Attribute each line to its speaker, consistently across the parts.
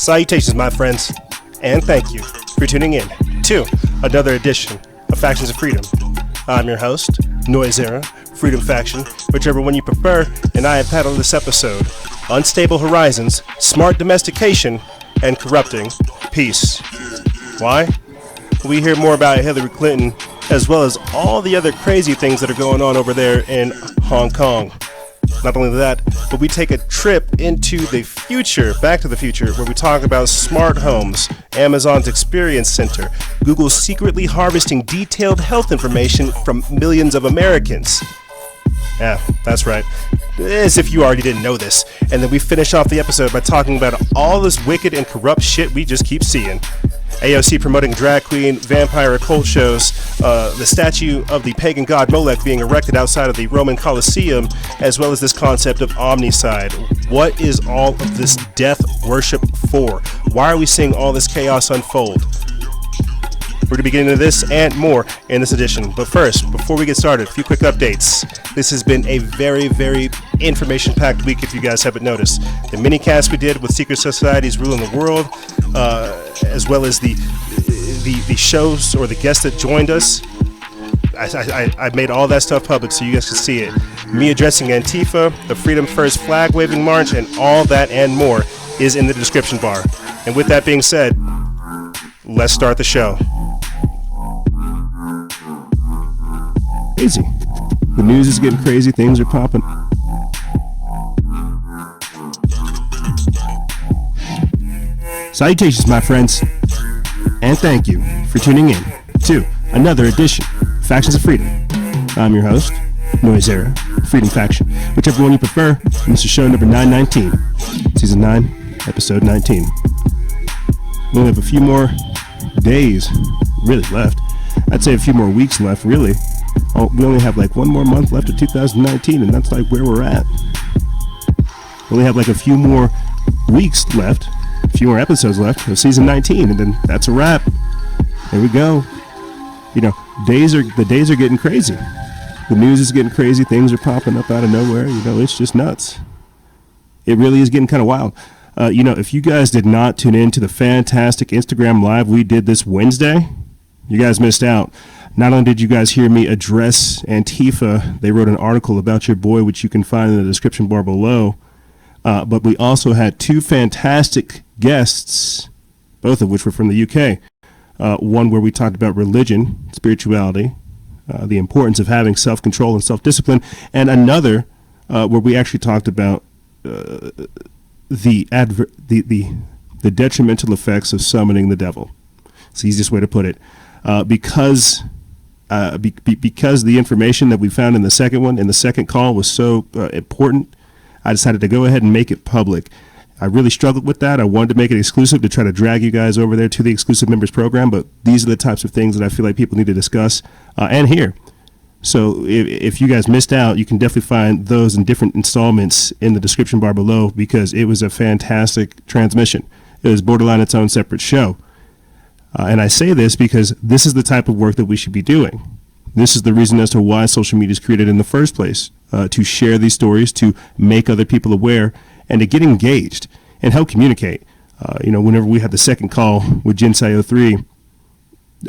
Speaker 1: Salutations, my friends, and thank you for tuning in to another edition of Factions of Freedom. I'm your host, Noisera, Freedom Faction, whichever one you prefer, and I have titled this episode, Unstable Horizons, Smart Domestication, and Corrupting Peace. Why? We hear more about Hillary Clinton, as well as all the other crazy things that are going on over there in Hong Kong. Not only that, but we take a trip into the future, back to the future, where we talk about smart homes, Amazon's Experience Center, Google secretly harvesting detailed health information from millions of Americans. Yeah, that's right. As if you already didn't know this. And then we finish off the episode by talking about all this wicked and corrupt shit we just keep seeing. AOC promoting drag queen, vampire occult shows, the statue of the pagan god Molech being erected outside of the Roman Colosseum, as well as this concept of omnicide. What is all of this death worship for? Why are we seeing all this chaos unfold? We're going to be getting into this and more in this edition. But first, before we get started, a few quick updates. This has been a very, very information-packed week, if you guys haven't noticed. The mini-cast we did with secret societies ruling the world, as well as the shows or the guests that joined us. I made all that stuff public so you guys can see it. Me addressing Antifa, the Freedom First flag-waving march, and all that and more is in the description bar. And with that being said, let's start the show. Crazy. The news is getting crazy. Things are popping. Salutations, my friends, and thank you for tuning in to another edition of Factions of Freedom. I'm your host, Noisera, Freedom Faction, whichever one you prefer. This is show number 919, season 9, episode 19. We only have a few more days really left. I'd say a few more weeks left, really. We only have like one more month left of 2019, and that's like where we're at. We only have like a few more weeks left, a few more episodes left of season 19, and then that's a wrap. There we go. You know, the days are getting crazy. The news is getting crazy. Things are popping up out of nowhere. You know, it's just nuts. It really is getting kind of wild. If you guys did not tune in to the fantastic Instagram Live we did this Wednesday, you guys missed out. Not only did you guys hear me address Antifa, they wrote an article about your boy, which you can find in the description bar below, but we also had two fantastic guests, both of which were from the UK. One where we talked about religion, spirituality, the importance of having self-control and self-discipline, and another where we actually talked about the detrimental effects of summoning the devil. It's the easiest way to put it. Because the information that we found in the second one, in the second call, was so important, I decided to go ahead and make it public. I really struggled with that. I wanted to make it exclusive to try to drag you guys over there to the exclusive members program, but these are the types of things that I feel like people need to discuss and hear. So if you guys missed out, you can definitely find those in different installments in the description bar below, because it was a fantastic transmission. It was borderline its own separate show. And I say this because this is the type of work that we should be doing. This is the reason as to why social media is created in the first place, to share these stories, to make other people aware, and to get engaged and help communicate. Whenever we had the second call with Jinsai 03,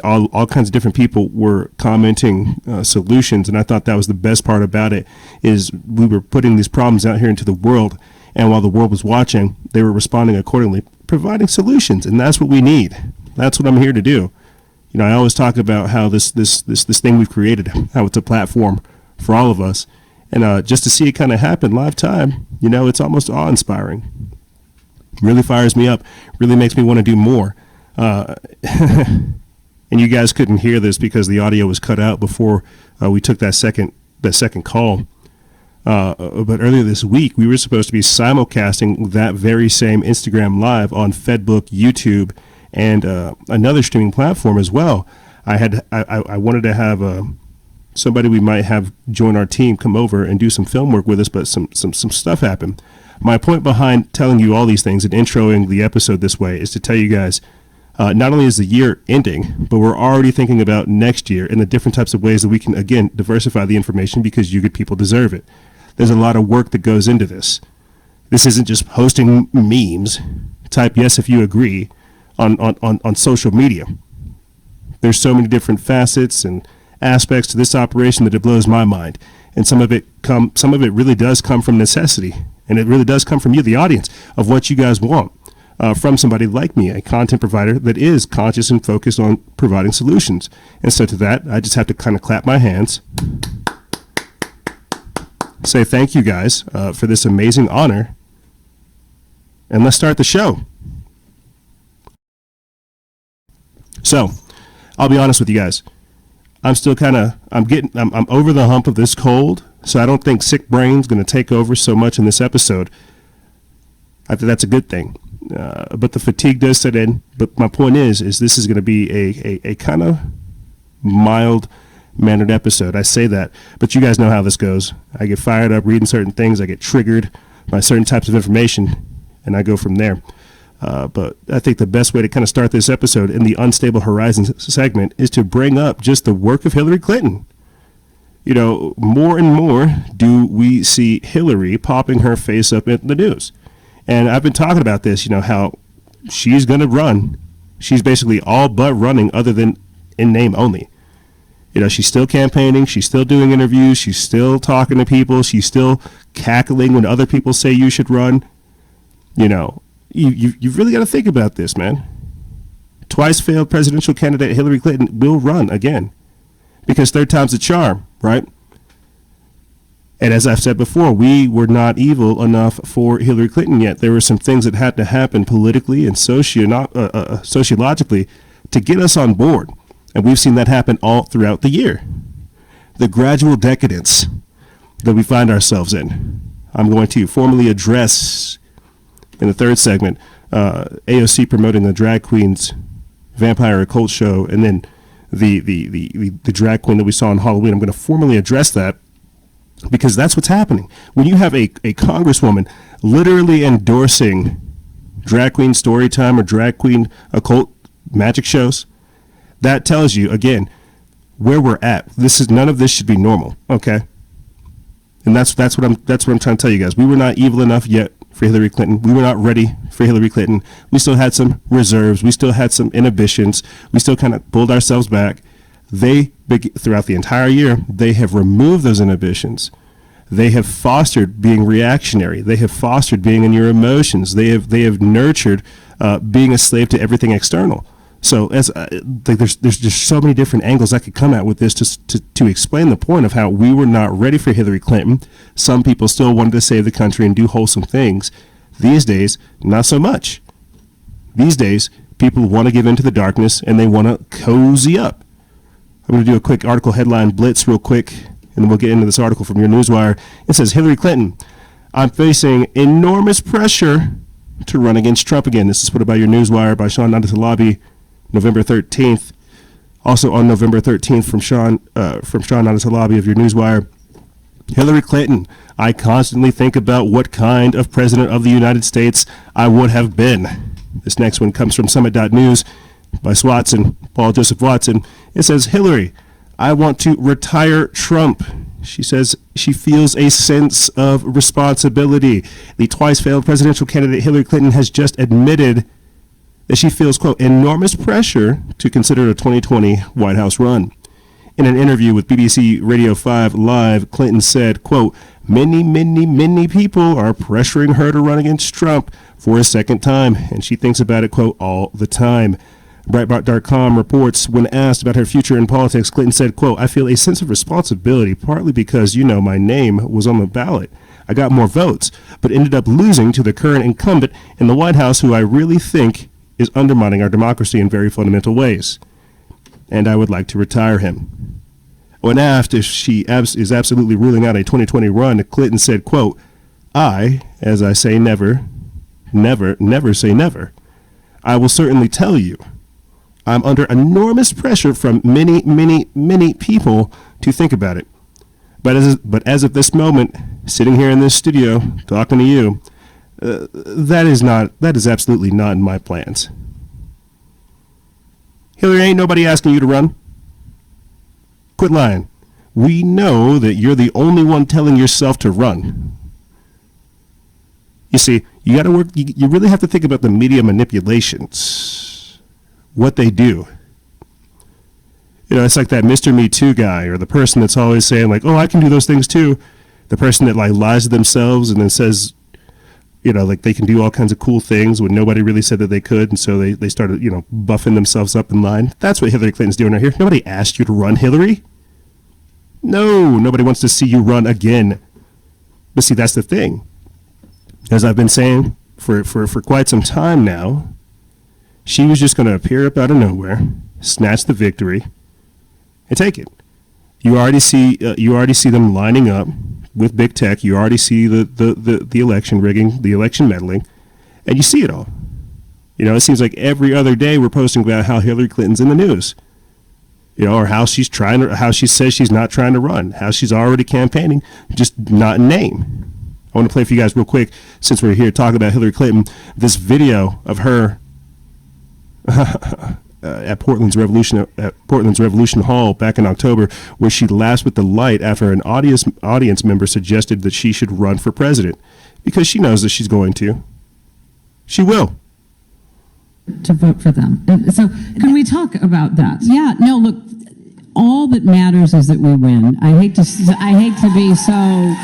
Speaker 1: all kinds of different people were commenting solutions, and I thought that was the best part about it, is we were putting these problems out here into the world, and while the world was watching, they were responding accordingly, providing solutions, and that's what we need. That's what I'm here to do. You know, I always talk about how this thing we've created, how it's a platform for all of us, and just to see it kind of happen live time, it's almost awe-inspiring. Really fires me up. Really makes me want to do more. And you guys couldn't hear this because the audio was cut out before we took that second call. But earlier this week, we were supposed to be simulcasting that very same Instagram Live on Fedbook, YouTube, and another streaming platform as well. I wanted to have somebody we might have join our team come over and do some film work with us, but some stuff happened. My point behind telling you all these things and introing the episode this way is to tell you guys, not only is the year ending, but we're already thinking about next year and the different types of ways that we can, again, diversify the information, because you good people deserve it. There's a lot of work that goes into this. This isn't just posting memes. type yes if you agree on social media. There's so many different facets and aspects to this operation that it blows my mind. And some of it really does come from necessity. And it really does come from you, the audience, of what you guys want from somebody like me, a content provider that is conscious and focused on providing solutions. And so to that, I just have to kind of clap my hands, say thank you guys for this amazing honor. And let's start the show. So, I'll be honest with you guys. I'm over the hump of this cold, so I don't think sick brain's going to take over so much in this episode. I think that's a good thing. But the fatigue does set in. But my point is this is going to be a kind of mild-mannered episode. I say that, but you guys know how this goes. I get fired up reading certain things. I get triggered by certain types of information, and I go from there. But I think the best way to kind of start this episode in the Unstable Horizons segment is to bring up just the work of Hillary Clinton. You know, more and more do we see Hillary popping her face up in the news. And I've been talking about this, you know, how she's going to run. She's basically all but running other than in name only. You know, she's still campaigning. She's still doing interviews. She's still talking to people. She's still cackling when other people say you should run. You know, you've really got to think about this, man. Twice failed presidential candidate Hillary Clinton will run again because third time's a charm, right? And as I've said before, we were not evil enough for Hillary Clinton yet. There were some things that had to happen politically and sociologically to get us on board. And we've seen that happen all throughout the year. The gradual decadence that we find ourselves in. I'm going to formally address in the third segment, AOC promoting the drag queen's vampire occult show, and then the drag queen that we saw on Halloween. I'm going to formally address that because that's what's happening. When you have a congresswoman literally endorsing drag queen story time or drag queen occult magic shows, that tells you, again, where we're at. None of this should be normal, okay? And that's what I'm trying to tell you guys. We were not evil enough yet for Hillary Clinton. We were not ready for Hillary Clinton. We still had some reserves. We still had some inhibitions. We still kind of pulled ourselves back. Throughout the entire year, they have removed those inhibitions. They have fostered being reactionary. They have fostered being in your emotions. They have nurtured being a slave to everything external. So there's just so many different angles I could come at with this to explain the point of how we were not ready for Hillary Clinton. Some people still wanted to save the country and do wholesome things. These days, not so much. These days, people want to give into the darkness and they want to cozy up. I'm going to do a quick article headline blitz real quick, and then we'll get into this article from your Newswire. It says, Hillary Clinton, I'm facing enormous pressure to run against Trump again. This is put by your Newswire by Sean Nadisalabi, November 13th. Also on November 13th from Sean Nadisalabi of your Newswire. Hillary Clinton, I constantly think about what kind of president of the United States I would have been. This next one comes from Summit.News by Swatson, Paul Joseph Watson. It says, Hillary, I want to retire Trump. She says she feels a sense of responsibility. The twice failed presidential candidate Hillary Clinton has just admitted that she feels, quote, enormous pressure to consider a 2020 White House run. In an interview with BBC Radio 5 Live, Clinton said, quote, many people are pressuring her to run against Trump for a second time, and she thinks about it, quote, all the time. Breitbart.com reports when asked about her future in politics, Clinton said, quote, I feel a sense of responsibility, partly because, my name was on the ballot. I got more votes, but ended up losing to the current incumbent in the White House, who I really think is undermining our democracy in very fundamental ways. And I would like to retire him. When asked if she is absolutely ruling out a 2020 run, Clinton said, quote, as I say never say never. I will certainly tell you, I'm under enormous pressure from many people to think about it. But as of this moment, sitting here in this studio talking to you, that is absolutely not in my plans. Hillary, ain't nobody asking you to run. Quit lying. We know that you're the only one telling yourself to run. You see, you got to work. You really have to think about the media manipulations, what they do. It's like that Mr. Me Too guy, or the person that's always saying like, "Oh, I can do those things too." The person that like lies to themselves and then says, like they can do all kinds of cool things when nobody really said that they could, and so they started, buffing themselves up in line. That's what Hillary Clinton's doing right here. Nobody asked you to run, Hillary. No, nobody wants to see you run again. But see, that's the thing. As I've been saying for quite some time now, she was just going to appear up out of nowhere, snatch the victory, and take it. You already see them lining up with big tech. You already see the election rigging, the election meddling, and you see it all. It seems like every other day we're posting about how Hillary Clinton's in the news. Or how she says she's not trying to run, how she's already campaigning, just not in name. I want to play for you guys real quick, since we're here talking about Hillary Clinton, this video of her at Portland's Revolution Hall back in October, where she laughs with delight after an audience member suggested that she should run for president, because she knows that she's going to. She will.
Speaker 2: To vote for them. And so can we talk about that? Yeah, no, look, all that matters is that we win. I hate to be so,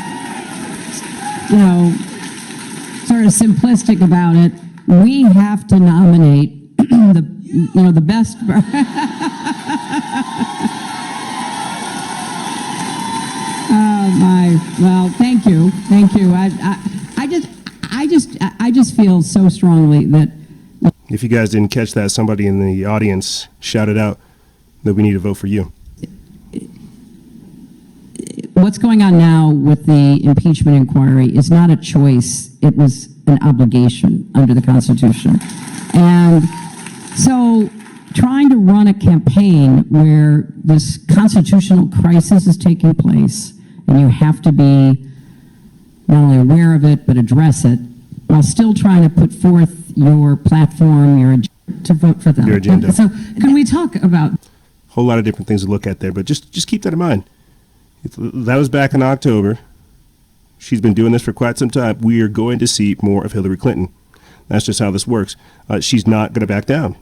Speaker 2: sort of simplistic about it. We have to nominate the best. Well, thank you. I just feel so strongly that.
Speaker 1: If you guys didn't catch that, somebody in the audience shouted out that we need to vote for you.
Speaker 2: What's going on now with the impeachment inquiry is not a choice. It was an obligation under the Constitution. And so trying to run a campaign where this constitutional crisis is taking place, and you have to be not only aware of it, but address it, while still trying to put forth your platform, to vote for them.
Speaker 1: Your agenda.
Speaker 2: So can we talk about
Speaker 1: a whole lot of different things to look at there, but just keep that in mind. That was back in October. She's been doing this for quite some time. We are going to see more of Hillary Clinton. That's just how this works. She's not going to back down.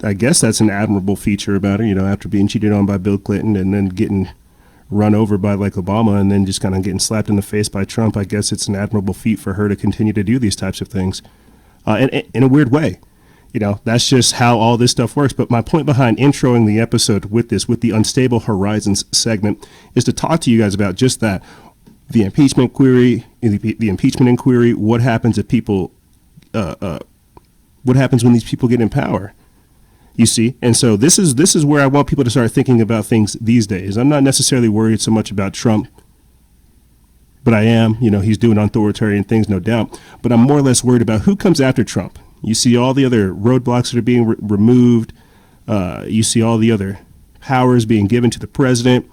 Speaker 1: I guess that's an admirable feature about her, after being cheated on by Bill Clinton and then getting run over by like Obama and then just kind of getting slapped in the face by Trump. I guess it's an admirable feat for her to continue to do these types of things and in a weird way. That's just how all this stuff works. But my point behind introing the episode with the Unstable Horizons segment is to talk to you guys about just that. The impeachment inquiry, what happens if people, what happens when these people get in power? You see, and so this is where I want people to start thinking about things these days. I'm not necessarily worried so much about Trump, but I am. He's doing authoritarian things, no doubt. But I'm more or less worried about who comes after Trump. You see all the other roadblocks that are being removed. You see all the other powers being given to the president.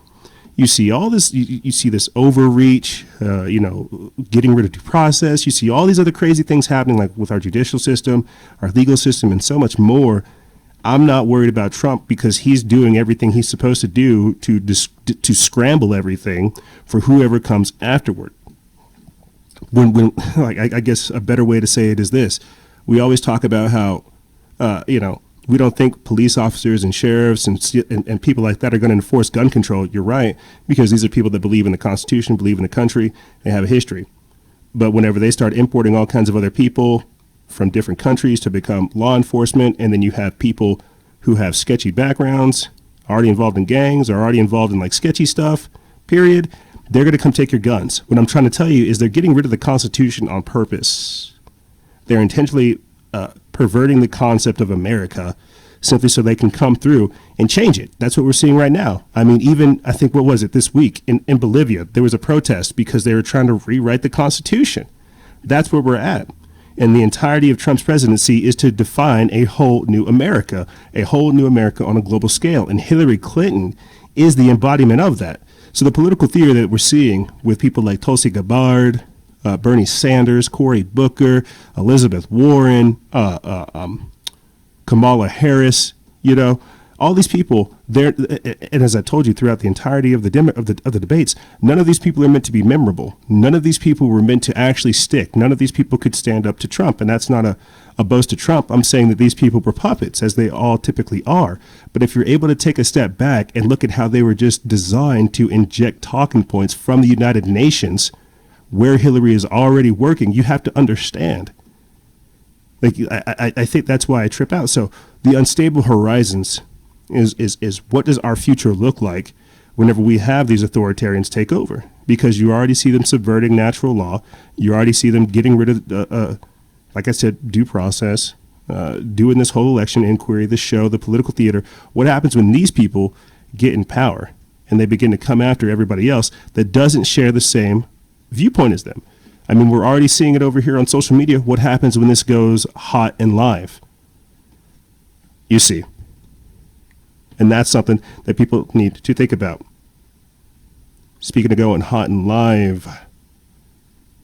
Speaker 1: You see all this. You see this overreach. Getting rid of due process. You see all these other crazy things happening, like with our judicial system, our legal system, and so much more. I'm not worried about Trump because he's doing everything he's supposed to do to scramble everything for whoever comes afterward. I guess a better way to say it is this: we always talk about how, we don't think police officers and sheriffs and people like that are going to enforce gun control. You're right, because these are people that believe in the Constitution, believe in the country, they have a history. But whenever they start importing all kinds of other people from different countries to become law enforcement, and then you have people who have sketchy backgrounds, already involved in gangs, or already involved in like sketchy stuff, period, they're going to come take your guns. What I'm trying to tell you is they're getting rid of the Constitution on purpose. They're intentionally perverting the concept of America simply so they can come through and change it. That's what we're seeing right now. I mean, even, I think, what was it, this week in Bolivia, there was a protest because they were trying to rewrite the Constitution. That's where we're at. And the entirety of Trump's presidency is to define a whole new America on a global scale. And Hillary Clinton is the embodiment of that. So the political theory that we're seeing with people like Tulsi Gabbard, Bernie Sanders, Cory Booker, Elizabeth Warren, Kamala Harris, all these people There, and as I told you throughout the entirety of the debates, none of these people are meant to be memorable. None of these people were meant to actually stick. None of these people could stand up to Trump, and that's not a boast to Trump. I'm saying that these people were puppets, as they all typically are. But if you're able to take a step back and look at how they were just designed to inject talking points from the United Nations, where Hillary is already working, you have to understand. Like, I think that's why I trip out. So the unstable horizons is what does our future look like whenever we have these authoritarians take over? Because you already see them subverting natural law. You already see them getting rid of, like I said, due process, doing this whole election inquiry, the show, the political theater. What happens when these people get in power and they begin to come after everybody else that doesn't share the same viewpoint as them? I mean, we're already seeing it over here on social media. What happens when this goes hot and live? You see. And that's something that people need to think about. Speaking of going hot and live,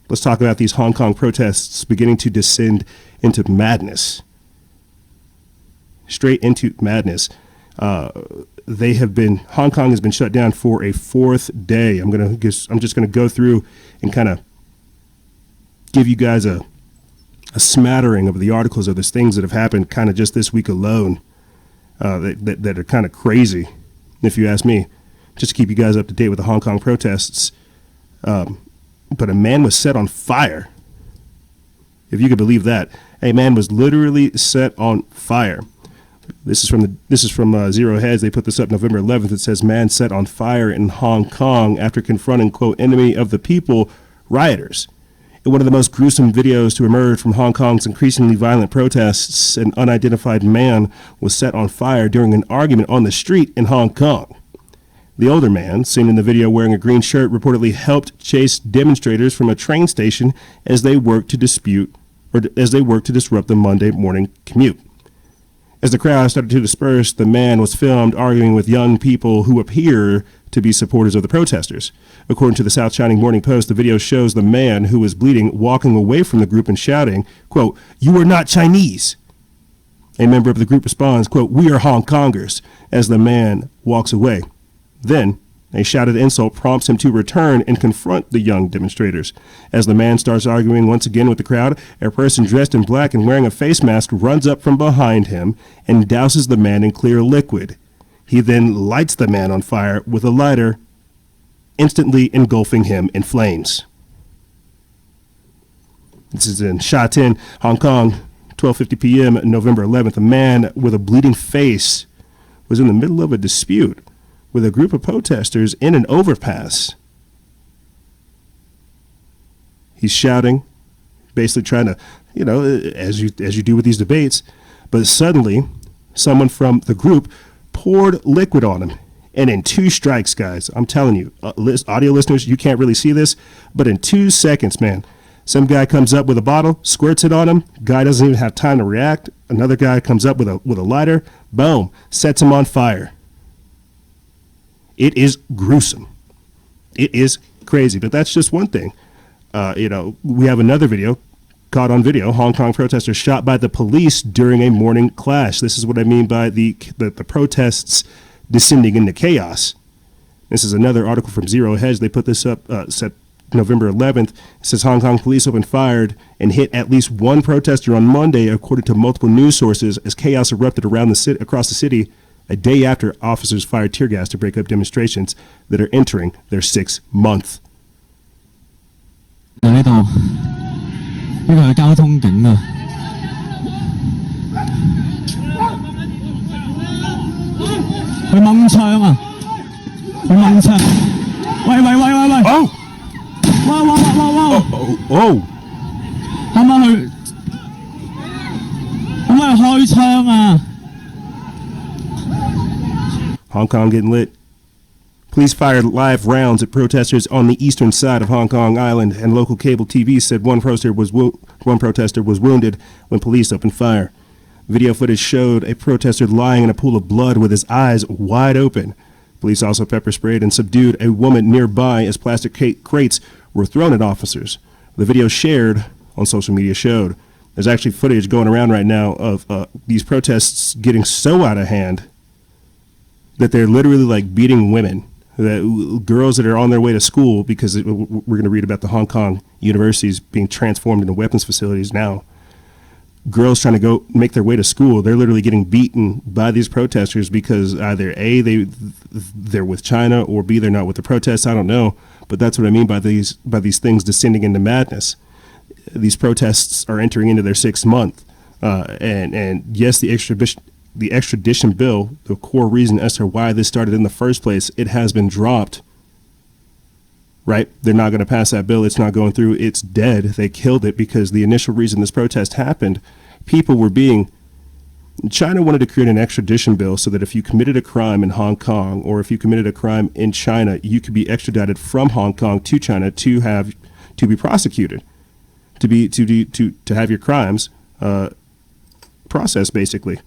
Speaker 1: let's talk about these Hong Kong protests beginning to descend into madness. Straight into madness. Hong Kong has been shut down for a fourth day. I'm just going to go through and kind of give you guys a smattering of the articles of the things that have happened kind of just this week alone. That are kind of crazy, if you ask me, just to keep you guys up to date with the Hong Kong protests. But a man was set on fire. If you could believe that. A man was literally set on fire. This is from Zero Heads. They put this up November 11th. It says, man set on fire in Hong Kong after confronting, quote, enemy of the people, rioters. In one of the most gruesome videos to emerge from Hong Kong's increasingly violent protests, an unidentified man was set on fire during an argument on the street in Hong Kong. The older man, seen in the video wearing a green shirt, reportedly helped chase demonstrators from a train station as they worked to disrupt the Monday morning commute. As the crowd started to disperse, the man was filmed arguing with young people who appear to be supporters of the protesters. According to the South China Morning Post, the video shows the man, who was bleeding, walking away from the group and shouting, quote, "You are not Chinese." A member of the group responds, quote, "We are Hong Kongers," as the man walks away. Then a shouted insult prompts him to return and confront the young demonstrators. As the man starts arguing once again with the crowd, a person dressed in black and wearing a face mask runs up from behind him and douses the man in clear liquid. He then lights the man on fire with a lighter, instantly engulfing him in flames. This is in Sha Tin, Hong Kong, 12:50 p.m. November 11th. A man with a bleeding face was in the middle of a dispute with a group of protesters in an overpass. He's shouting, basically trying to, as you do with these debates, but suddenly someone from the group poured liquid on him. And in 2 strikes, guys, I'm telling you, audio listeners, you can't really see this, but in 2 seconds, man, some guy comes up with a bottle, squirts it on him. Guy doesn't even have time to react. Another guy comes up with a lighter, boom, sets him on fire. It is gruesome. It is crazy, but that's just one thing. We have another video caught on video. Hong Kong protesters shot by the police during a morning clash. This is what I mean by the protests descending into chaos. This is another article from Zero Hedge. They put this up set November 11th. It says Hong Kong police opened fire and hit at least one protester on Monday, according to multiple news sources, as chaos erupted across the city a day after officers fired tear gas to break up demonstrations that are entering their 6th month.
Speaker 3: 呢度呢個係交通警啊！佢掹槍啊！佢掹槍！喂！Oh! 哇！
Speaker 1: Oh!
Speaker 3: 可唔可以開槍啊？
Speaker 1: Hong Kong getting lit. Police fired live rounds at protesters on the eastern side of Hong Kong Island, and local cable TV said one protester was wounded when police opened fire. Video footage showed a protester lying in a pool of blood with his eyes wide open. Police also pepper sprayed and subdued a woman nearby as plastic crates were thrown at officers. The video shared on social media showed. There's actually footage going around right now of these protests getting so out of hand that they're literally like beating women, that girls that are on their way to school, because we're going to read about the Hong Kong universities being transformed into weapons facilities now. Girls trying to go make their way to school, they're literally getting beaten by these protesters because either A, they're with China, or B, they're not with the protests. I don't know, but that's what I mean by these things descending into madness. These protests are entering into their 6th month, and yes, the extradition bill, the core reason as to why this started in the first place, it has been dropped. Right? They're not going to pass that bill. It's not going through. It's dead. They killed it because the initial reason this protest happened, China wanted to create an extradition bill so that if you committed a crime in Hong Kong or if you committed a crime in China, you could be extradited from Hong Kong to China to be prosecuted, to have your crimes processed, basically.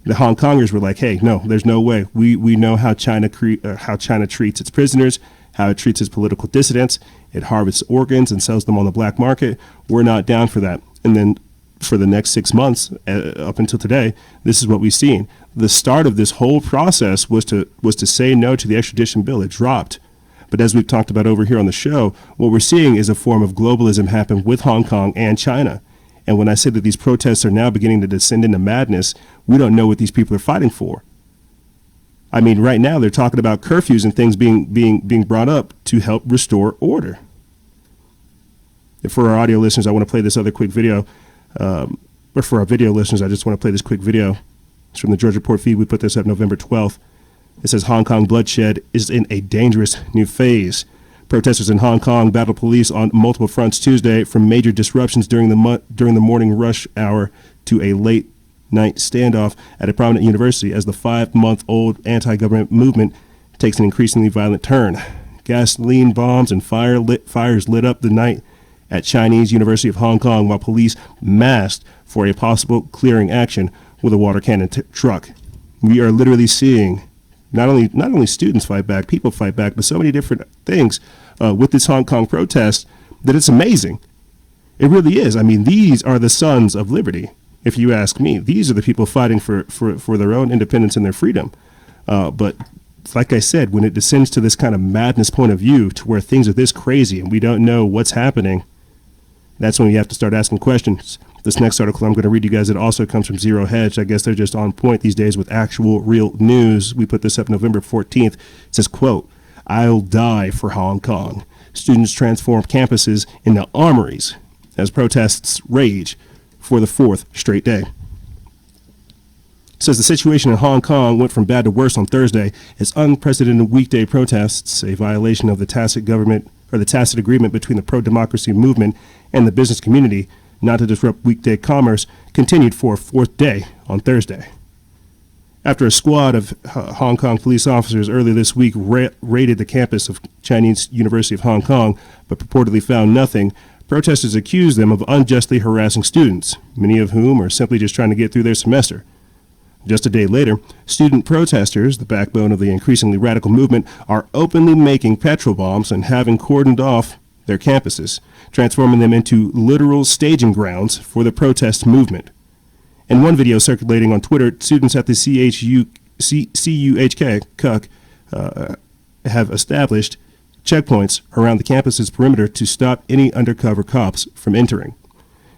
Speaker 1: The Hong Kongers were like, hey, no, there's no way. We know how China treats its prisoners, how it treats its political dissidents. It harvests organs and sells them on the black market. We're not down for that. And then for the next 6 months, up until today, this is what we've seen. The start of this whole process was to say no to the extradition bill. It dropped. But as we've talked about over here on the show, what we're seeing is a form of globalism happen with Hong Kong and China. And when I say that these protests are now beginning to descend into madness, we don't know what these people are fighting for. I mean, right now they're talking about curfews and things being brought up to help restore order. For our audio listeners, I want to play this other quick video. Or for our video listeners, I just want to play this quick video. It's from the Drudge Report feed. We put this up November 12th. It says Hong Kong bloodshed is in a dangerous new phase. Protesters in Hong Kong battled police on multiple fronts Tuesday, from major disruptions during the morning rush hour to a late night standoff at a prominent university as the 5-month-old anti-government movement takes an increasingly violent turn. Gasoline bombs and fires lit up the night at Chinese University of Hong Kong while police massed for a possible clearing action with a water cannon truck. We are literally seeing not only students fight back, people fight back, but so many different things with this Hong Kong protest that it's amazing. It really is. I mean, these are the sons of liberty. If you ask me, these are the people fighting for their own independence and their freedom. But like I said, when it descends to this kind of madness point of view, to where things are this crazy and we don't know what's happening, that's when you have to start asking questions. This next article I'm going to read you guys, it also comes from Zero Hedge. I guess they're just on point these days with actual real news. We put this up November 14th. It says, quote, "I'll die for Hong Kong. Students transform campuses into armories as protests rage for the 4th straight day." It says the situation in Hong Kong went from bad to worse on Thursday as unprecedented weekday protests, a violation of the tacit agreement between the pro-democracy movement and the business community not to disrupt weekday commerce, continued for a 4th day on Thursday. After a squad of Hong Kong police officers earlier this week raided the campus of Chinese University of Hong Kong but purportedly found nothing, protesters accused them of unjustly harassing students, many of whom are simply just trying to get through their semester. Just a day later, student protesters, the backbone of the increasingly radical movement, are openly making petrol bombs and having cordoned off their campuses, transforming them into literal staging grounds for the protest movement. In one video circulating on Twitter, students at the CUHK have established checkpoints around the campus's perimeter to stop any undercover cops from entering.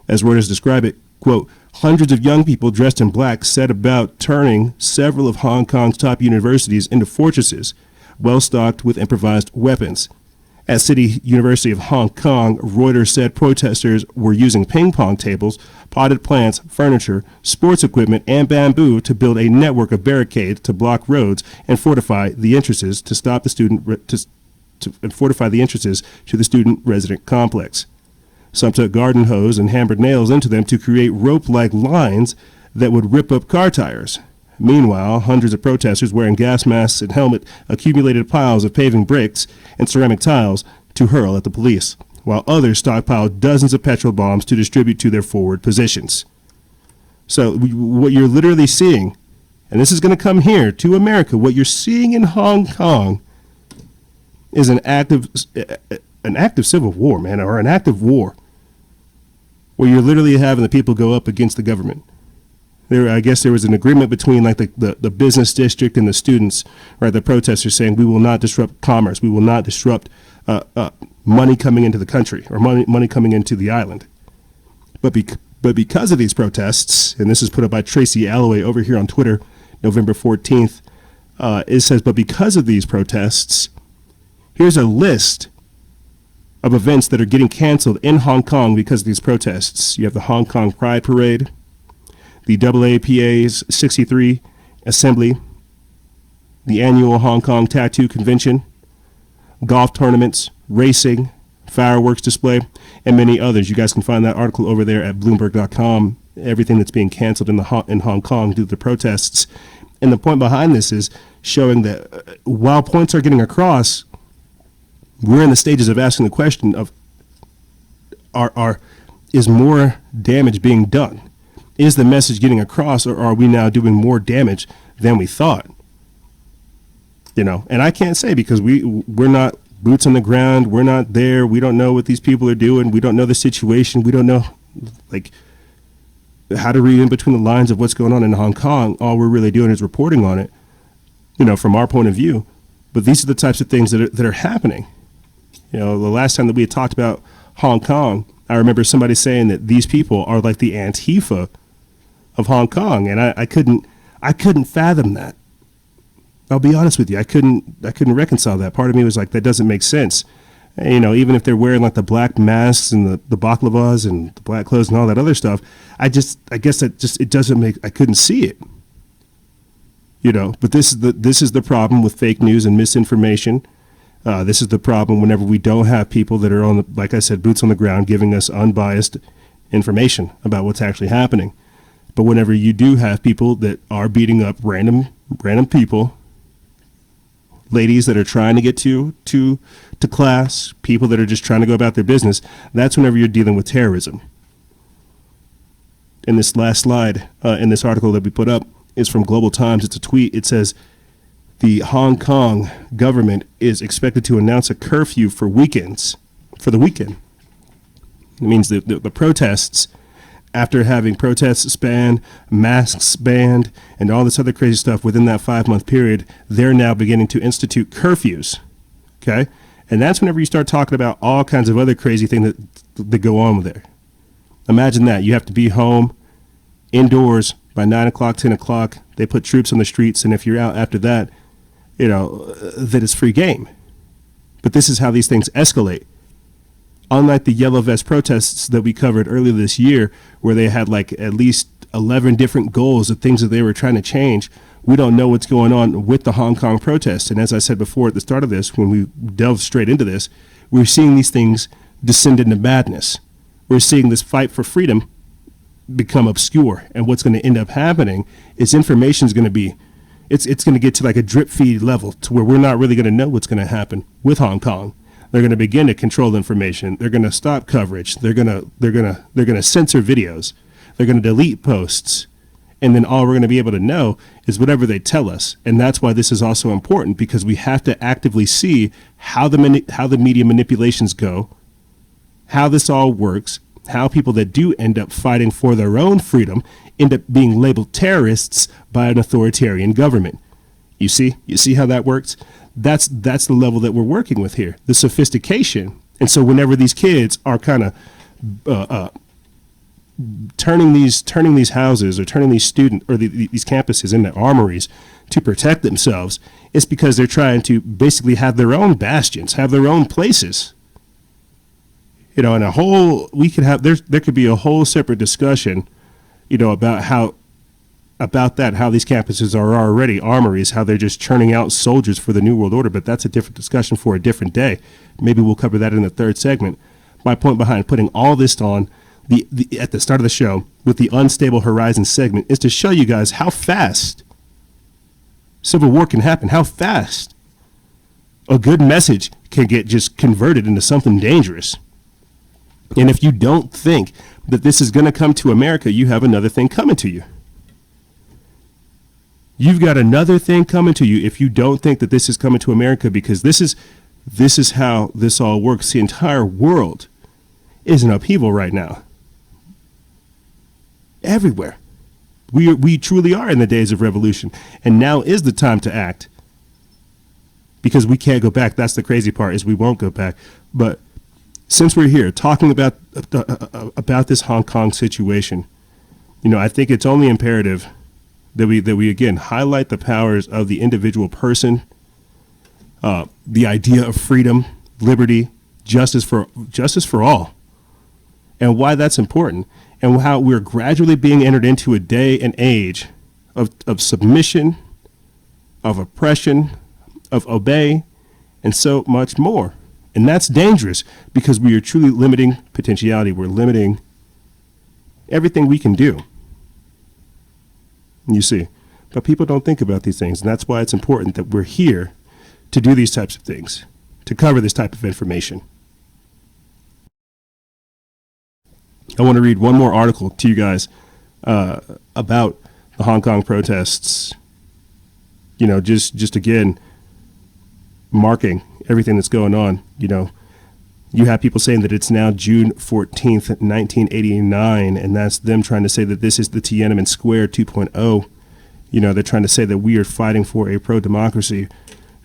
Speaker 1: As Reuters describe it, quote, "Hundreds of young people dressed in black set about turning several of Hong Kong's top universities into fortresses, well stocked with improvised weapons. At City University of Hong Kong, Reuters said protesters were using ping pong tables, potted plants, furniture, sports equipment, and bamboo to build a network of barricades to block roads and fortify the entrances to stop the student fortify the entrances to the student resident complex. Some took garden hose and hammered nails into them to create rope-like lines that would rip up car tires. Meanwhile, hundreds of protesters wearing gas masks and helmets accumulated piles of paving bricks and ceramic tiles to hurl at the police, while others stockpiled dozens of petrol bombs to distribute to their forward positions." So what you're literally seeing, and this is going to come here to America, what you're seeing in Hong Kong is an active civil war, man, or an active war, where you're literally having the people go up against the government. I guess there was an agreement between like the business district and the students, right? The protesters saying we will not disrupt commerce, we will not disrupt money coming into the country or money coming into the island. But because of these protests, and this is put up by Tracy Alloway over here on Twitter, November 14th, it says, but because of these protests, here's a list of events that are getting canceled in Hong Kong because of these protests. You have the Hong Kong Pride Parade, the AAPA's 63 Assembly, the annual Hong Kong Tattoo Convention, golf tournaments, racing, fireworks display, and many others. You guys can find that article over there at Bloomberg.com, everything that's being canceled in Hong Kong due to the protests. And the point behind this is showing that while points are getting across, we're in the stages of asking the question of, is more damage being done? Is the message getting across, or are we now doing more damage than we thought? You know, and I can't say because we're not boots on the ground. We're not there. We don't know what these people are doing. We don't know the situation. We don't know, like, how to read in between the lines of what's going on in Hong Kong. All we're really doing is reporting on it, you know, from our point of view. But these are the types of things that are happening. You know, the last time that we had talked about Hong Kong, I remember somebody saying that these people are like the Antifa of Hong Kong, and I couldn't fathom that. I'll be honest with you, I couldn't reconcile that. Part of me was like, that doesn't make sense. You know, even if they're wearing like the black masks and the baklavas and the black clothes and all that other stuff, I guess that just it doesn't make. I couldn't see it. You know, but this is the problem with fake news and misinformation. This is the problem whenever we don't have people that are on the, like I said, boots on the ground, giving us unbiased information about what's actually happening. But whenever you do have people that are beating up random people, ladies that are trying to get to class, people that are just trying to go about their business, that's whenever you're dealing with terrorism. In this last slide, in this article that we put up, is from Global Times. It's a tweet. It says, the Hong Kong government is expected to announce a curfew for the weekend. It means the protests, after having protests banned, masks banned, and all this other crazy stuff within that 5-month period, they're now beginning to institute curfews. Okay? And that's whenever you start talking about all kinds of other crazy things that go on with there. Imagine that. You have to be home, indoors, by 9 o'clock, 10 o'clock. They put troops on the streets, and if you're out after that, you know, that it's free game. But this is how these things escalate. Unlike the yellow vest protests that we covered earlier this year, where they had like at least 11 different goals of things that they were trying to change, we don't know what's going on with the Hong Kong protests. And as I said before at the start of this, when we delve straight into this, we're seeing these things descend into madness. We're seeing this fight for freedom become obscure. And what's going to end up happening is information is going to be, it's going to get to like a drip feed level to where we're not really going to know what's going to happen with Hong Kong. They're going to begin to control information. They're going to stop coverage. They're going to censor videos. They're going to delete posts. And then all we're going to be able to know is whatever they tell us. And that's why this is also important, because we have to actively see how the media manipulations go, how this all works, how people that do end up fighting for their own freedom end up being labeled terrorists by an authoritarian government. You see how that works? That's the level that we're working with here, the sophistication. And so whenever these kids are kind of turning these houses or turning these these campuses into armories to protect themselves, it's because they're trying to basically have their own bastions, have their own places. You know, and there could be a whole separate discussion, you know, about how these campuses are already armories, how they're just churning out soldiers for the New World Order. But that's a different discussion for a different day. Maybe we'll cover that in the third segment. My point behind putting all this on at the start of the show with the Unstable Horizon segment is to show you guys how fast civil war can happen, how fast a good message can get just converted into something dangerous. And if you don't think that this is going to come to America, you have another thing coming to you. You've got another thing coming to you if you don't think that this is coming to America, because this is how this all works. The entire world is in upheaval right now. Everywhere. We truly are in the days of revolution, and now is the time to act, because we can't go back. That's the crazy part, is we won't go back. But since we're here talking about this Hong Kong situation, I think it's only imperative that we again highlight the powers of the individual person, the idea of freedom, liberty, justice for all, and why that's important, and how we're gradually being entered into a day and age of submission, of oppression, of obey, and so much more. And that's dangerous, because we are truly limiting potentiality. We're limiting everything we can do. You see, but people don't think about these things, and that's why it's important that we're here to do these types of things, to cover this type of information. I want to read one more article to you guys about the Hong Kong protests, just again, marking everything that's going on. You have people saying that it's now June 14th, 1989, and that's them trying to say that this is the Tiananmen Square 2.0. They're trying to say that we are fighting for a pro-democracy.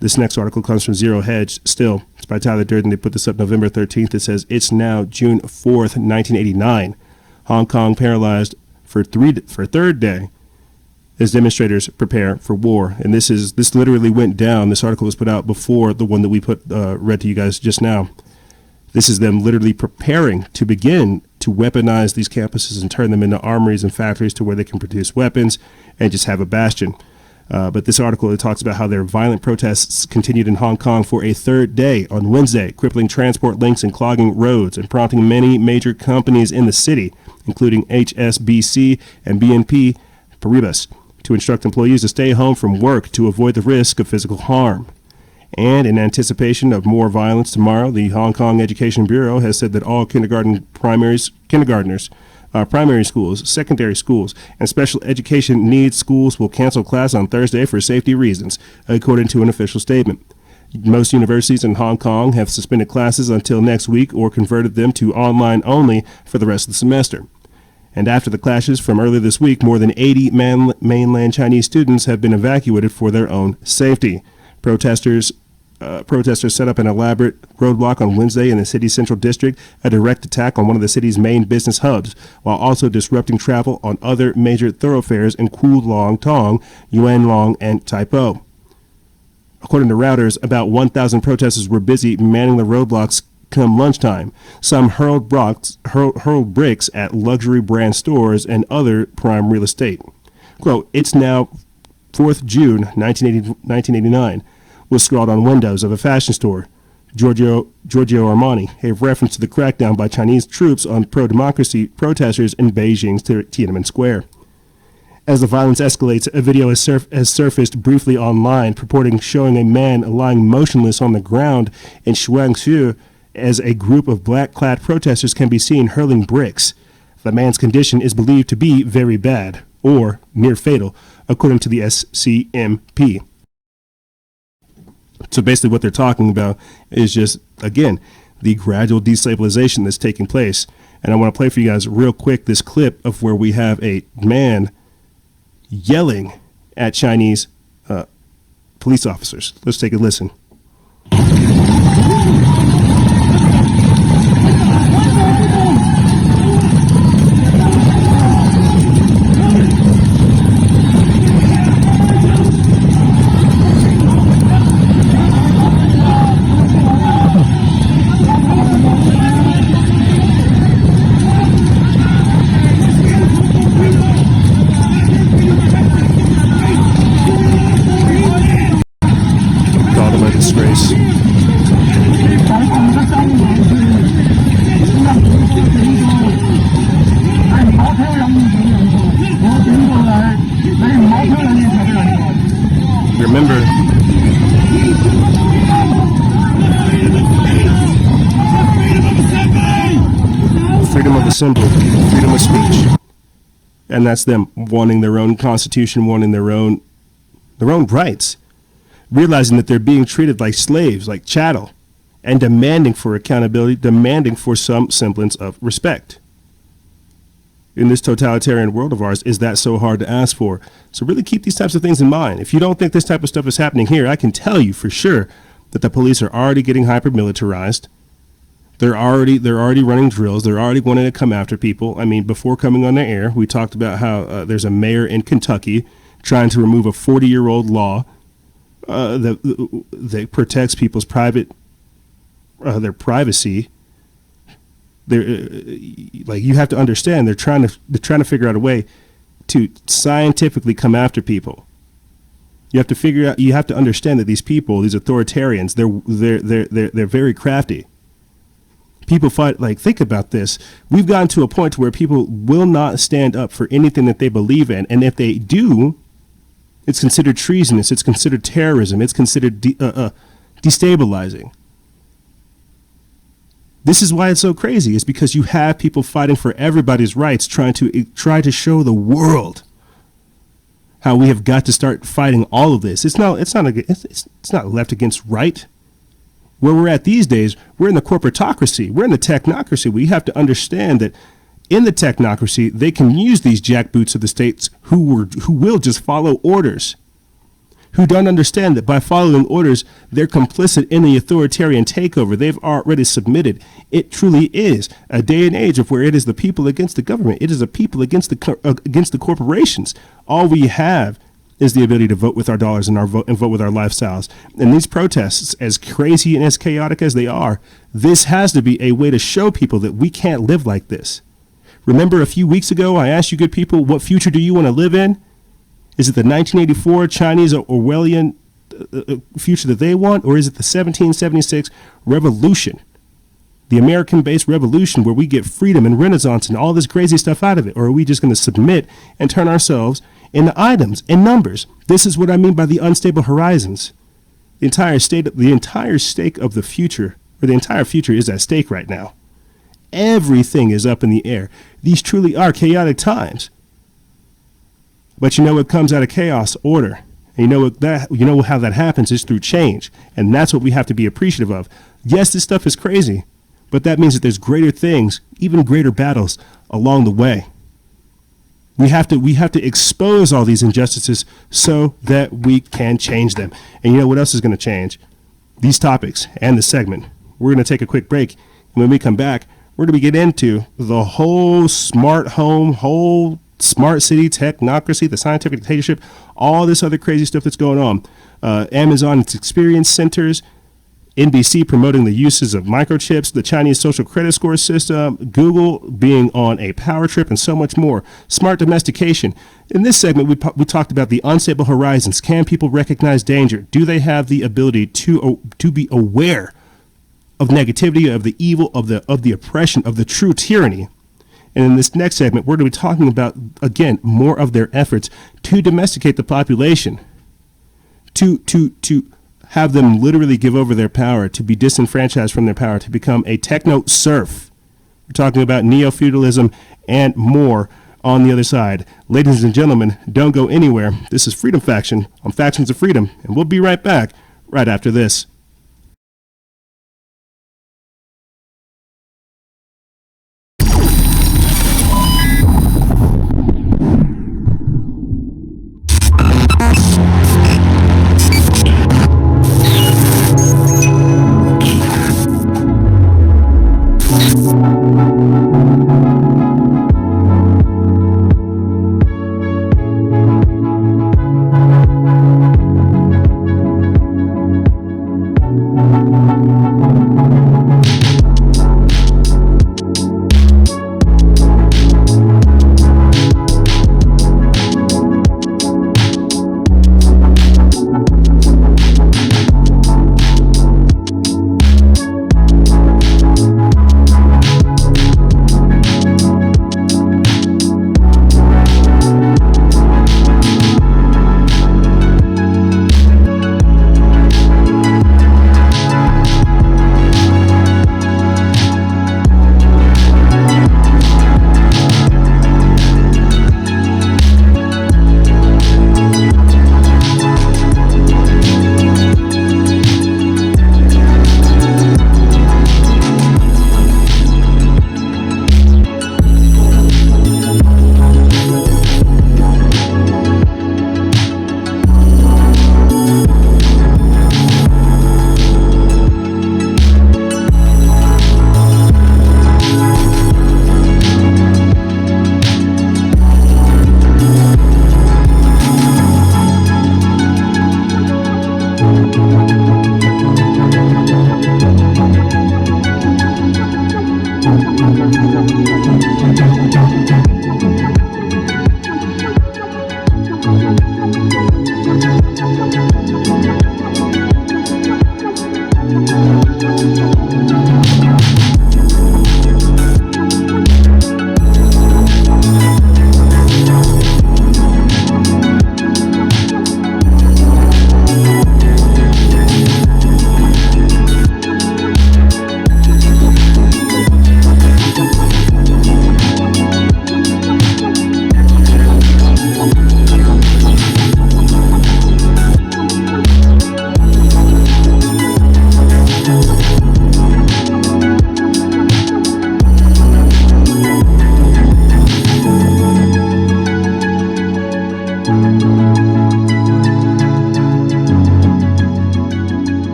Speaker 1: This next article comes from Zero Hedge. Still, it's by Tyler Durden. They put this up November 13th. It says, it's now June 4th, 1989. Hong Kong paralyzed for a third day as demonstrators prepare for war. And this literally went down. This article was put out before the one that we read to you guys just now. This is them literally preparing to begin to weaponize these campuses and turn them into armories and factories to where they can produce weapons and just have a bastion. But this article, it talks about how their violent protests continued in Hong Kong for a third day on Wednesday, crippling transport links and clogging roads and prompting many major companies in the city, including HSBC and BNP Paribas, to instruct employees to stay home from work to avoid the risk of physical harm. And in anticipation of more violence tomorrow, the Hong Kong Education Bureau has said that all kindergartners, primary schools, secondary schools, and special education needs schools will cancel class on Thursday for safety reasons, according to an official statement. Most universities in Hong Kong have suspended classes until next week or converted them to online only for the rest of the semester. And after the clashes from earlier this week, more than 80 mainland Chinese students have been evacuated for their own safety. Protesters set up an elaborate roadblock on Wednesday in the city's central district, a direct attack on one of the city's main business hubs, while also disrupting travel on other major thoroughfares in Kowloon Tong, Yuen Long, and Tai Po. According to Reuters, about 1,000 protesters were busy manning the roadblocks come lunchtime. Some hurled bricks at luxury brand stores and other prime real estate. Quote, it's now 4th June 1989. Was scrawled on windows of a fashion store, Giorgio Armani, a reference to the crackdown by Chinese troops on pro-democracy protesters in Beijing's Tiananmen Square. As the violence escalates, a video has surfaced briefly online showing a man lying motionless on the ground in Shuangsu as a group of black-clad protesters can be seen hurling bricks. The man's condition is believed to be very bad, or near fatal, according to the SCMP. So basically what they're talking about is just, again, the gradual destabilization that's taking place. And I want to play for you guys real quick this clip of where we have a man yelling at Chinese police officers. Let's take a listen. Disgrace. Remember, freedom of assembly, freedom of speech, and that's them wanting their own constitution, wanting their own rights. Realizing that they're being treated like slaves, like chattel, and demanding for accountability, demanding for some semblance of respect. in this totalitarian world of ours, is that so hard to ask for? So really keep these types of things in mind. If you don't think this type of stuff is happening here, I can tell you for sure that the police are already getting hyper-militarized. They're already running drills. They're already wanting to come after people. I mean, before coming on the air, we talked about how there's a mayor in Kentucky trying to remove a 40-year-old law that protects people's their privacy. Like, you have to understand, they're trying to figure out a way to scientifically come after people. You have to understand that these people, these authoritarians, they're very crafty. People fight, like, think about this. We've gotten to a point where people will not stand up for anything that they believe in. And if they do, it's considered treasonous. It's considered terrorism. It's considered destabilizing. This is why it's so crazy. It's because you have people fighting for everybody's rights, trying to show the world how we have got to start fighting all of this. It's not left against right. Where we're at these days, we're in the corporatocracy. We're in the technocracy. We have to understand that in the technocracy, they can use these jackboots of the states who will just follow orders, who don't understand that by following orders, they're complicit in the authoritarian takeover. They've already submitted. It truly is a day and age of where it is the people against the government. It is the people against the corporations. All we have is the ability to vote with our dollars and vote with our lifestyles. And these protests, as crazy and as chaotic as they are, this has to be a way to show people that we can't live like this. Remember a few weeks ago, I asked you good people, what future do you want to live in? Is it the 1984 Chinese Orwellian future that they want, or is it the 1776 revolution, the American-based revolution where we get freedom and renaissance and all this crazy stuff out of it? Or are we just going to submit and turn ourselves into items and numbers? This is what I mean by the unstable horizons. The entire stake of the future, or the entire future, is at stake right now. Everything is up in the air. These truly are chaotic times. But you know what comes out of chaos? Order. And you know how that happens is through change. And that's what we have to be appreciative of. Yes, this stuff is crazy, but that means that there's greater things, even greater battles along the way. We have to expose all these injustices so that we can change them. And you know what else is going to change? These topics and the segment. We're going to take a quick break. And when we come back, we're going to get into the whole smart home, whole smart city technocracy, the scientific dictatorship, all this other crazy stuff that's going on. Amazon, its experience centers, NBC promoting the uses of microchips, the Chinese social credit score system, Google being on a power trip, and so much more. Smart domestication. In this segment, we talked about the unstable horizons. Can people recognize danger? Do they have the ability to be aware of negativity, of the evil, of the oppression, of the true tyranny? And in this next segment, we're going to be talking about, again, more of their efforts to domesticate the population, to have them literally give over their power, to be disenfranchised from their power, to become a techno serf. We're talking about neo-feudalism and more on the other side. Ladies and gentlemen, don't go anywhere. This is Freedom Faction on Factions of Freedom, and we'll be right back right after this.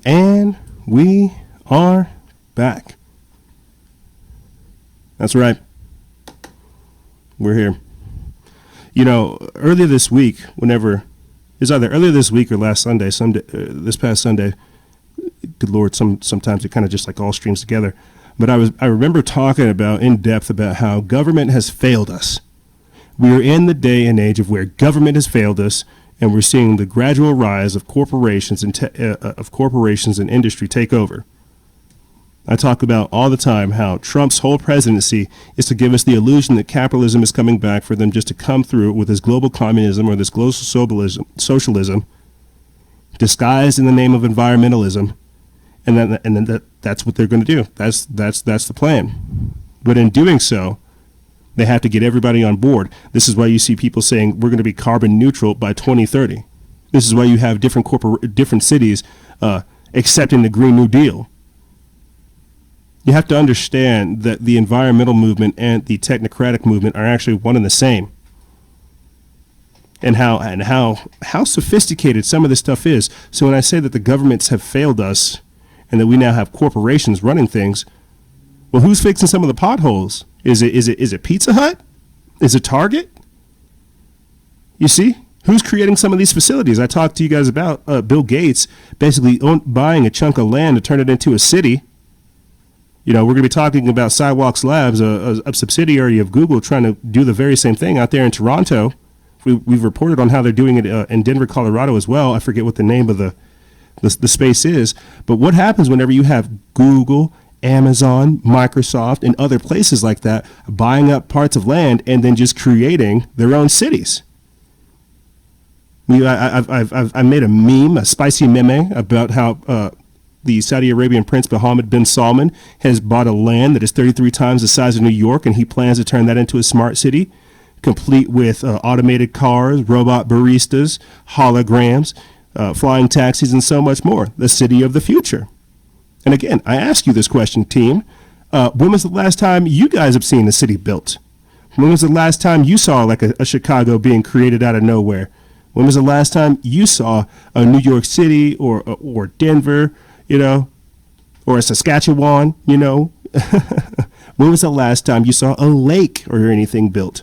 Speaker 1: And we are back. That's right. We're here. You know, earlier this week, whenever it's either earlier this week or last Sunday, this past Sunday. Good Lord, sometimes it kind of just like all streams together. But I remember talking about in depth about how government has failed us. We are in the day and age of where government has failed us, and we're seeing the gradual rise of corporations and industry take over. I talk about all the time how Trump's whole presidency is to give us the illusion that capitalism is coming back, for them just to come through with this global communism or this global socialism disguised in the name of environmentalism, and then that's what they're going to do. That's the plan. But in doing so, they have to get everybody on board. This is why you see people saying we're going to be carbon neutral by 2030. This is why you have different cities accepting the Green New Deal. You have to understand that the environmental movement and the technocratic movement are actually one and the same. And how sophisticated some of this stuff is. So when I say that the governments have failed us and that we now have corporations running things, well, who's fixing some of the potholes? Is it Pizza Hut? Is it Target? You see? Who's creating some of these facilities? I talked to you guys about Bill Gates basically buying a chunk of land to turn it into a city. You know, we're going to be talking about Sidewalks Labs, a subsidiary of Google, trying to do the very same thing out there in Toronto. We've reported on how they're doing it in Denver, Colorado as well. I forget what the name of the space is. But what happens whenever you have Google, Amazon, Microsoft, and other places like that buying up parts of land and then just creating their own cities? I made a meme, a spicy meme, about how the Saudi Arabian Prince Mohammed bin Salman has bought a land that is 33 times the size of New York, and he plans to turn that into a smart city, complete with automated cars, robot baristas, holograms, flying taxis, and so much more. The city of the future. And again, I ask you this question, team. When was the last time you guys have seen a city built? When was the last time you saw like a Chicago being created out of nowhere? When was the last time you saw a New York City or Denver, you know, or a Saskatchewan, you know? When was the last time you saw a lake or anything built?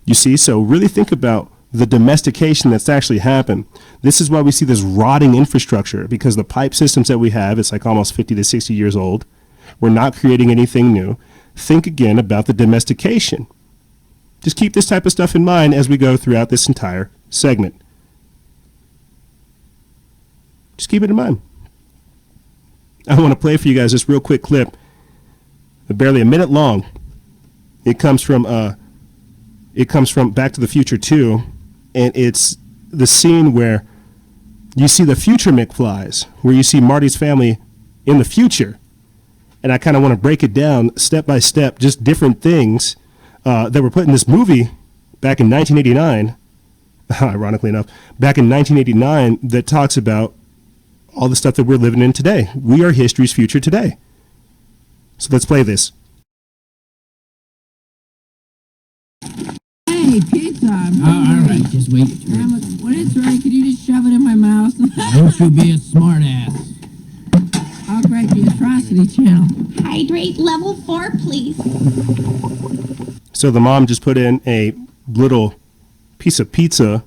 Speaker 1: You see, so really think about the domestication that's actually happened. This is why we see this rotting infrastructure, because the pipe systems that we have, it's like almost 50 to 60 years old. We're not creating anything new. Think again about the domestication. Just keep this type of stuff in mind as we go throughout this entire segment. Just keep it in mind. I want to play for you guys this real quick clip, barely a minute long. It comes from Back to the Future 2, and it's the scene where you see the future McFlys, where you see Marty's family in the future. And I kind of want to break it down step by step, just different things that were put in this movie back in 1989, ironically enough, back in 1989, that talks about all the stuff that we're living in today. We are history's future today. So let's play this.
Speaker 2: Hey, pizza.
Speaker 3: All right, just wait.
Speaker 2: When it's ready, could you just shove it in my mouth?
Speaker 3: Don't you be a smart ass.
Speaker 2: I'll break the atrocity channel.
Speaker 4: Hydrate level 4, please.
Speaker 1: So the mom just put in a little piece of pizza,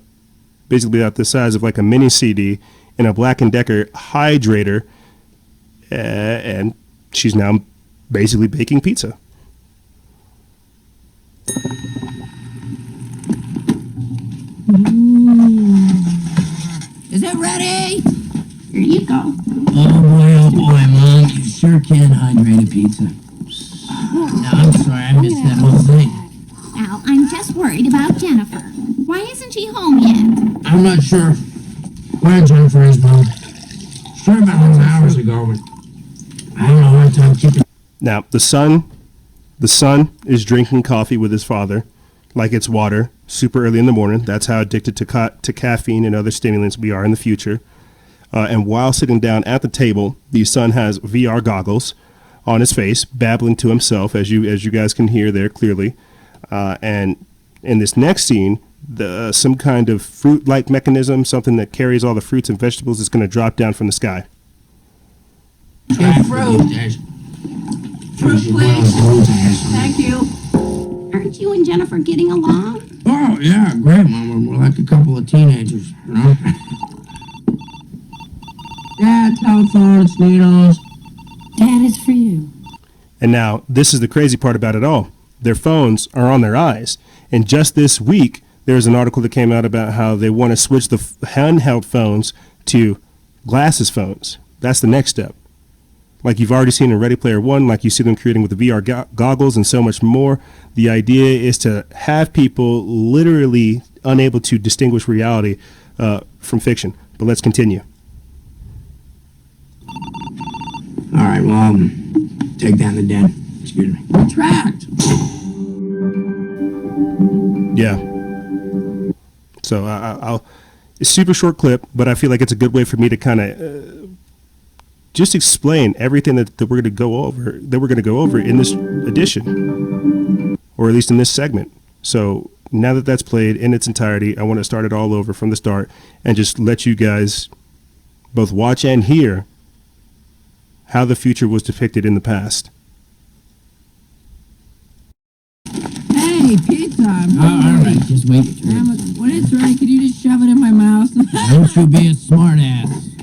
Speaker 1: basically about the size of like a mini CD, in a Black & Decker hydrator, and she's now basically baking pizza.
Speaker 2: Is it ready?
Speaker 4: Here you go.
Speaker 3: Oh boy, Mom, you sure can hydrate a pizza. No, I'm sorry, I missed that whole thing.
Speaker 4: Al, I'm just worried about Jennifer. Why isn't she home yet?
Speaker 3: I'm not sure where Jennifer is, Mom. Sure about home hours ago, but I don't know what time keeping.
Speaker 1: Now, the son is drinking coffee with his father like it's water super early in the morning. That's how addicted to caffeine and other stimulants we are in the future. And while sitting down at the table, the son has VR goggles on his face, babbling to himself, as you guys can hear there clearly. And in this next scene, some kind of fruit-like mechanism, something that carries all the fruits and vegetables, is going to drop down from the sky.
Speaker 3: Hey, fruit.
Speaker 2: Fruit, please. Thank you.
Speaker 4: Aren't you and Jennifer getting along?
Speaker 3: Oh, yeah, great, Mama. We're like a couple of teenagers, you know? Yeah, telephones, needles.
Speaker 4: That is for you.
Speaker 1: And now, this is the crazy part about it all. Their phones are on their eyes. And just this week, there's an article that came out about how they want to switch the handheld phones to glasses phones. That's the next step. Like you've already seen in Ready Player One, like you see them creating with the VR goggles and so much more. The idea is to have people literally unable to distinguish reality from fiction. But let's continue.
Speaker 3: All right, well, take down the den. Excuse me. Retract.
Speaker 1: Yeah. So I'll it's a super short clip, but I feel like it's a good way for me to kind of just explain everything that we're going to go over in this edition, or at least in this segment. So now that that's played in its entirety, I want to start it all over from the start and just let you guys both watch and hear how the future was depicted in the past.
Speaker 2: Hey, pizza.
Speaker 3: All right, just wait.
Speaker 2: When it's ready, can you just shove it in my mouth?
Speaker 3: Don't you be a smartass.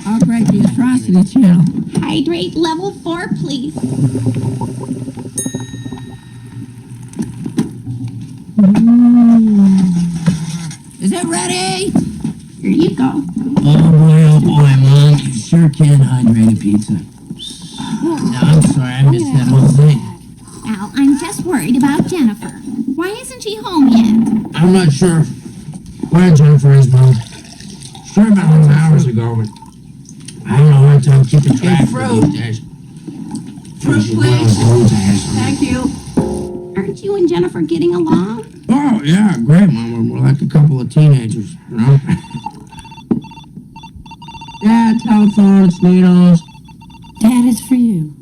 Speaker 2: I'll break the atrocity channel.
Speaker 4: Hydrate level 4, please.
Speaker 2: Is it ready?
Speaker 4: Here you go.
Speaker 3: Oh boy, Mom, you sure can hydrate a pizza. No, I'm sorry, I missed that whole thing.
Speaker 4: Al, I'm just worried about Jennifer. Why isn't she home yet?
Speaker 3: I'm not sure where Jennifer is, Mom. Sure about home hours ago, but I don't know what time keeping track of
Speaker 2: fruit.
Speaker 3: these days.
Speaker 2: Fruit, please. Thank you.
Speaker 4: Aren't you and Jennifer getting along?
Speaker 3: Oh, yeah, great, Mama. We're like a couple of teenagers, you know? Yeah, telephones, needles.
Speaker 4: That is for you.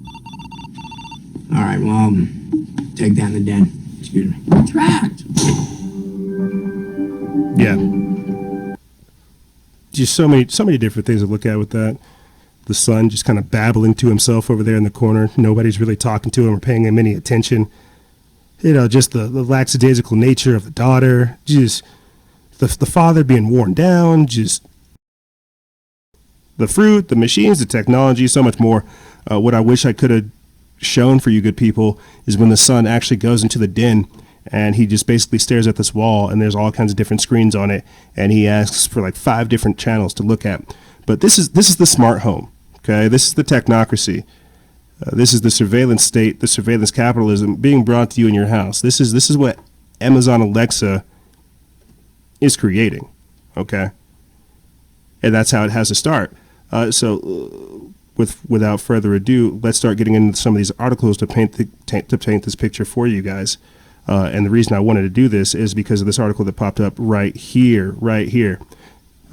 Speaker 3: All right, well, take down the den. Excuse me.
Speaker 2: Retract.
Speaker 1: Yeah. Just so many different things to look at with that. The son just kind of babbling to himself over there in the corner. Nobody's really talking to him or paying him any attention. You know, just the lackadaisical nature of the daughter. Just the father being worn down. Just the fruit, the machines, the technology, so much more. What I wish I could have shown for you good people is when the son actually goes into the den and he just basically stares at this wall and there's all kinds of different screens on it and he asks for like 5 different channels to look at. But this is the smart home, okay? This is the technocracy. This is the surveillance state, the surveillance capitalism being brought to you in your house. This is what Amazon Alexa is creating, okay? And that's how it has to start. Without further ado, let's start getting into some of these articles to paint this picture for you guys. And the reason I wanted to do this is because of this article that popped up right here.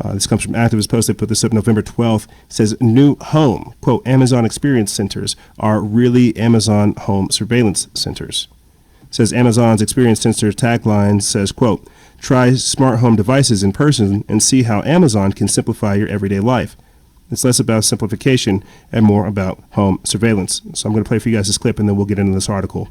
Speaker 1: This comes from Activist Post. They put this up November 12th. It says, new home, quote, Amazon experience centers are really Amazon home surveillance centers. It says Amazon's experience center tagline says, quote, try smart home devices in person and see how Amazon can simplify your everyday life. It's less about simplification and more about home surveillance. So I'm going to play for you guys this clip and then we'll get into this article.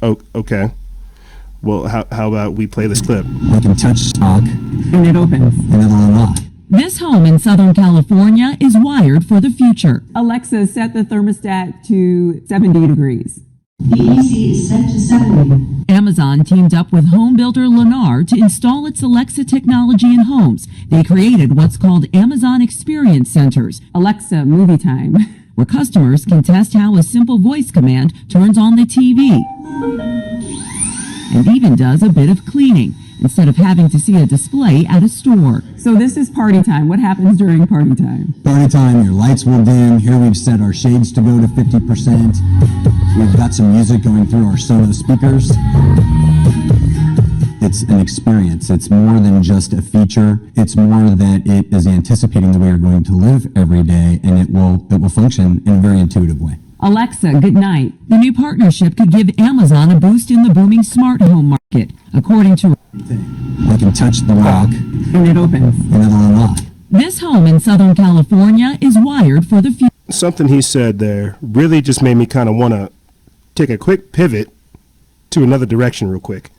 Speaker 1: Oh, okay. Well, how about we play this clip?
Speaker 5: We can touch talk
Speaker 2: And it opens.
Speaker 5: and it'll unlock.
Speaker 6: This home in Southern California is wired for the future.
Speaker 2: Alexa, set the thermostat to 70 degrees.
Speaker 7: The AC is set to 70.
Speaker 6: Amazon teamed up with home builder Lennar to install its Alexa technology in homes. They created what's called Amazon Experience Centers,
Speaker 2: Alexa, movie time.
Speaker 6: where customers can test how a simple voice command turns on the TV and even does a bit of cleaning instead of having to see a display at a store.
Speaker 2: So this is party time. What happens during party time?
Speaker 5: Party time, your lights will dim. Here we've set our shades to go to 50%. We've got some music going through our Sonos speakers. The it's an experience. It's more than just a feature. It's more that it is anticipating the way you're going to live every day, and it will function in a very intuitive way.
Speaker 6: Alexa, good night. The new partnership could give Amazon a boost in the booming smart home market, according to...
Speaker 5: I can touch the lock,
Speaker 2: And it opens.
Speaker 5: and it'll unlock.
Speaker 6: This home in Southern California is wired for the future.
Speaker 1: Something he said there really just made me kind of want to take a quick pivot to another direction real quick.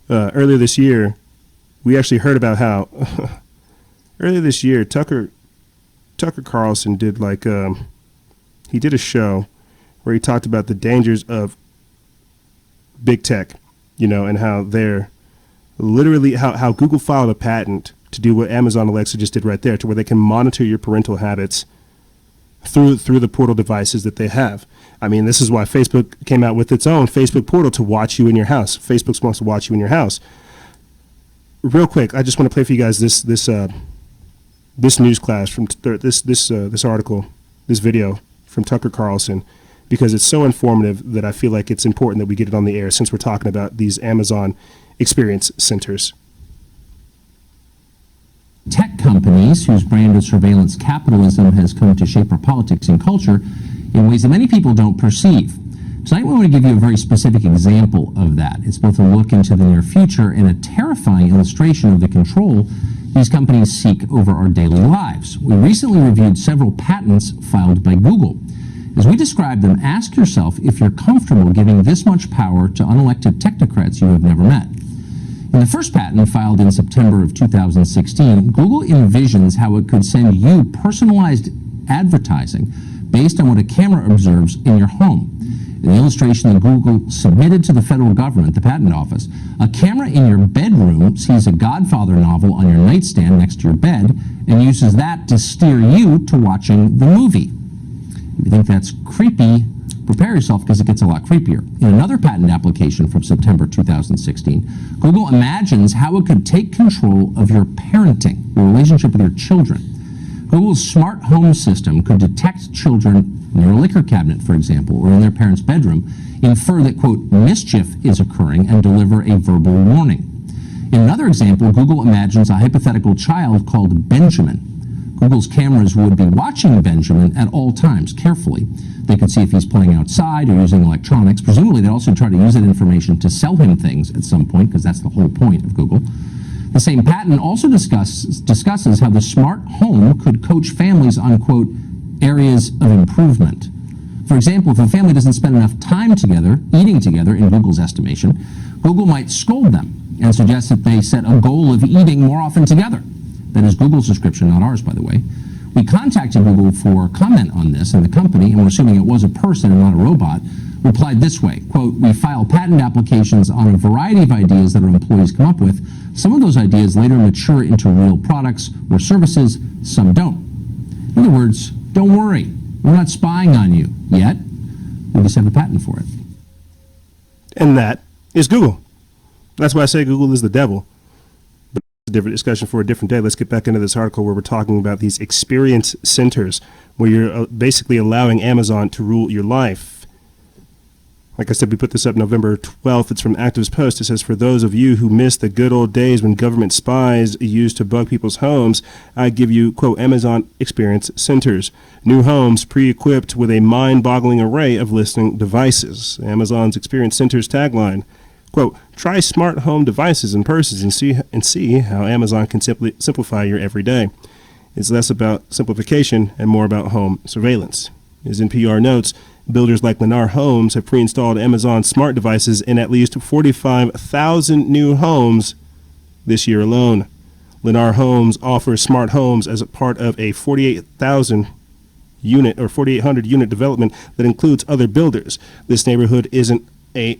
Speaker 1: Earlier this year, we actually heard about how earlier this year, Tucker Carlson did he did a show where he talked about the dangers of big tech, and how they're literally how Google filed a patent to do what Amazon Alexa just did right there, to where they can monitor your parental habits through the portal devices that they have. I mean, this is why Facebook came out with its own Facebook portal to watch you in your house. Facebook wants to watch you in your house. Real quick, I just want to play for you guys this news class from this article, this video from Tucker Carlson, because it's so informative that I feel like it's important that we get it on the air since we're talking about these Amazon experience centers.
Speaker 8: Tech companies whose brand of surveillance capitalism has come to shape our politics and culture in ways that many people don't perceive. Tonight we want to give you a very specific example of that. It's both a look into the near future and a terrifying illustration of the control these companies seek over our daily lives. We recently reviewed several patents filed by Google. As we describe them, ask yourself if you're comfortable giving this much power to unelected technocrats you have never met. In the first patent, filed in September of 2016, Google envisions how it could send you personalized advertising based on what a camera observes in your home. In the illustration that Google submitted to the federal government, the Patent Office, a camera in your bedroom sees a Godfather novel on your nightstand next to your bed and uses that to steer you to watching the movie. If you think that's creepy, prepare yourself because it gets a lot creepier. In another patent application from September 2016, Google imagines how it could take control of your parenting, your relationship with your children. Google's smart home system could detect children near a liquor cabinet, for example, or in their parents' bedroom, infer that, quote, mischief is occurring and deliver a verbal warning. In another example, Google imagines a hypothetical child called Benjamin. Google's cameras would be watching Benjamin at all times, carefully. They could see if he's playing outside or using electronics. Presumably, they'd also try to use that information to sell him things at some point, because that's the whole point of Google. The same patent also discusses how the smart home could coach families on, quote, areas of improvement. For example, if a family doesn't spend enough time together, eating together, in Google's estimation, Google might scold them and suggest that they set a goal of eating more often together. That is Google's description, not ours, by the way. We contacted Google for comment on this, and the company, and we're assuming it was a person and not a robot, replied this way, quote, we file patent applications on a variety of ideas that our employees come up with. Some of those ideas later mature into real products or services, some don't. In other words, don't worry, we're not spying on you yet. We just have a patent for it.
Speaker 1: And that is Google. That's why I say Google is the devil. But it's a different discussion for a different day. Let's get back into this article where we're talking about these experience centers where you're basically allowing Amazon to rule your life. Like I said, we put this up November 12th. It's from Activist Post. It says, for those of you who miss the good old days when government spies used to bug people's homes, I give you, quote, Amazon Experience Centers. New homes pre-equipped with a mind-boggling array of listening devices. Amazon's Experience Centers tagline, quote, try smart home devices and purses and see how Amazon can simplify your everyday. It's less about simplification and more about home surveillance. As NPR notes, builders like Lennar Homes have pre-installed Amazon smart devices in at least 45,000 new homes this year alone. Lennar Homes offers smart homes as a part of a 4,800 unit development that includes other builders. This neighborhood isn't a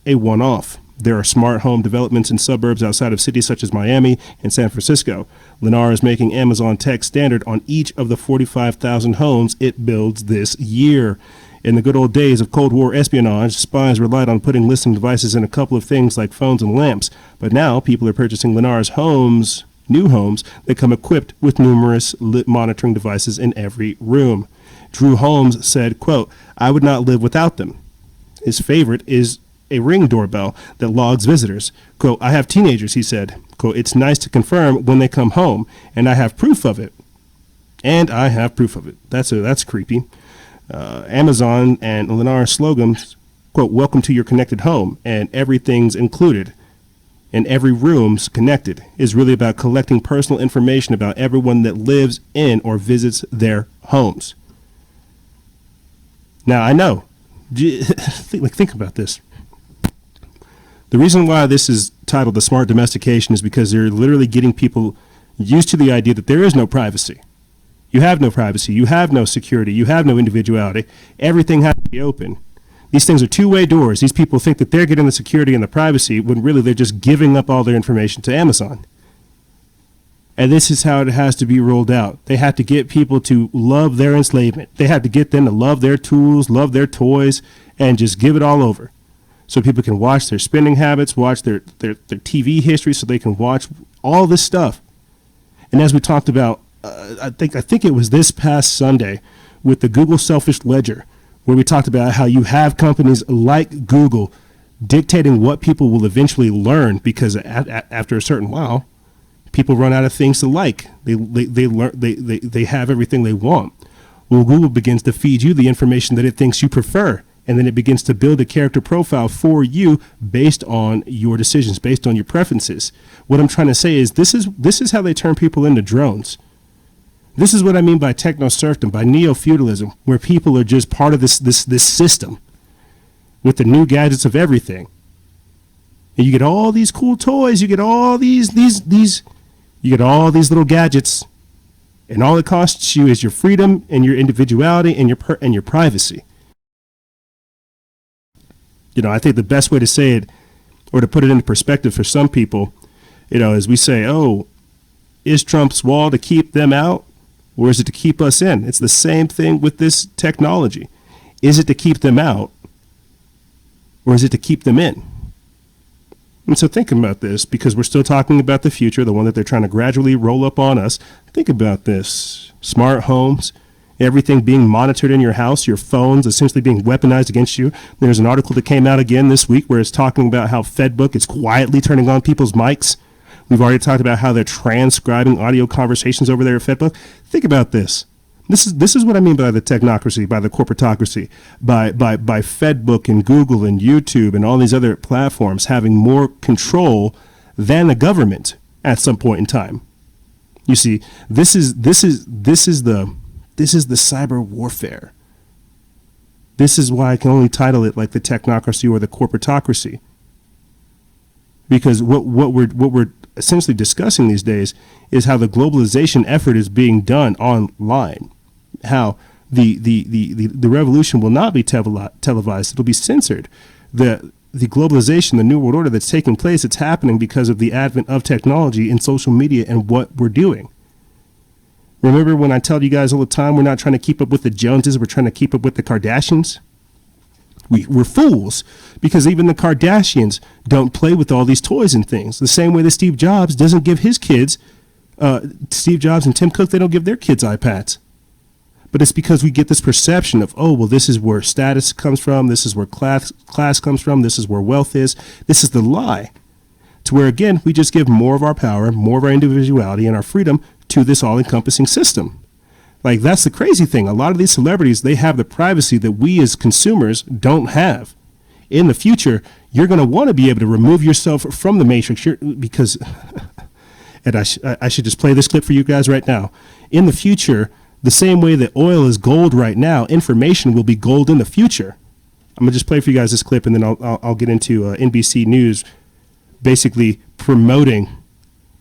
Speaker 1: one-off. There are smart home developments in suburbs outside of cities such as Miami and San Francisco. Lennar is making Amazon tech standard on each of the 45,000 homes it builds this year. In the good old days of Cold War espionage, spies relied on putting listening devices in a couple of things like phones and lamps. But now people are purchasing Lennar's homes, new homes, that come equipped with numerous monitoring devices in every room. Drew Holmes said, quote, I would not live without them. His favorite is a Ring doorbell that logs visitors. Quote, I have teenagers, he said. Quote, it's nice to confirm when they come home, and I have proof of it. And I have proof of it. That's creepy. Amazon and Lennar slogans, quote, welcome to your connected home, and everything's included, and every room's connected, is really about collecting personal information about everyone that lives in or visits their homes. Now, I know. Think about this. The reason why this is titled The Smart Domestication is because they're literally getting people used to the idea that there is no privacy. You have no privacy. You have no security. You have no individuality. Everything has to be open. These things are two-way doors. These people think that they're getting the security and the privacy when really they're just giving up all their information to Amazon. And this is how it has to be rolled out. They have to get people to love their enslavement. They have to get them to love their tools, love their toys, and just give it all over. So people can watch their spending habits, watch their TV history, so they can watch all this stuff. And as we talked about, I think it was this past Sunday with the Google Selfish Ledger, where we talked about how you have companies like Google dictating what people will eventually learn, because after a certain while, people run out of things to like. They have everything they want. Well, Google begins to feed you the information that it thinks you prefer, and then it begins to build a character profile for you based on your decisions, based on your preferences. What I'm trying to say is this is how they turn people into drones. This is what I mean by techno-serfdom, by neo-feudalism, where people are just part of this system with the new gadgets of everything. And you get all these cool toys, you get all these you get all these little gadgets, and all it costs you is your freedom and your individuality and your privacy. You know, I think the best way to say it, or to put it into perspective for some people, you know, is we say, oh, is Trump's wall to keep them out, or is it to keep us in? It's the same thing with this technology. Is it to keep them out, or is it to keep them in? And so think about this, because we're still talking about the future, the one that they're trying to gradually roll up on us. Think about this. Smart homes, everything being monitored in your house, your phones essentially being weaponized against you. There's an article that came out again this week where it's talking about how FedBook is quietly turning on people's mics. We've already talked about how they're transcribing audio conversations over there at FedBook. Think about this. This is what I mean by the technocracy, by the corporatocracy, by FedBook and Google and YouTube and all these other platforms having more control than the government at some point in time. You see, this is the cyber warfare. This is why I can only title it like the technocracy or the corporatocracy. Because what we're essentially discussing these days is how the globalization effort is being done online. How the revolution will not be televised. It'll be censored. The globalization, the new world order that's taking place, it's happening because of the advent of technology and social media and what we're doing. Remember when I tell you guys all the time, we're not trying to keep up with the Joneses, we're trying to keep up with the Kardashians? We're fools, because even the Kardashians don't play with all these toys and things. The same way that Steve Jobs doesn't give his kids, Steve Jobs and Tim Cook, they don't give their kids iPads. But it's because we get this perception of, oh, well, this is where status comes from, this is where class comes from, this is where wealth is. This is the lie. To where, again, we just give more of our power, more of our individuality and our freedom to this all-encompassing system. Like, that's the crazy thing. A lot of these celebrities, they have the privacy that we as consumers don't have. In the future, you're going to want to be able to remove yourself from the matrix because, and I should just play this clip for you guys right now. In the future, the same way that oil is gold right now, information will be gold in the future. I'm going to just play for you guys this clip, and then I'll get into NBC News basically promoting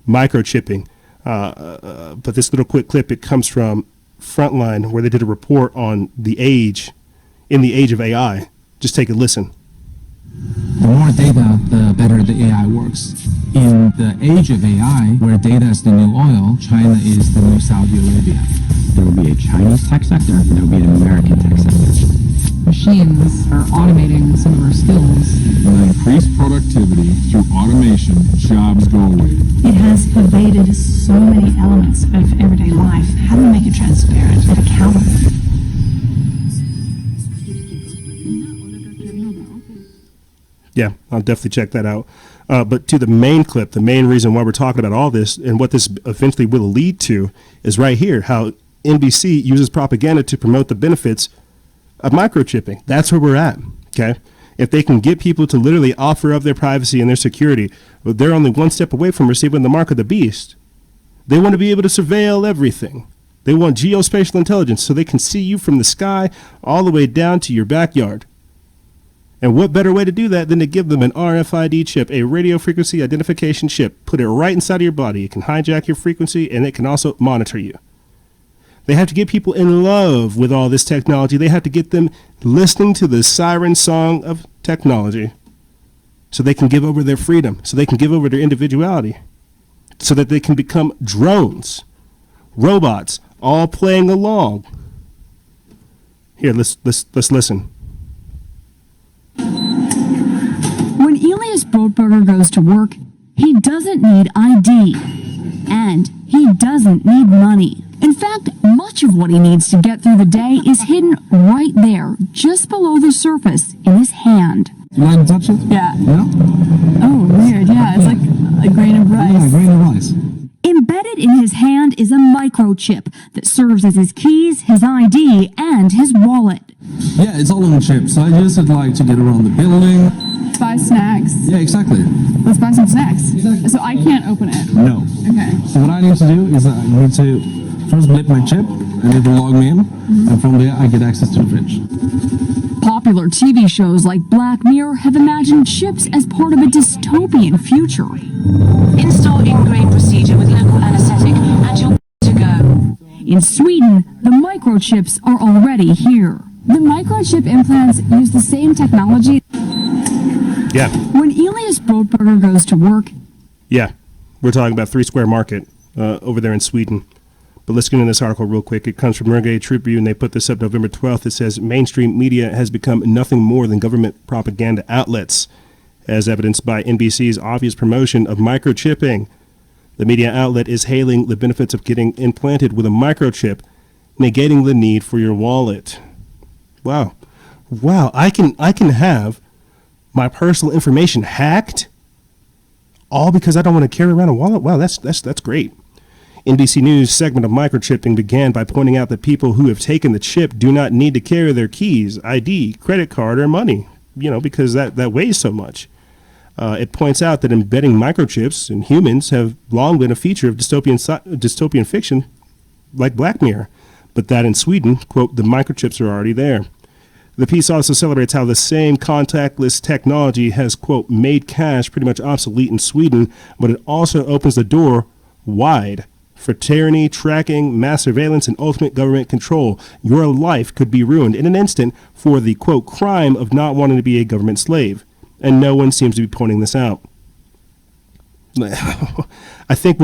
Speaker 1: microchipping. But this little quick clip, it comes from Frontline, where they did a report on the age of AI. Just take a listen.
Speaker 9: The more data, the better the AI works. In the age of AI, where data is the new oil, China is the new Saudi Arabia. There will be a Chinese tech sector, and there will be an American tech sector.
Speaker 2: Machines are automating some of our skills.
Speaker 10: When they increase productivity through automation, jobs go away.
Speaker 7: It has pervaded so many elements of everyday life. How do we make it transparent and accountable?
Speaker 1: Yeah, I'll definitely check that out. But to the main clip, the main reason why we're talking about all this and what this eventually will lead to is right here, how NBC uses propaganda to promote the benefits of microchipping. That's where we're at, okay? If they can get people to literally offer up their privacy and their security, well, they're only one step away from receiving the mark of the beast. They want to be able to surveil everything. They want geospatial intelligence so they can see you from the sky all the way down to your backyard. And what better way to do that than to give them an RFID chip, a radio frequency identification chip, put it right inside of your body. It can hijack your frequency and it can also monitor you. They have to get people in love with all this technology. They have to get them listening to the siren song of technology so they can give over their freedom, so they can give over their individuality, so that they can become drones, robots, all playing along. Here, let's listen.
Speaker 11: When Elias Brotberger goes to work, he doesn't need ID, and he doesn't need money. In fact, much of what he needs to get through the day is hidden right there, just below the surface, in his hand.
Speaker 9: You like to touch it?
Speaker 7: Yeah.
Speaker 9: Yeah?
Speaker 7: Oh, weird. Yeah, it's like a grain of rice.
Speaker 9: Yeah, grain of rice.
Speaker 11: Embedded in his hand is a microchip that serves as his keys, his ID, and his wallet.
Speaker 9: Yeah, it's all on a chip, so I use it like to get around the building.
Speaker 7: Buy snacks.
Speaker 9: Yeah, exactly.
Speaker 7: Let's buy some snacks.
Speaker 9: Exactly.
Speaker 7: So I can't open it.
Speaker 9: No.
Speaker 7: Okay.
Speaker 9: So what I need to do is I need to first blip my chip, and it will log me in, and from there I get access to the fridge.
Speaker 11: Popular TV shows like Black Mirror have imagined chips as part of a dystopian future.
Speaker 12: Install in-grain procedure with local anesthetic and you're good to go.
Speaker 11: In Sweden, the microchips are already here.
Speaker 7: The microchip implants use the same technology.
Speaker 1: Yeah.
Speaker 11: When Elias Brotberger goes to work,
Speaker 1: Yeah. We're talking about 3 Square Market over there in Sweden. But let's get into this article real quick. It comes from Mergay Tribune. They put this up November 12th. It says mainstream media has become nothing more than government propaganda outlets, as evidenced by NBC's obvious promotion of microchipping. The media outlet is hailing the benefits of getting implanted with a microchip, negating the need for your wallet. Wow. Wow, I can have my personal information hacked all because I don't want to carry around a wallet? Wow, that's great. NBC News segment of microchipping began by pointing out that people who have taken the chip do not need to carry their keys, ID, credit card, or money, because that weighs so much. It points out that embedding microchips in humans have long been a feature of dystopian fiction like Black Mirror, but that in Sweden, quote, the microchips are already there. The piece also celebrates how the same contactless technology has, quote, made cash pretty much obsolete in Sweden, but it also opens the door wide for tyranny, tracking, mass surveillance, and ultimate government control. Your life could be ruined in an instant for the, quote, crime of not wanting to be a government slave. And no one seems to be pointing this out. I think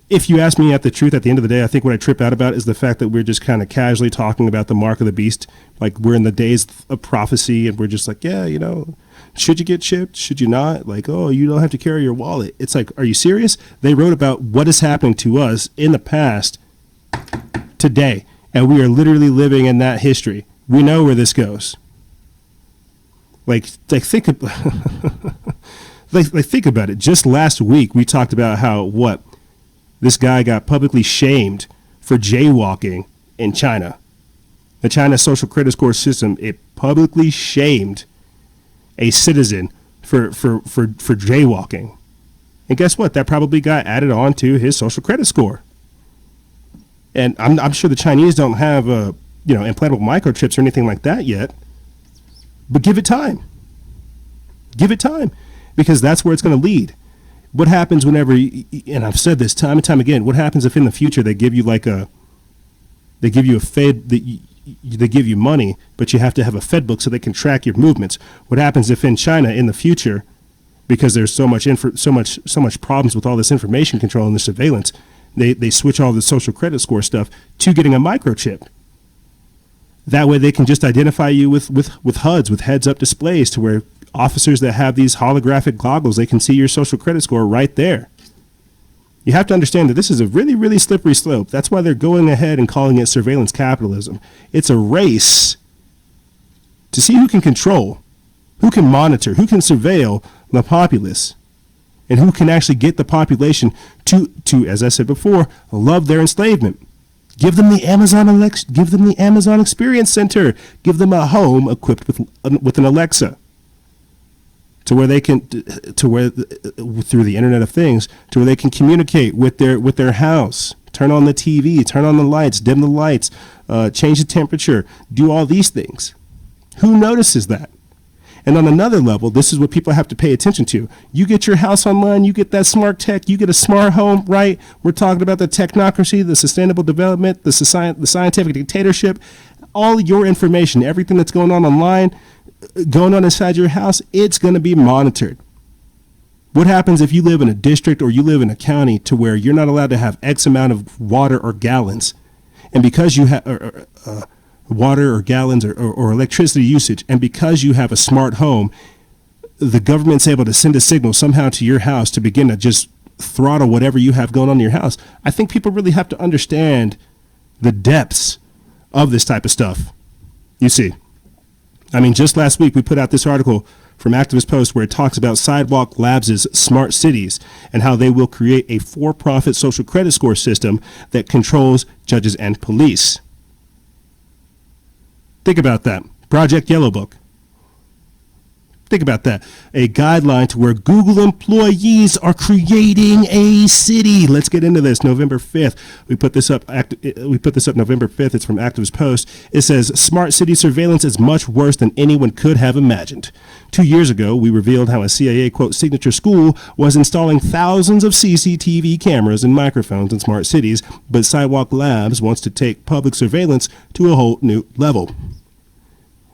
Speaker 1: if you ask me at the truth at the end of the day, I think what I trip out about is the fact that we're just kind of casually talking about the mark of the beast. Like we're in the days of prophecy and we're just like, yeah, should you get chipped? Should you not? Like, oh, you don't have to carry your wallet. It's like, are you serious? They wrote about what is happening to us in the past today. And we are literally living in that history. We know where this goes. Like think about it. Just last week, we talked about how this guy got publicly shamed for jaywalking in China. The China social credit score system, it publicly shamed a citizen for jaywalking. And guess what? That probably got added on to his social credit score. And I'm sure the Chinese don't have implantable microchips or anything like that yet. But give it time. Give it time, because that's where it's going to lead. What happens whenever, and I've said this time and time again, what happens if in the future they give you they give you money, but you have to have a Fed book so they can track your movements? What happens if in China in the future, because there's so much problems with all this information control and the surveillance, they switch all the social credit score stuff to getting a microchip? That way they can just identify you with HUDs, with heads-up displays, to where officers that have these holographic goggles, they can see your social credit score right there. You have to understand that this is a really, really slippery slope. That's why they're going ahead and calling it surveillance capitalism. It's a race to see who can control who can monitor, who can surveil the populace, and who can actually get the population to, as I said before, love their enslavement. Give them the Amazon Experience Center. Give them a home equipped with an Alexa, to where they can, through the Internet of Things, to where they can communicate with their house. Turn on the TV, turn on the lights, dim the lights, change the temperature, do all these things. Who notices that? And on another level, this is what people have to pay attention to. You get your house online, you get that smart tech, you get a smart home, right? We're talking about the technocracy, the sustainable development, the scientific dictatorship, all your information, everything that's going on online, going on inside your house, it's going to be monitored. What happens if you live in a district or you live in a county to where you're not allowed to have X amount of water or gallons, and because you have water or gallons or electricity usage, and because you have a smart home, the government's able to send a signal somehow to your house to begin to just throttle whatever you have going on in your house? I think people really have to understand the depths of this type of stuff. You see, I mean, just last week we put out this article from Activist Post where it talks about Sidewalk Labs' smart cities and how they will create a for-profit social credit score system that controls judges and police. Think about that. Project Yellow Book. Think about that. A guideline to where Google employees are creating a city. Let's get into this. November 5th. We put this up November 5th. It's from Activist Post. It says, smart city surveillance is much worse than anyone could have imagined. 2 years ago, we revealed how a CIA, quote, signature school was installing thousands of CCTV cameras and microphones in smart cities, but Sidewalk Labs wants to take public surveillance to a whole new level.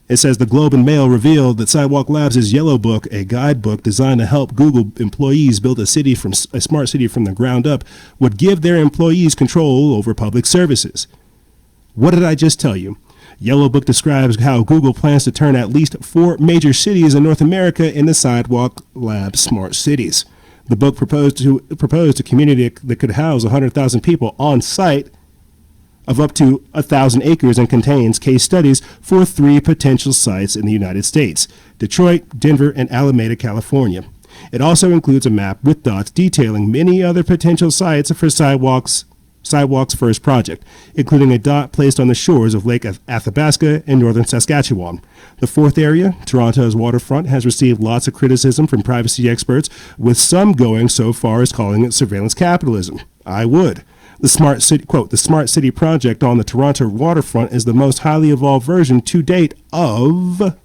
Speaker 1: It says the Globe and Mail revealed that Sidewalk Labs' Yellow Book, a guidebook designed to help Google employees build a smart city from the ground up, would give their employees control over public services. What did I just tell you? Yellow Book describes how Google plans to turn at least 4 major cities in North America into Sidewalk Labs smart cities. The book proposed a community that could house 100,000 people on site of up to 1,000 acres and contains case studies for 3 potential sites in the United States: Detroit, Denver, and Alameda, California. It also includes a map with dots detailing many other potential sites for Sidewalk's first project, including a dot placed on the shores of Lake Athabasca in northern Saskatchewan. The 4th area, Toronto's waterfront, has received lots of criticism from privacy experts, with some going so far as calling it surveillance capitalism. I would. The Smart City, quote, the Smart City project on the Toronto waterfront is the most highly evolved version to date of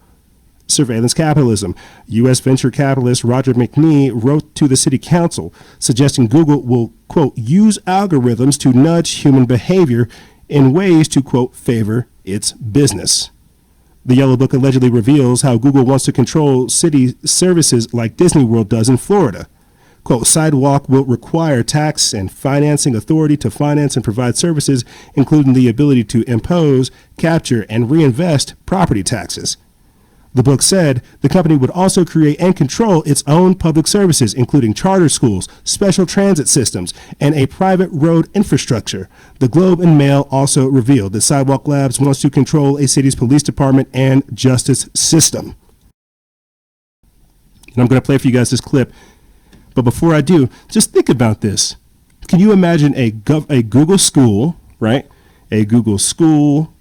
Speaker 1: surveillance capitalism. U.S. venture capitalist Roger McNee wrote to the city council suggesting Google will, quote, use algorithms to nudge human behavior in ways to, quote, favor its business. The Yellow Book allegedly reveals how Google wants to control city services like Disney World does in Florida. Quote, Sidewalk will require tax and financing authority to finance and provide services, including the ability to impose, capture, and reinvest property taxes. The book said the company would also create and control its own public services, including charter schools, special transit systems, and a private road infrastructure. The Globe and Mail also revealed that Sidewalk Labs wants to control a city's police department and justice system. And I'm going to play for you guys this clip. But before I do, just think about this. Can you imagine a Google school, right? A Google school,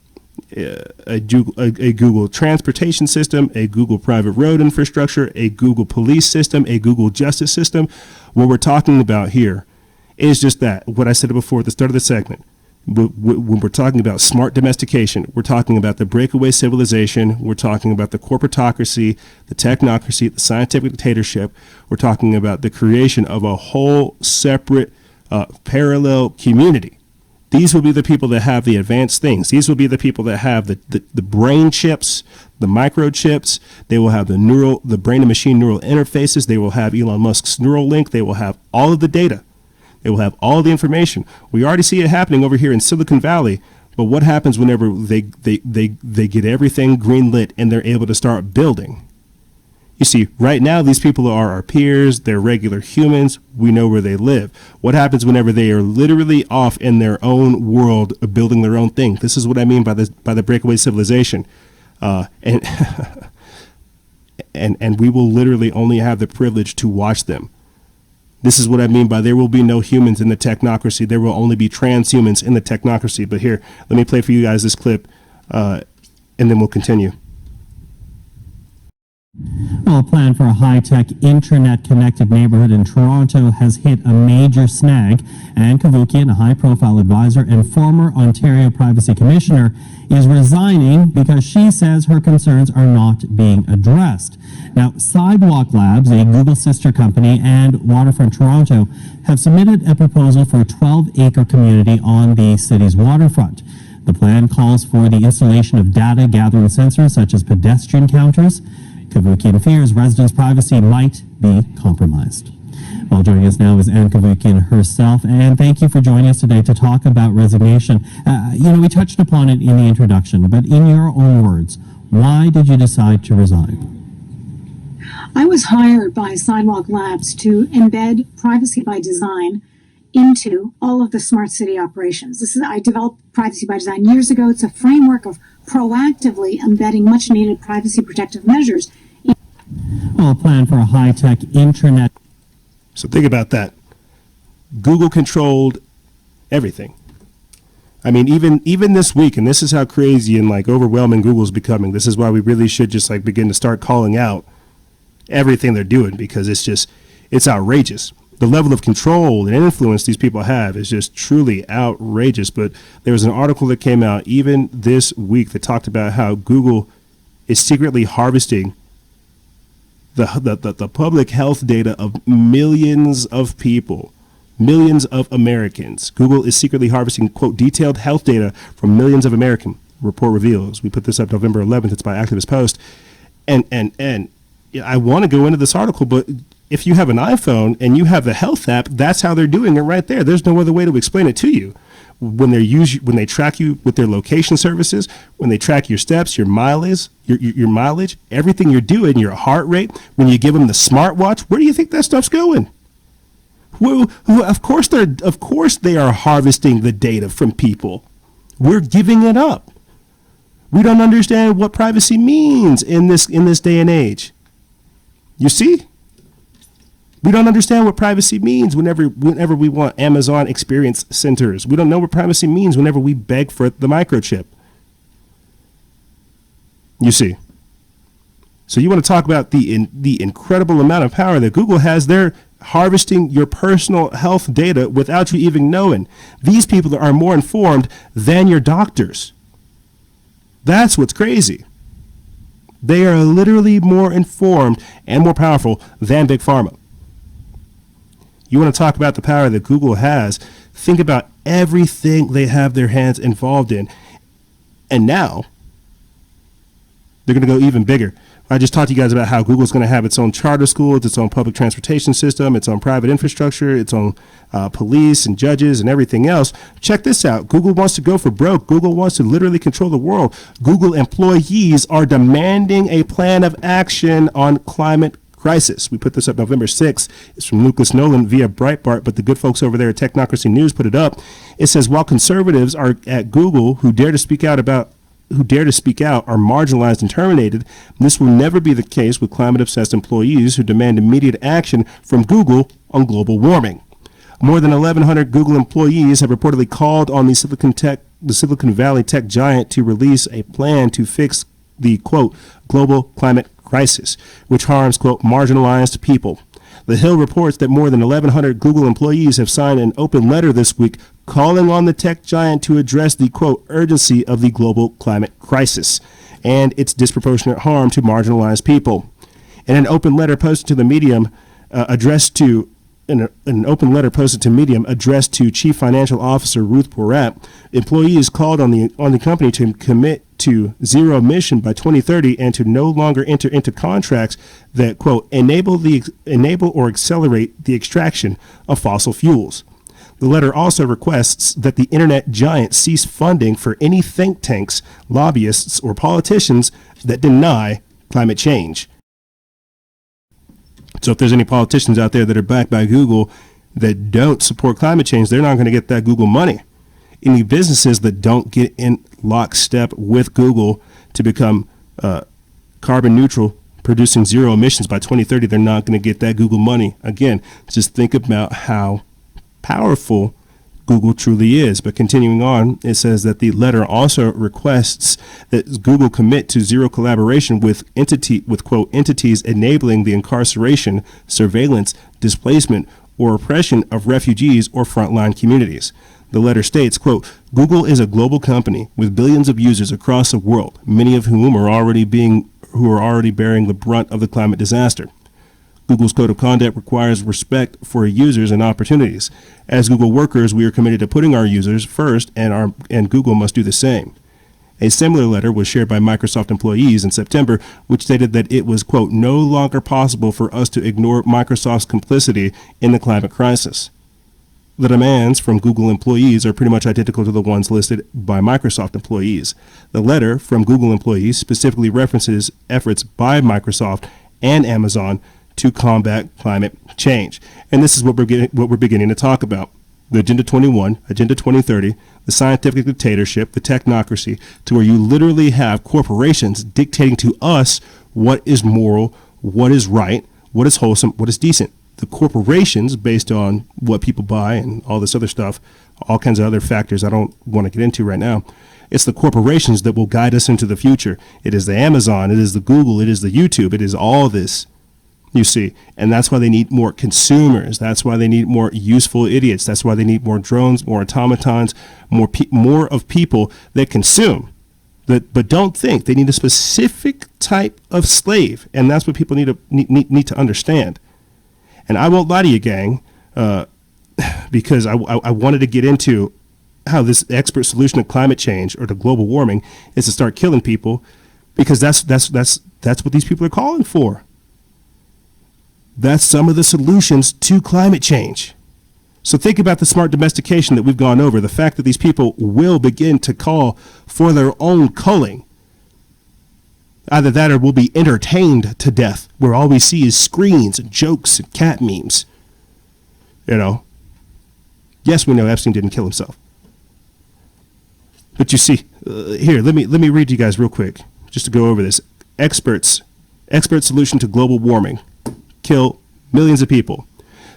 Speaker 1: a Google transportation system, a Google private road infrastructure, a Google police system, a Google justice system. What we're talking about here is just that, what I said before at the start of the segment. When we're talking about smart domestication, we're talking about the breakaway civilization, we're talking about the corporatocracy, the technocracy, the scientific dictatorship, we're talking about the creation of a whole separate parallel community. These will be the people that have the advanced things. These will be the people that have the brain chips, the microchips. They will have the brain and machine neural interfaces. They will have Elon Musk's Neuralink. They will have all of the data. They will have all the information. We already see it happening over here in Silicon Valley. But what happens whenever they get everything greenlit and they're able to start building? You see, right now, these people are our peers. They're regular humans. We know where they live. What happens whenever they are literally off in their own world, building their own thing? This is what I mean by the breakaway civilization. And and we will literally only have the privilege to watch them. This is what I mean by there will be no humans in the technocracy. There will only be transhumans in the technocracy. But here, let me play for you guys this clip, and then we'll continue.
Speaker 13: Well, a plan for a high-tech, intranet-connected neighborhood in Toronto has hit a major snag. Anne Kavukian, a high-profile advisor and former Ontario Privacy Commissioner, is resigning because she says her concerns are not being addressed. Now, Sidewalk Labs, a Google sister company, and Waterfront Toronto have submitted a proposal for a 12-acre community on the city's waterfront. The plan calls for the installation of data-gathering sensors such as pedestrian counters. Kavukian fears residents' privacy might be compromised. Well, joining us now is Anne Kavukian herself. Anne, thank you for joining us today to talk about resignation. We touched upon it in the introduction, but in your own words, why did you decide to resign?
Speaker 7: I was hired by Sidewalk Labs to embed privacy by design into all of the smart city operations. I developed privacy by design years ago. It's a framework of proactively embedding much needed privacy protective measures.
Speaker 13: Well, a plan for a high-tech intranet.
Speaker 1: So think about that. Google controlled everything. I mean, even this week, and this is how crazy and like overwhelming Google's becoming. This is why we really should just like begin to start calling out everything they're doing, because it's outrageous. The level of control and influence these people have is just truly outrageous. But there was an article that came out even this week that talked about how Google is secretly harvesting the public health data of millions of people, millions of Americans. Google is secretly harvesting, quote, detailed health data from millions of Americans, report reveals. We put this up November 11th. It's by Activist Post. And I want to go into this article, but if you have an iPhone and you have the health app, that's how they're doing it right there. There's no other way to explain it to you. When they track you with their location services, when they track your steps, your mileage, your mileage, everything you're doing, your heart rate, when you give them the smartwatch, where do you think that stuff's going? Of course they are harvesting the data from people. We're giving it up. We don't understand what privacy means in this day and age. You see? We don't understand what privacy means whenever we want Amazon experience centers. We don't know what privacy means whenever we beg for the microchip. You see. So you want to talk about the incredible amount of power that Google has. They're harvesting your personal health data without you even knowing. These people are more informed than your doctors. That's what's crazy. They are literally more informed and more powerful than Big Pharma. You want to talk about the power that Google has? Think about everything they have their hands involved in. And now they're going to go even bigger. I just talked to you guys about how Google's going to have its own charter schools, its own public transportation system, its own private infrastructure, its own police and judges and everything else. Check this out. Google wants to go for broke. Google wants to literally control the world. Google employees are demanding a plan of action on climate crisis. We put this up November 6th. It's from Lucas Nolan via Breitbart, but the good folks over there at Technocracy News put it up. It says, while conservatives are at Google who dare to speak out are marginalized and terminated, this will never be the case with climate-obsessed employees who demand immediate action from Google on global warming. More than 1,100 Google employees have reportedly called on the Silicon Valley tech giant to release a plan to fix the, quote, global climate crisis, which harms, quote, marginalized people. The Hill reports that more than 1,100 Google employees have signed an open letter this week calling on the tech giant to address the, quote, urgency of the global climate crisis and its disproportionate harm to marginalized people. In an open letter posted to the Medium addressed to Chief Financial Officer Ruth Porat, employees called on the company to commit to zero emission by 2030 and to no longer enter into contracts that, quote, enable or accelerate the extraction of fossil fuels. The letter also requests that the internet giant cease funding for any think tanks, lobbyists, or politicians that deny climate change. So if there's any politicians out there that are backed by Google that don't support climate change, they're not going to get that Google money. Any businesses that don't get in lockstep with Google to become carbon neutral producing zero emissions by 2030, they're not going to get that Google money. Again, just think about how powerful Google truly is. But continuing on, it says that the letter also requests that Google commit to zero collaboration with quote entities enabling the incarceration, surveillance, displacement, or oppression of refugees or frontline communities. The letter states, quote, Google is a global company with billions of users across the world, many of whom are already bearing the brunt of the climate disaster. Google's code of conduct requires respect for users and opportunities. As Google workers, we are committed to putting our users first, and Google must do the same. A similar letter was shared by Microsoft employees in September, which stated that it was, quote, no longer possible for us to ignore Microsoft's complicity in the climate crisis. The demands from Google employees are pretty much identical to the ones listed by Microsoft employees. The letter from Google employees specifically references efforts by Microsoft and Amazon to combat climate change. And this is what we're beginning to talk about. The Agenda 21, Agenda 2030, the scientific dictatorship, the technocracy, to where you literally have corporations dictating to us what is moral, what is right, what is wholesome, what is decent. The corporations, based on what people buy and all this other stuff, all kinds of other factors I don't want to get into right now, it's the corporations that will guide us into the future. It is the Amazon, it is the Google, it is the YouTube, it is all this, you see. And that's why they need more consumers. That's why they need more useful idiots. That's why they need more drones, more automatons, more of people that consume, but don't think. They need a specific type of slave, and that's what people need to understand. And I won't lie to you, gang, because I wanted to get into how this expert solution to climate change or to global warming is to start killing people, because that's what these people are calling for. That's some of the solutions to climate change. So think about the smart domestication that we've gone over, the fact that these people will begin to call for their own culling. Either that or we'll be entertained to death, where all we see is screens and jokes and cat memes. You know? Yes, we know Epstein didn't kill himself. But you see, here, let me read to you guys real quick, just to go over this. Expert solution to global warming. Kill millions of people.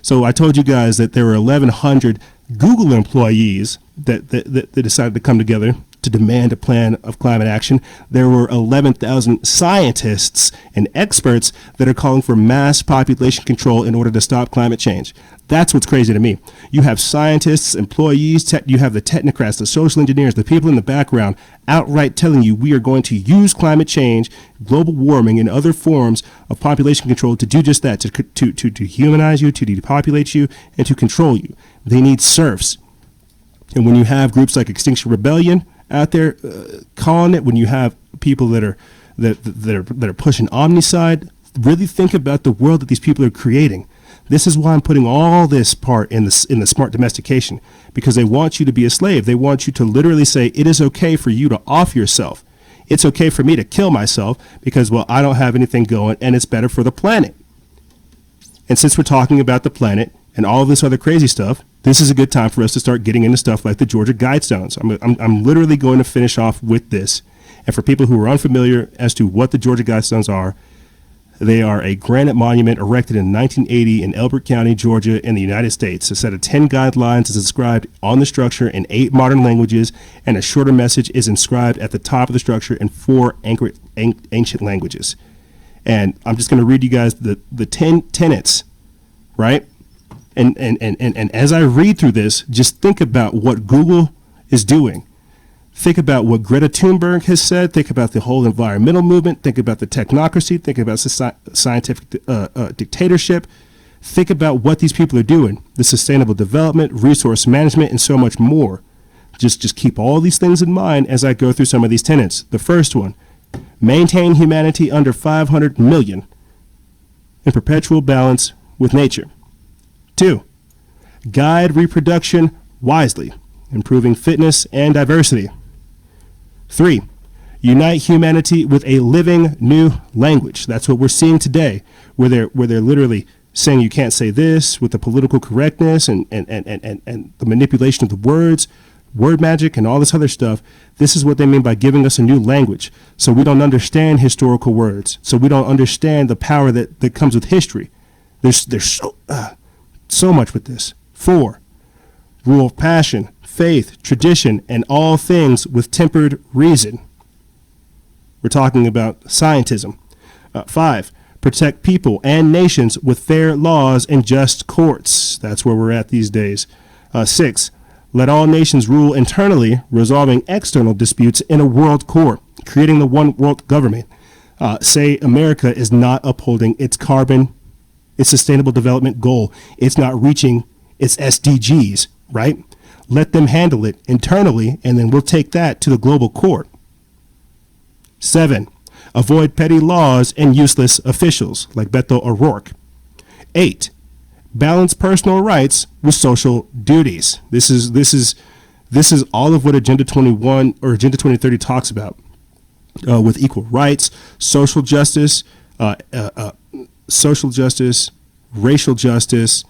Speaker 1: So I told you guys that there were 1,100 Google employees that decided to come together to demand a plan of climate action. There were 11,000 scientists and experts that are calling for mass population control in order to stop climate change. That's what's crazy to me. You have scientists, employees, you have the technocrats, the social engineers, the people in the background outright telling you we are going to use climate change, global warming, and other forms of population control to do just that, to dehumanize you, to depopulate you, and to control you. They need serfs. And when you have groups like Extinction Rebellion out there calling it, when you have people that are pushing omnicide, really think about the world that these people are creating. This is why I'm putting all this part in the smart domestication, because they want you to be a slave. They want you to literally say it is okay for you to off yourself. It's okay for me to kill myself because, well, I don't have anything going and it's better for the planet. And since we're talking about the planet and all of this other crazy stuff, this is a good time for us to start getting into stuff like the Georgia Guidestones. I'm literally going to finish off with this. And for people who are unfamiliar as to what the Georgia Guidestones are, they are a granite monument erected in 1980 in Elbert County, Georgia, in the United States. A set of 10 guidelines is inscribed on the structure in 8 modern languages, and a shorter message is inscribed at the top of the structure in 4 ancient languages. And I'm just going to read you guys the 10 tenets, right? And as I read through this, just think about what Google is doing. Think about what Greta Thunberg has said. Think about the whole environmental movement. Think about the technocracy. Think about scientific dictatorship. Think about what these people are doing, the sustainable development, resource management, and so much more. Just keep all these things in mind as I go through some of these tenets. The first one, maintain humanity under 500 million in perpetual balance with nature. 2, guide reproduction wisely, improving fitness and diversity. 3, unite humanity with a living new language. That's what we're seeing today, where they're literally saying you can't say this with the political correctness and the manipulation of the words. word magic and all this other stuff. This is what they mean by giving us a new language. So we don't understand historical words. So we don't understand the power that comes with history. There's so much with this. 4, rule of passion, faith, tradition, and all things with tempered reason. We're talking about scientism. 5, protect people and nations with fair laws and just courts. That's where we're at these days. 6, let all nations rule internally, resolving external disputes in a world court, creating the one world government. Say America is not upholding its sustainable development goal. It's not reaching its SDGs, right? Let them handle it internally, and then we'll take that to the global court. 7, avoid petty laws and useless officials like Beto O'Rourke. 8, balance personal rights with social duties. This is all of what Agenda 21 or Agenda 2030 talks about, with equal rights, social justice, racial justice,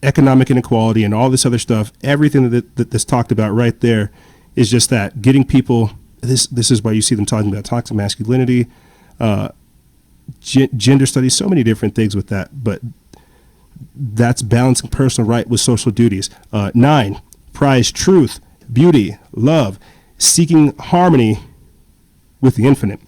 Speaker 1: economic inequality, and all this other stuff. Everything that's talked about right there is just that, getting people. This is why you see them talking about toxic masculinity, gender studies, so many different things with that. But that's balancing personal right with social duties. 9, prize truth, beauty, love, seeking harmony with the infinite.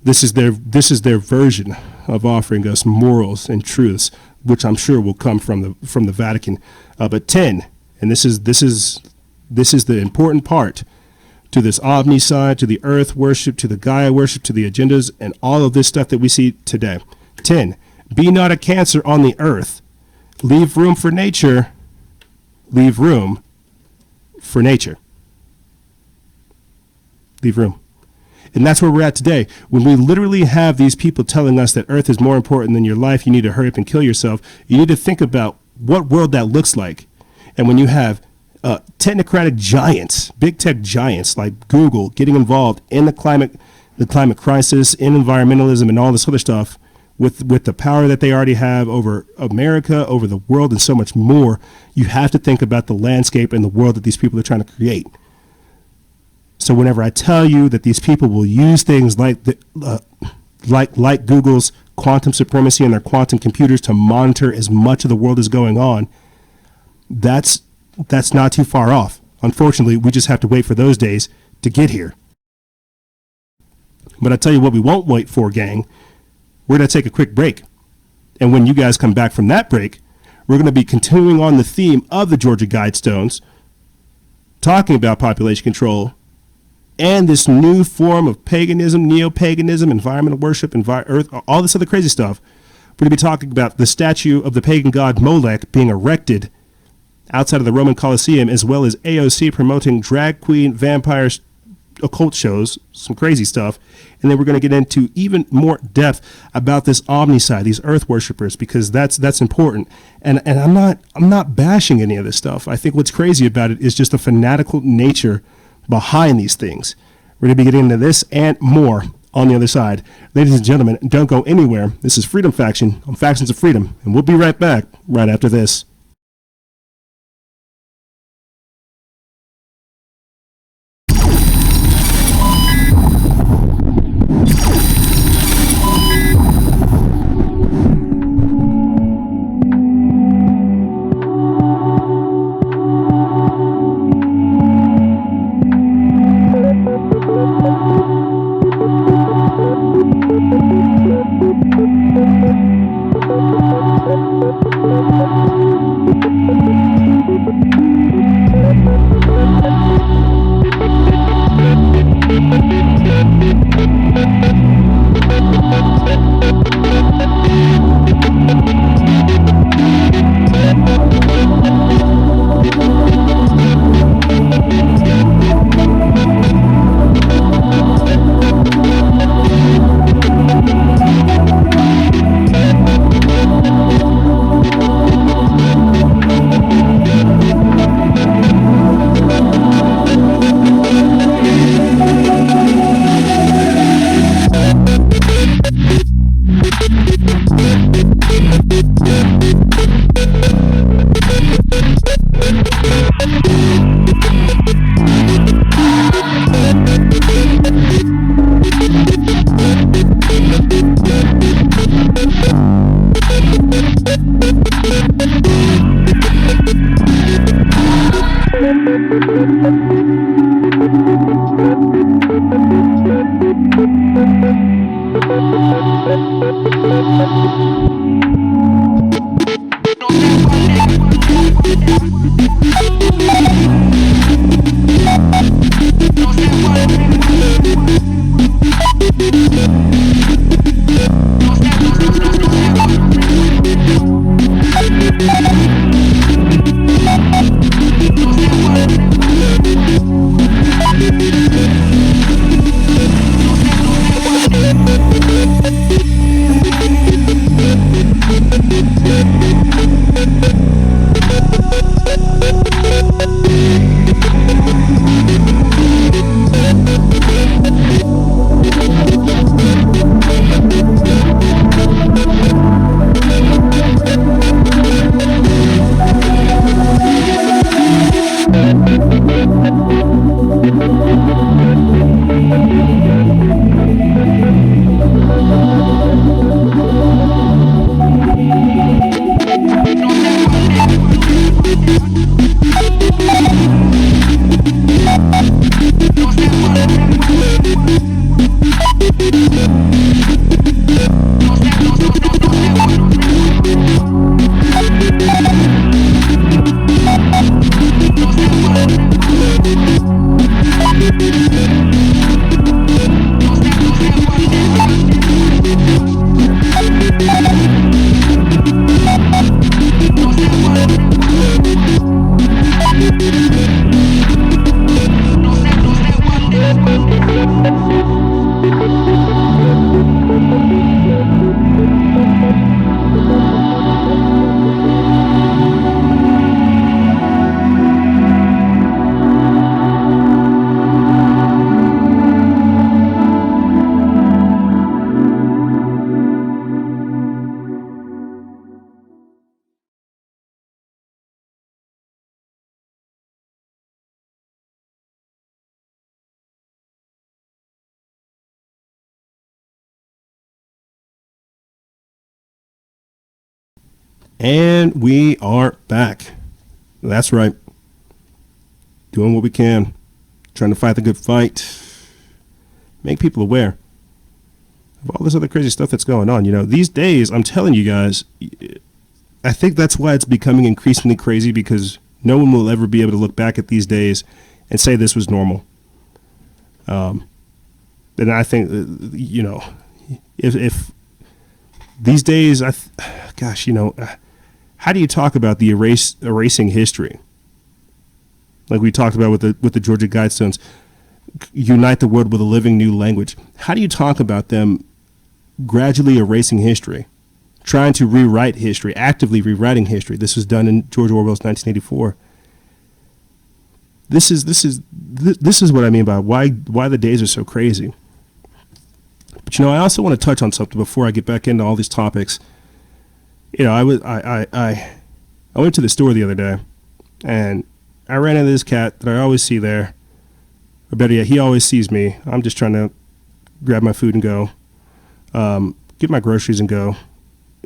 Speaker 1: This is their version of offering us morals and truths, which I'm sure will come from the Vatican. But 10, and this is the important part, to this Omni side, to the earth worship, to the Gaia worship, to the agendas, and all of this stuff that we see today. 10, be not a cancer on the earth. Leave room for nature. Leave room for nature. Leave room. And that's where we're at today. When we literally have these people telling us that earth is more important than your life, you need to hurry up and kill yourself, you need to think about what world that looks like. And when you have technocratic giants, big tech giants like Google getting involved in the climate crisis, in environmentalism, and all this other stuff, with the power that they already have over America, over the world, and so much more, you have to think about the landscape and the world that these people are trying to create. So whenever I tell you that these people will use things like like Google's quantum supremacy and their quantum computers to monitor as much of the world as going on, that's not too far off. Unfortunately, we just have to wait for those days to get here. But I tell you what we won't wait for, gang. We're going to take a quick break. And when you guys come back from that break, we're going to be continuing on the theme of the Georgia Guidestones, talking about population control and this new form of paganism, neo-paganism, environmental worship, earth, all this other crazy stuff. We're going to be talking about the statue of the pagan god Molech being erected outside of the Roman Colosseum, as well as AOC promoting drag queen, vampires, occult shows, some crazy stuff. And then we're going to get into even more depth about this omnicide, these earth worshipers, because that's important. And I'm not bashing any of this stuff. I think what's crazy about it is just the fanatical nature behind these things. We're going to be getting into this and more on the other side. Ladies and gentlemen, don't go anywhere. This is Freedom Faction on Factions of Freedom, and we'll be right back right after this. And we are back. That's right. Doing what we can. Trying to fight the good fight. Make people aware of all this other crazy stuff that's going on. You know, these days, I'm telling you guys, I think that's why it's becoming increasingly crazy, because no one will ever be able to look back at these days and say this was normal. And I think, you know, if these days, gosh, you know, how do you talk about the erasing history? Like we talked about with the Georgia Guidestones, unite the world with a living new language. How do you talk about them gradually erasing history, trying to rewrite history, actively rewriting history? This was done in George Orwell's 1984. This is what I mean by why the days are so crazy. But you know, I also want to touch on something before I get back into all these topics. You know, I went to the store the other day, and I ran into this cat that I always see there. Or better yet, he always sees me. I'm just trying to grab my food and go, get my groceries and go.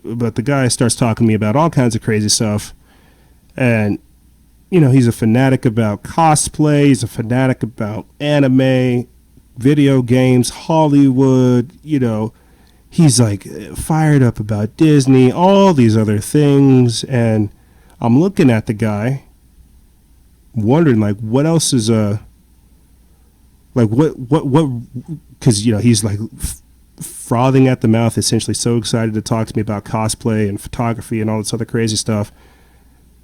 Speaker 1: But the guy starts talking to me about all kinds of crazy stuff. And, you know, he's a fanatic about cosplay. He's a fanatic about anime, video games, Hollywood. You know, he's like fired up about Disney, all these other things. And I'm looking at the guy, wondering, like, what else is like what because, you know, he's like frothing at the mouth, essentially so excited to talk to me about cosplay and photography and all this other crazy stuff.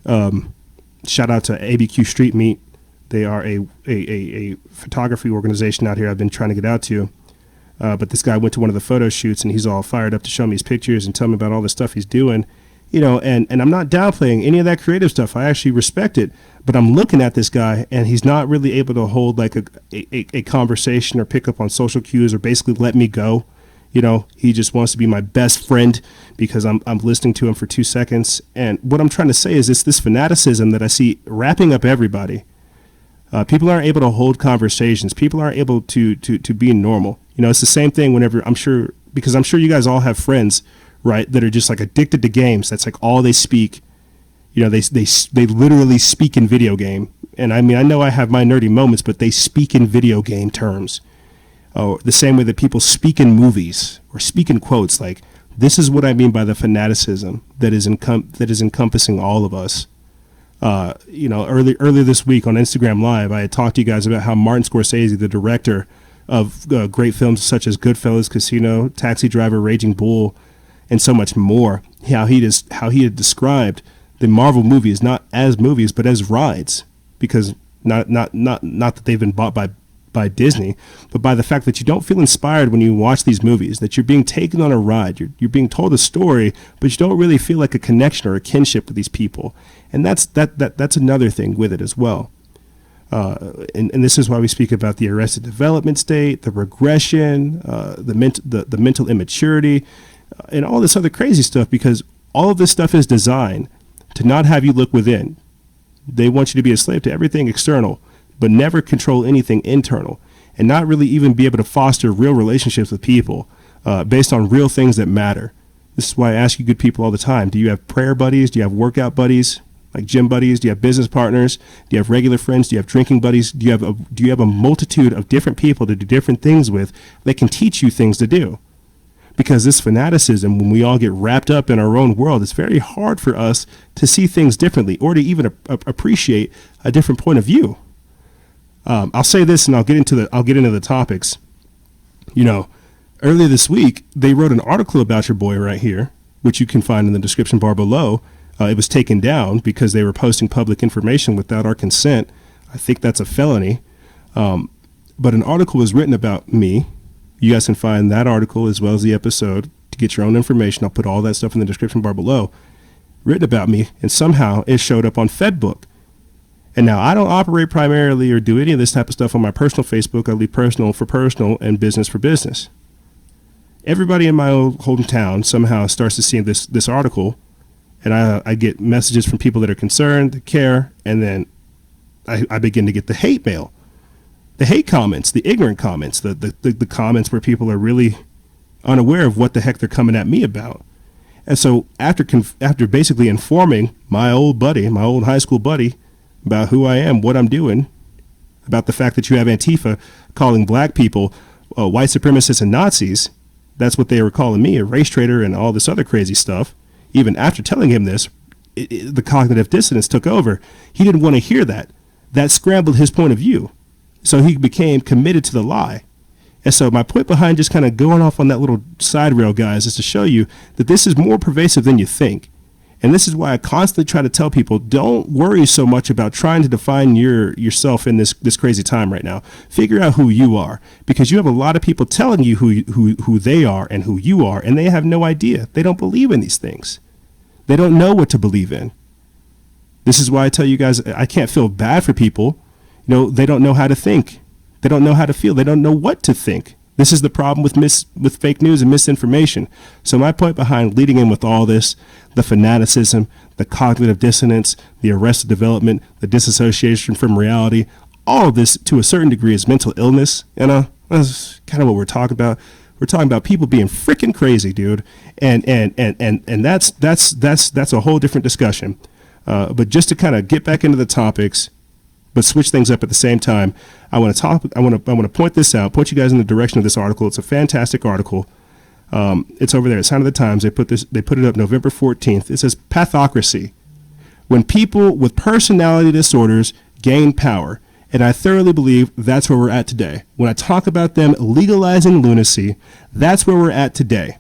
Speaker 1: Shout out to ABQ Street Meet. They are a photography organization out here I've been trying to get out to. But this guy went to one of the photo shoots, and he's all fired up to show me his pictures and tell me about all the stuff he's doing. You know, and I'm not downplaying any of that creative stuff. I actually respect it. But I'm looking at this guy, and he's not really able to hold like a conversation or pick up on social cues or basically let me go. You know, he just wants to be my best friend because I'm listening to him for 2 seconds. And what I'm trying to say is this fanaticism that I see wrapping up everybody. People aren't able to hold conversations. People aren't able to be normal. You know, it's the same thing whenever I'm sure you guys all have friends, right, that are just like addicted to games. That's like all they speak. You know, they literally speak in video game. And I mean, I know I have my nerdy moments, but they speak in video game terms. Oh, the same way that people speak in movies or speak in quotes. Like, this is what I mean by the fanaticism that is encompassing all of us. Earlier this week on Instagram Live, I had talked to you guys about how Martin Scorsese, the director of great films such as Goodfellas, Casino, Taxi Driver, Raging Bull, and so much more, how he had described the Marvel movies not as movies but as rides, because not that they've been bought by Disney, but by the fact that you don't feel inspired when you watch these movies, that you're being taken on a ride, you're being told a story, but you don't really feel like a connection or a kinship with these people. And that's another thing with it as well. And this is why we speak about the arrested development state, the regression, the mental immaturity, and all this other crazy stuff, because all of this stuff is designed to not have you look within. They want you to be a slave to everything external, but never control anything internal, and not really even be able to foster real relationships with people based on real things that matter. This is why I ask you good people all the time, do you have prayer buddies? Do you have workout buddies, like gym buddies? Do you have business partners? Do you have regular friends? Do you have drinking buddies? Do you have a multitude of different people to do different things with that can teach you things to do? Because this fanaticism, when we all get wrapped up in our own world, it's very hard for us to see things differently or to even appreciate a different point of view. I'll say this, and I'll get into the topics. Earlier this week, they wrote an article about your boy right here, which you can find in the description bar below. It was taken down because they were posting public information without our consent. I think that's a felony. But an article was written about me. You guys can find that article as well as the episode to get your own information. I'll put all that stuff in the description bar below. Written about me, and somehow it showed up on FedBook. And now I don't operate primarily or do any of this type of stuff on my personal Facebook. I leave personal for personal and business for business. Everybody in my old hometown somehow starts to see this article, and I get messages from people that are concerned, that care, and then I begin to get the hate mail. The hate comments, the ignorant comments, the comments where people are really unaware of what the heck they're coming at me about. And so after basically informing my old high school buddy about who I am, what I'm doing, about the fact that you have Antifa calling black people white supremacists and Nazis, that's what they were calling me, a race traitor and all this other crazy stuff. Even after telling him this, the cognitive dissonance took over. He didn't want to hear that. That scrambled his point of view. So he became committed to the lie. And so my point behind just kind of going off on that little side rail, guys, is to show you that this is more pervasive than you think. And this is why I constantly try to tell people, don't worry so much about trying to define yourself in this crazy time right now. Figure out who you are, because you have a lot of people telling you who they are and who you are, and they have no idea. They don't believe in these things. They don't know what to believe in. This is why I tell you guys, I can't feel bad for people. They don't know how to think. They don't know how to feel. They don't know what to think. This is the problem with fake news and misinformation. So my point behind leading in with all this, the fanaticism, the cognitive dissonance, the arrested development, the disassociation from reality, all of this to a certain degree is mental illness. That's kind of what we're talking about. We're talking about people being freaking crazy, dude. And that's a whole different discussion. But just to kind of get back into the topics, but switch things up at the same time, I want to point this out, point you guys in the direction of this article. It's a fantastic article. It's over there at Sign of the Times. They put it up November 14th. It says, Pathocracy, when people with personality disorders gain power. And I thoroughly believe that's where we're at today. When I talk about them legalizing lunacy, that's where we're at today.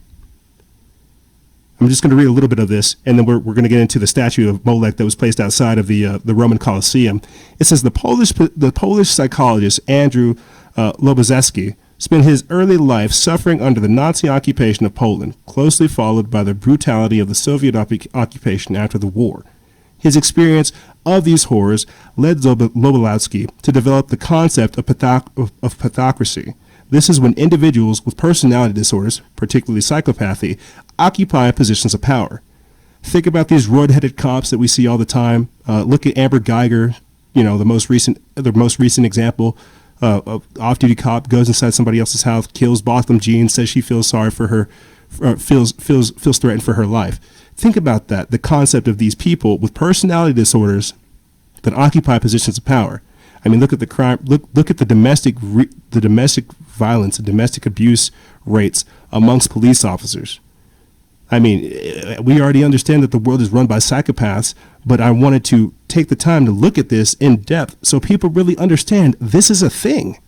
Speaker 1: I'm just going to read a little bit of this, and then we're going to get into the statue of Molech that was placed outside of the Roman Colosseum. It says the Polish psychologist Andrew Lobozeski spent his early life suffering under the Nazi occupation of Poland, closely followed by the brutality of the Soviet occupation after the war. His experience of these horrors led Lobozeski to develop the concept of pathocracy. This is when individuals with personality disorders, particularly psychopathy, occupy positions of power. Think about these roid-headed cops that we see all the time. Look at Amber Geiger, the most recent example. Off-duty cop goes inside somebody else's house, kills Botham Jean, says she feels sorry for her, feels threatened for her life. Think about that. The concept of these people with personality disorders that occupy positions of power. I mean, look at the crime. Look at the domestic violence and domestic abuse rates amongst police officers. I mean, we already understand that the world is run by psychopaths, but I wanted to take the time to look at this in depth so people really understand this is a thing.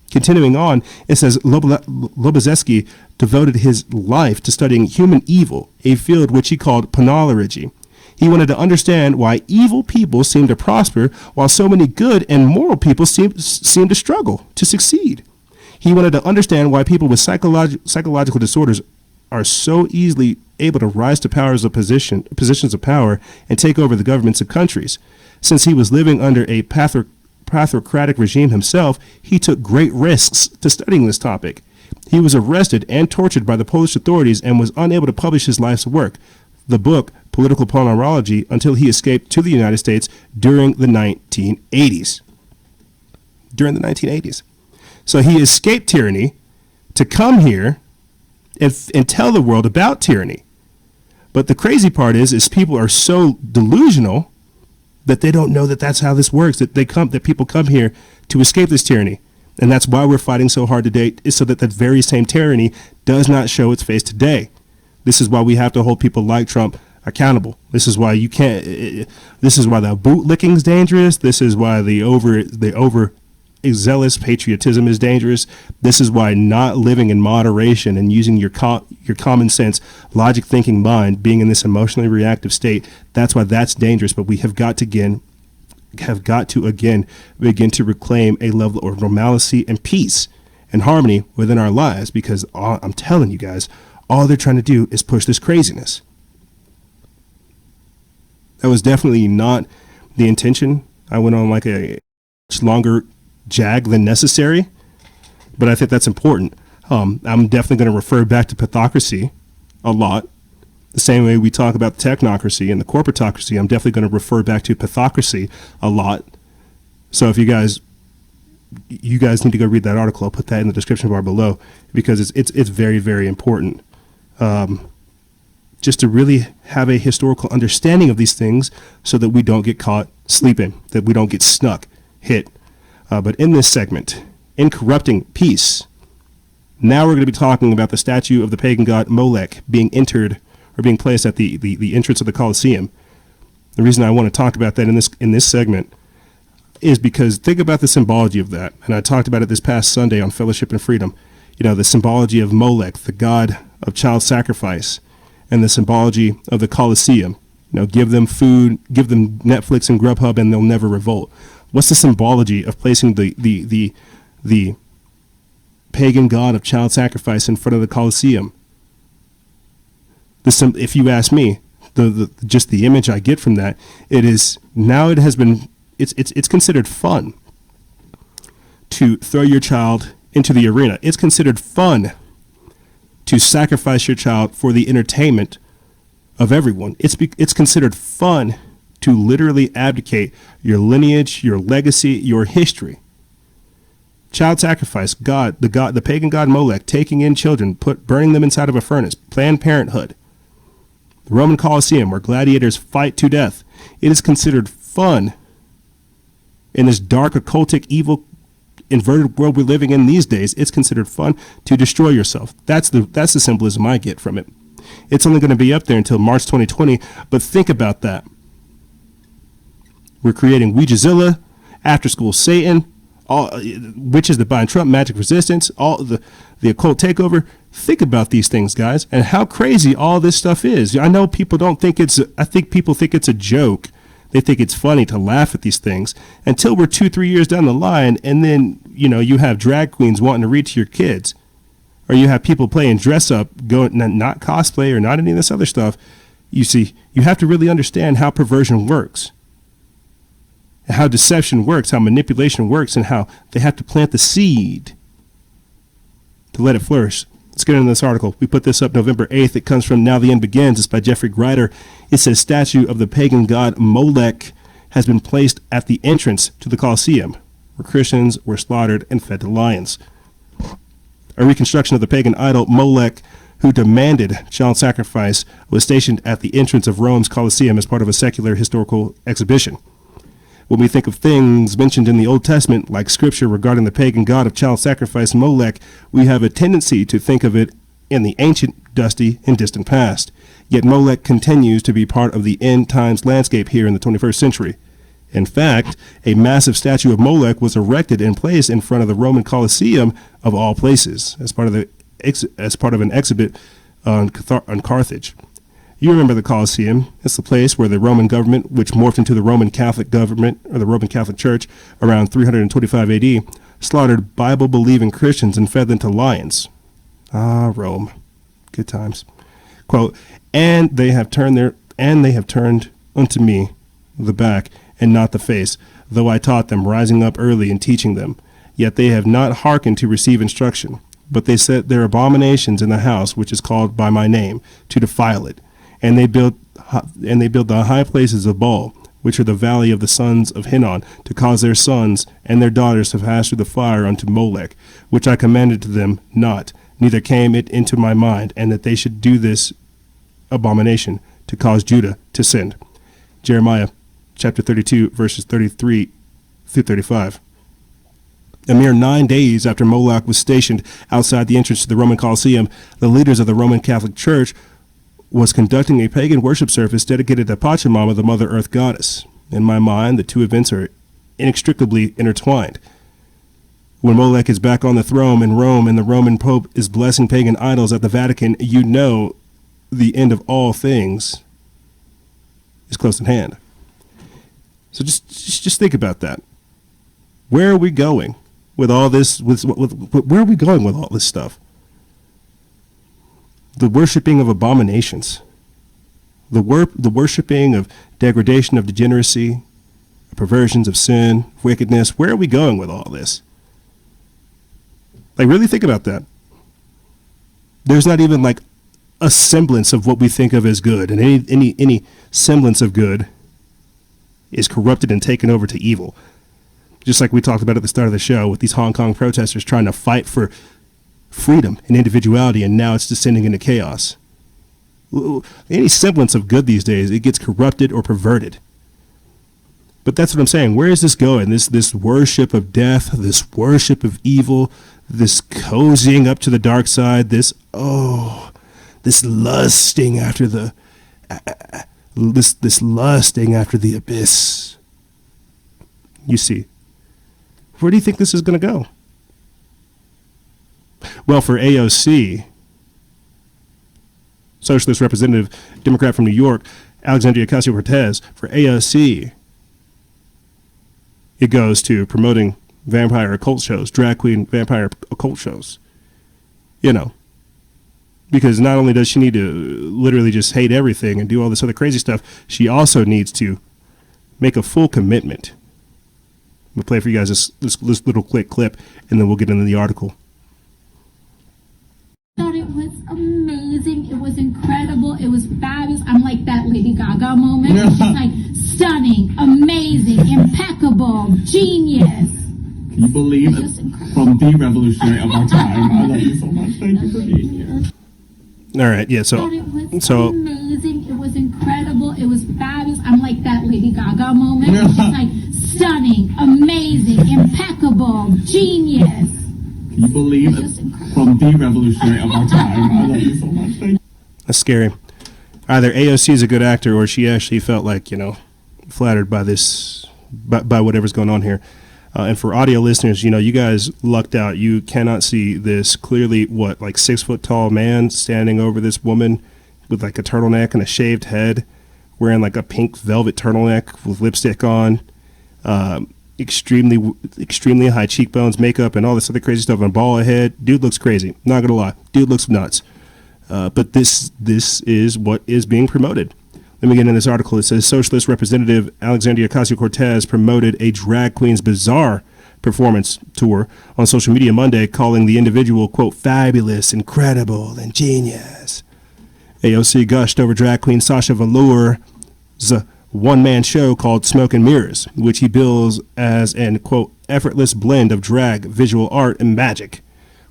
Speaker 1: Continuing on, it says Lobozeski devoted his life to studying human evil, a field which he called penology. He wanted to understand why evil people seem to prosper while so many good and moral people seem to struggle to succeed. He wanted to understand why people with psychological disorders are so easily able to rise to positions of power and take over the governments of countries. Since he was living under a pathocratic regime himself, he took great risks to studying this topic. He was arrested and tortured by the Polish authorities and was unable to publish his life's work, the book Political Penology, until he escaped to the United States during the 1980s. So he escaped tyranny to come here and tell the world about tyranny. But the crazy part is people are so delusional that they don't know that that's how this works, that people come here to escape this tyranny. And that's why we're fighting so hard today, is so that that very same tyranny does not show its face today. This is why we have to hold people like Trump accountable. This is why you can't. This is why the bootlicking is dangerous. This is why the over zealous patriotism is dangerous. This is why not living in moderation and using your common sense, logic thinking mind, being in this emotionally reactive state, that's why that's dangerous. But we have got to again begin to reclaim a level of normalcy and peace and harmony within our lives, because I'm telling you guys, all they're trying to do is push this craziness. That was definitely not the intention. I went on like a much longer jag than necessary, but I think that's important. I'm definitely going to refer back to pathocracy a lot. The same way we talk about technocracy and the corporatocracy, I'm definitely going to refer back to pathocracy a lot. So if you guys need to go read that article, I'll put that in the description bar below, because it's very, very important. Just to really have a historical understanding of these things so that we don't get caught sleeping, that we don't get hit. But in this segment, in corrupting peace, now we're going to be talking about the statue of the pagan god Molech being placed at the entrance of the Colosseum. The reason I want to talk about that in this segment is because think about the symbology of that. And I talked about it this past Sunday on Fellowship and Freedom. You know, the symbology of Molech, the god of child sacrifice, and the symbology of the Colosseum. You know, give them food, give them Netflix and Grubhub, and they'll never revolt. What's the symbology of placing the pagan god of child sacrifice in front of the Colosseum? If you ask me, just the image I get from that, it's considered fun to throw your child into the arena. It's considered fun to sacrifice your child for the entertainment of everyone. It's considered fun to literally abdicate your lineage, your legacy, your history. Child sacrifice, the pagan god Molech, taking in children, burning them inside of a furnace, Planned Parenthood, the Roman Colosseum, where gladiators fight to death. It is considered fun in this dark, occultic, evil, inverted world we're living in these days. It's considered fun to destroy yourself. That's the symbolism I get from it. It's only going to be up there until March 2020, but think about that. We're creating Ouijazilla, After School Satan, all witches that bind Trump, magic resistance, all the occult takeover. Think about these things, guys, and how crazy all this stuff is. I know people don't think I think people think it's a joke. They think it's funny to laugh at these things until we're 2-3 years down the line, and then you have drag queens wanting to read to your kids, or you have people playing dress up, not cosplay or not any of this other stuff. You see, you have to really understand how perversion works, how deception works, how manipulation works, and how they have to plant the seed to let it flourish. Let's get into this article. We put this up November 8th. It comes from Now the End Begins. It's by Jeffrey Grider. It says, statue of the pagan god Molech has been placed at the entrance to the Colosseum, where Christians were slaughtered and fed to lions. A reconstruction of the pagan idol Molech, who demanded child sacrifice, was stationed at the entrance of Rome's Colosseum as part of a secular historical exhibition. When we think of things mentioned in the Old Testament, like scripture regarding the pagan god of child sacrifice Molech, we have a tendency to think of it in the ancient, dusty, and distant past. Yet Molech continues to be part of the end times landscape here in the 21st century. In fact, a massive statue of Molech was erected and placed in front of the Roman Colosseum of all places as part of an exhibit on Carthage. You remember the Colosseum. It's the place where the Roman government, which morphed into the Roman Catholic government or the Roman Catholic Church around 325 AD, slaughtered Bible-believing Christians and fed them to lions. Ah, Rome. Good times. Quote, and they have turned unto me the back and not the face, though I taught them, rising up early and teaching them. Yet they have not hearkened to receive instruction, but they set their abominations in the house which is called by my name, to defile it. And they built the high places of Baal, which are the valley of the sons of Hinnon, to cause their sons and their daughters to pass through the fire unto Molech, which I commanded to them not, neither came it into my mind, and that they should do this abomination, to cause Judah to sin. Jeremiah chapter 32, verses 33 through 35. A mere 9 days after Moloch was stationed outside the entrance to the Roman Colosseum, the leaders of the Roman Catholic Church was conducting a pagan worship service dedicated to Pachamama, the Mother Earth goddess. In my mind, the two events are inextricably intertwined. When Molech is back on the throne in Rome and the Roman Pope is blessing pagan idols at the Vatican, you know the end of all things is close at hand. So just think about that. Where are we going with all this? Where are we going with all this stuff? The worshiping of abominations, the worshiping of degradation, of degeneracy, perversions of sin, wickedness. Where are we going with all this? Like, really think about that. There's not even like a semblance of what we think of as good, and any semblance of good is corrupted and taken over to evil. Just like we talked about at the start of the show with these Hong Kong protesters trying to fight for freedom and individuality, and now it's descending into chaos. Any semblance of good these days, it gets corrupted or perverted. But that's what I'm saying. Where is this going? This worship of death, this worship of evil, this cozying up to the dark side, this lusting after the this lusting after the abyss. You see, where do you think this is going to go? Well, for AOC, Socialist Representative, Democrat from New York, Alexandria Ocasio-Cortez, for AOC, it goes to promoting vampire occult shows, drag queen vampire occult shows. You know, because not only does she need to literally just hate everything and do all this other crazy stuff, she also needs to make a full commitment. We'll play for you guys this little quick clip, and then we'll get into the article.
Speaker 4: Thought it was amazing. It was incredible. It was fabulous. I'm like that Lady Gaga moment. It's just like stunning, amazing, impeccable, genius.
Speaker 10: Can you believe it? From the revolutionary of our time. I love you so much. Thank you for being here.
Speaker 1: All right, yeah, so
Speaker 4: amazing. It was incredible. It was fabulous. I'm like that Lady Gaga moment. It's just like stunning, amazing, impeccable, genius.
Speaker 10: Can you believe it? From the revolutionary of our time. I love you so much. Thank you.
Speaker 1: That's scary. Either AOC is a good actor, or she actually felt like, flattered by this, by whatever's going on here. And for audio listeners, you guys lucked out. You cannot see this clearly, 6 foot tall man standing over this woman with like a turtleneck and a shaved head, wearing like a pink velvet turtleneck with lipstick on, extremely high cheekbones, makeup, and all this other crazy stuff, and bald head. Dude looks crazy. Not gonna lie, dude looks nuts. But this is what is being promoted. Let me get in this article. It says Socialist Representative Alexandria Ocasio-Cortez promoted a drag queen's bizarre performance tour on social media Monday, calling the individual, quote, fabulous, incredible, and genius. AOC gushed over drag queen Sasha Velour's one-man show called Smoke and Mirrors, which he bills as an, quote, effortless blend of drag, visual art, and magic.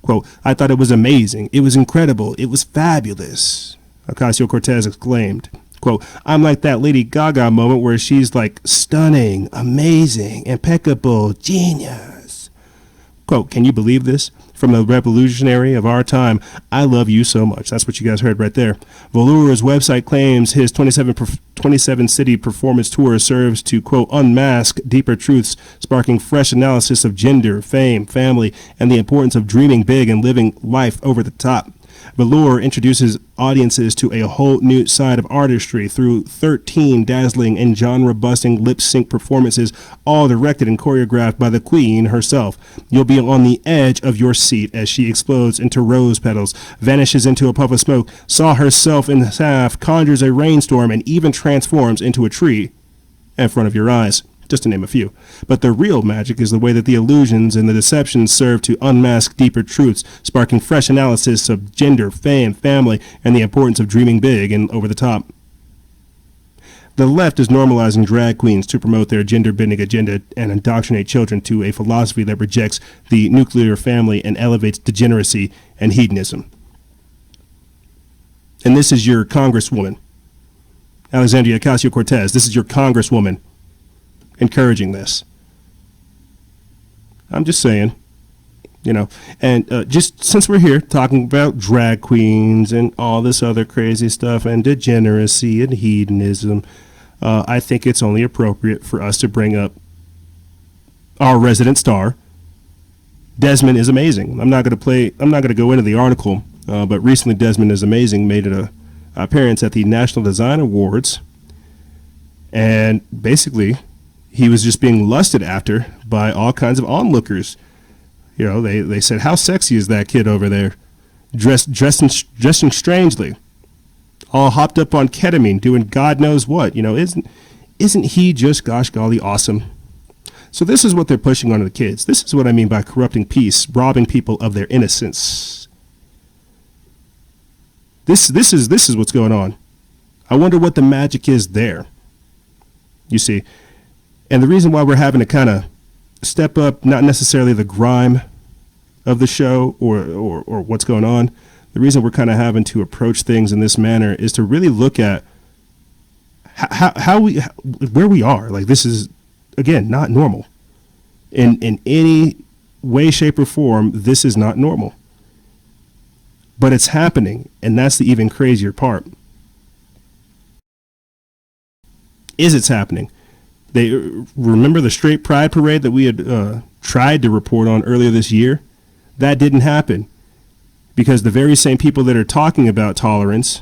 Speaker 1: Quote, I thought it was amazing. It was incredible. It was fabulous, Ocasio-Cortez exclaimed. Quote, I'm like that Lady Gaga moment where she's like stunning, amazing, impeccable, genius. Quote, can you believe this? from the revolutionary of our time, I love you so much. That's what you guys heard right there. Velour's website claims his 27-city performance tour serves to, quote, unmask deeper truths, sparking fresh analysis of gender, fame, family, and the importance of dreaming big and living life over the top. Velour introduces audiences to a whole new side of artistry through 13 dazzling and genre-busting lip-sync performances, all directed and choreographed by the queen herself. You'll be on the edge of your seat as she explodes into rose petals, vanishes into a puff of smoke, saw herself in half, conjures a rainstorm, and even transforms into a tree in front of your eyes, just to name a few. But the real magic is the way that the illusions and the deceptions serve to unmask deeper truths, sparking fresh analysis of gender, fame, family, and the importance of dreaming big and over the top. The left is normalizing drag queens to promote their gender-bending agenda and indoctrinate children to a philosophy that rejects the nuclear family and elevates degeneracy and hedonism. And this is your Congresswoman, Alexandria Ocasio-Cortez. This is your Congresswoman encouraging this. I'm just saying, and just since we're here talking about drag queens and all this other crazy stuff and degeneracy and hedonism, I think it's only appropriate for us to bring up our resident star. Desmond is amazing. I'm not going to go into the article, but recently Desmond is amazing made an appearance at the National Design Awards, and basically he was just being lusted after by all kinds of onlookers. They said, how sexy is that kid over there, dressing strangely, all hopped up on ketamine, doing God knows what. Isn't he just gosh golly awesome? So this is what they're pushing onto the kids. This is what I mean by corrupting peace, robbing people of their innocence. This is what's going on. I wonder what the magic is there. You see. And the reason why we're having to kind of step up, not necessarily the grime of the show or what's going on, the reason we're kind of having to approach things in this manner is to really look at where we are. Like, this is, again, not normal. In any way, shape, or form, this is not normal. But it's happening, and that's the even crazier part. It's happening. They remember the straight pride parade that we had tried to report on earlier this year? That didn't happen because the very same people that are talking about tolerance,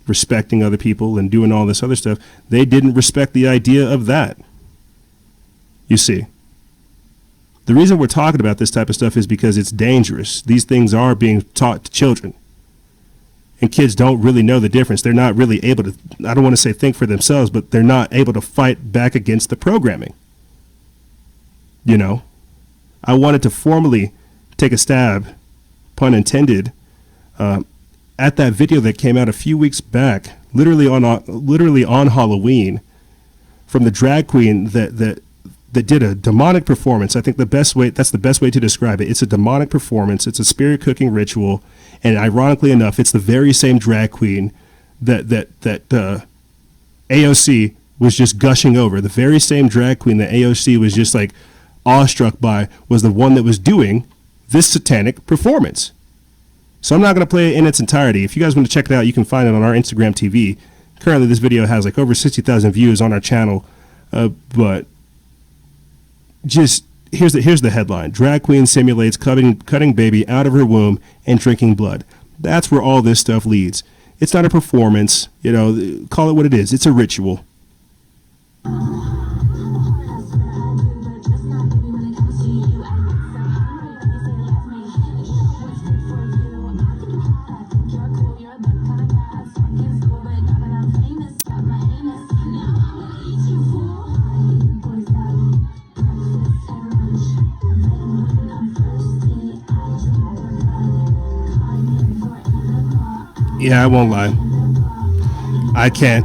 Speaker 1: respecting other people, and doing all this other stuff, they didn't respect the idea of that. You see, the reason we're talking about this type of stuff is because it's dangerous. These things are being taught to children. And kids don't really know the difference. They're not really able to, I don't want to say think for themselves, but they're not able to fight back against the programming. I wanted to formally take a stab, pun intended, at that video that came out a few weeks back, literally on Halloween, from the drag queen that did a demonic performance. I think that's the best way to describe it. It's a demonic performance. It's a spirit cooking ritual. And ironically enough, it's the very same drag queen that AOC was just gushing over. The very same drag queen that AOC was just like awestruck by was the one that was doing this satanic performance. So I'm not going to play it in its entirety. If you guys want to check it out, you can find it on our Instagram TV. Currently, this video has like over 60,000 views on our channel. But just here's the headline: drag queen simulates cutting baby out of her womb and drinking blood. That's where all this stuff leads. It's not a performance, call it what it is. It's a ritual. Yeah, I won't lie. I can't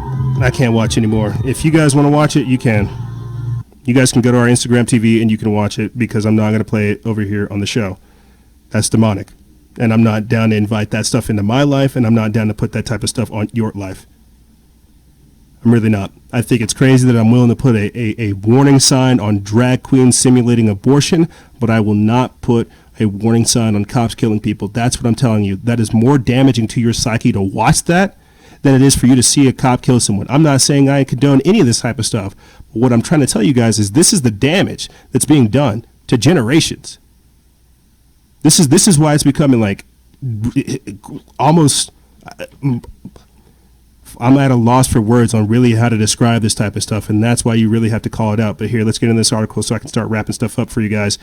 Speaker 1: watch anymore. If you guys want to watch it, you can. You guys can go to our Instagram TV and you can watch it, because I'm not going to play it over here on the show. That's demonic. And I'm not down to invite that stuff into my life, and I'm not down to put that type of stuff on your life. I'm really not. I think it's crazy that I'm willing to put a warning sign on drag queens simulating abortion, but I will not put a warning sign on cops killing people. That's what I'm telling you. That is more damaging to your psyche to watch that than it is for you to see a cop kill someone. I'm not saying I condone any of this type of stuff. But what I'm trying to tell you guys is this is the damage that's being done to generations. This is why it's becoming like almost, I'm at a loss for words on really how to describe this type of stuff, and that's why you really have to call it out. But here, let's get in this article so I can start wrapping stuff up for you guys.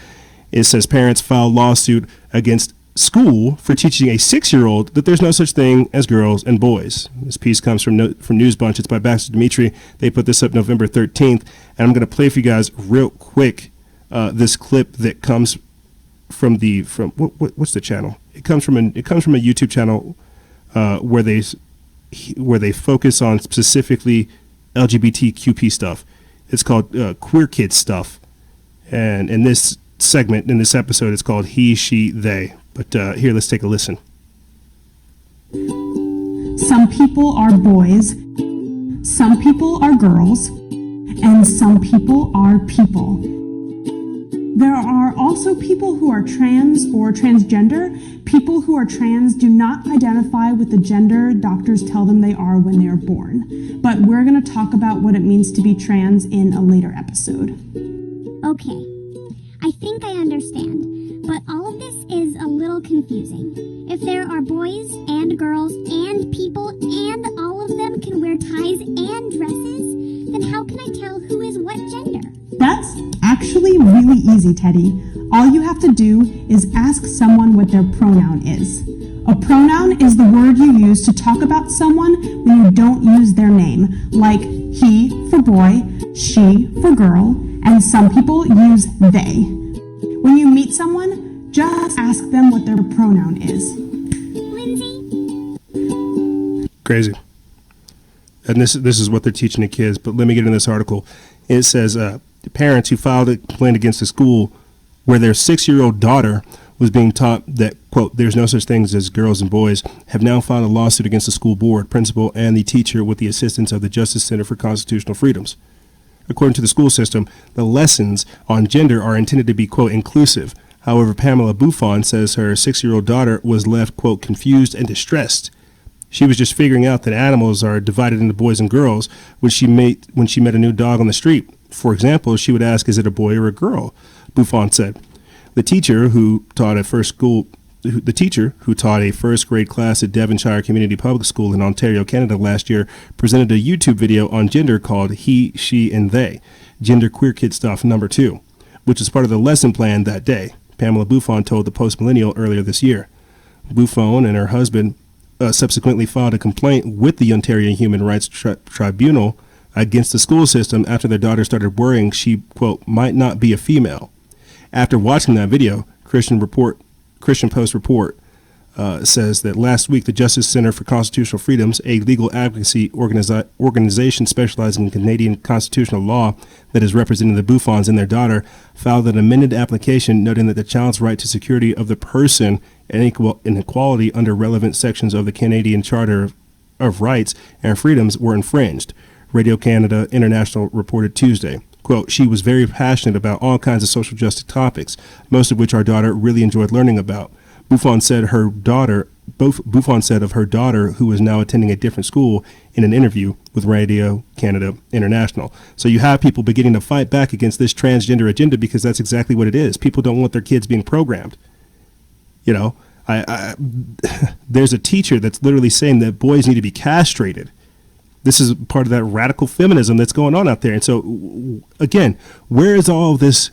Speaker 1: It says parents file lawsuit against school for teaching a 6-year-old that there's no such thing as girls and boys. This piece comes from Newsbunch. It's by Baxter Dimitri. They put this up November 13th, and I'm going to play for you guys real quick this clip that comes from what's the channel? It comes from a YouTube channel where they focus on specifically LGBTQP stuff. It's called Queer Kid Stuff, and in this segment, in this episode, it's called He, She, They. But here, let's take a listen.
Speaker 14: Some people are boys, some people are girls, and some people are people. There are also people who are trans or transgender. People who are trans do not identify with the gender doctors tell them they are when they are born. But we're going to talk about what it means to be trans in a later episode.
Speaker 15: Okay, I think I understand. But all of this is a little confusing. If there are boys and girls and people and all of them can wear ties and dresses, then how can I tell who is what gender?
Speaker 14: That's actually really easy, Teddy. All you have to do is ask someone what their pronoun is. A pronoun is the word you use to talk about someone when you don't use their name, like he for boy, she for girl, and some people use they. When you meet someone, just ask them what their pronoun is.
Speaker 15: Lindsay?
Speaker 1: Crazy. And this is what they're teaching the kids. But let me get in this article. It says parents who filed a complaint against a school where their 6-year-old daughter was being taught that, quote, there's no such things as girls and boys, have now filed a lawsuit against the school board, principal, and the teacher with the assistance of the Justice Center for Constitutional Freedoms. According to the school system, the lessons on gender are intended to be, quote, inclusive. However, Pamela Buffon says her 6-year-old daughter was left, quote, confused and distressed. She was just figuring out that animals are divided into boys and girls when she met a new dog on the street. For example, she would ask, is it a boy or a girl? Buffon said. The teacher who taught a first grade class at Devonshire Community Public School in Ontario, Canada last year presented a YouTube video on gender called He, She, and They, Gender Queer Kid Stuff number 2, which is part of the lesson plan that day, Pamela Buffon told the Post Millennial earlier this year. Buffon and her husband subsequently filed a complaint with the Ontario Human Rights Tribunal against the school system after their daughter started worrying she, quote, might not be a female. After watching that video, Christian Post report says that last week the Justice Center for Constitutional Freedoms, a legal advocacy organization specializing in Canadian constitutional law that is representing the Buffons and their daughter, filed an amended application noting that the child's right to security of the person and equality under relevant sections of the Canadian Charter of Rights and Freedoms were infringed. Radio-Canada International reported Tuesday. Quote, she was very passionate about all kinds of social justice topics, most of which our daughter really enjoyed learning about. Buffon said of her daughter, who is now attending a different school, in an interview with Radio-Canada International. So you have people beginning to fight back against this transgender agenda because that's exactly what it is. People don't want their kids being programmed. You know, there's a teacher that's literally saying that boys need to be castrated. This is part of that radical feminism that's going on out there. And so, again, where is all of this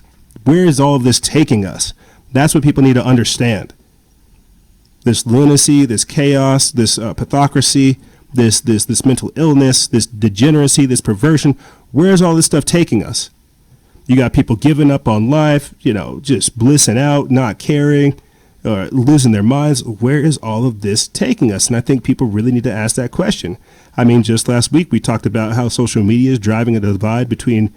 Speaker 1: taking us? That's what people need to understand. This lunacy, this chaos, this pathocracy, this mental illness, this degeneracy, this perversion. Where is all this stuff taking us? You got people giving up on life, just blissing out, not caring, losing their minds. Where is all of this taking us? And I think people really need to ask that question. I mean, just last week we talked about how social media is driving a divide between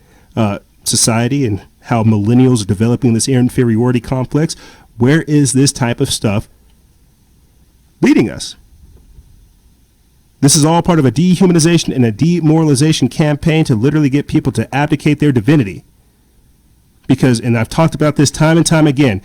Speaker 1: society and how millennials are developing this inferiority complex. Where is this type of stuff leading us? This is all part of a dehumanization and a demoralization campaign to literally get people to abdicate their divinity. Because, and I've talked about this time and time again,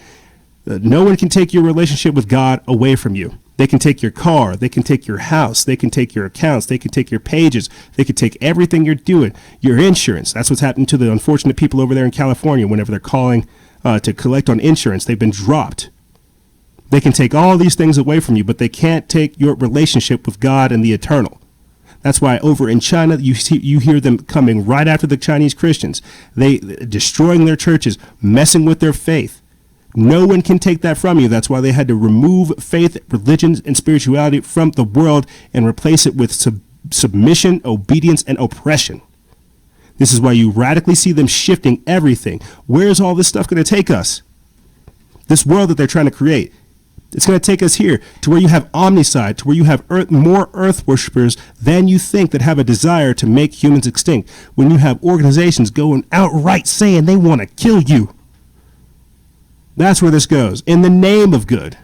Speaker 1: No one can take your relationship with God away from you. They can take your car. They can take your house. They can take your accounts. They can take your pages. They can take everything you're doing, your insurance. That's what's happened to the unfortunate people over there in California whenever they're calling to collect on insurance. They've been dropped. They can take all these things away from you, but they can't take your relationship with God and the eternal. That's why over in China, you hear them coming right after the Chinese Christians. They destroying their churches, messing with their faith. No one can take that from you. That's why they had to remove faith, religion, and spirituality from the world and replace it with submission, obedience, and oppression. This is why you radically see them shifting everything. Where is all this stuff going to take us? This world that they're trying to create. It's going to take us here to where you have omnicide, to where you have more earth worshippers than you think that have a desire to make humans extinct. When you have organizations going outright saying they want to kill you. That's where this goes, in the name of good.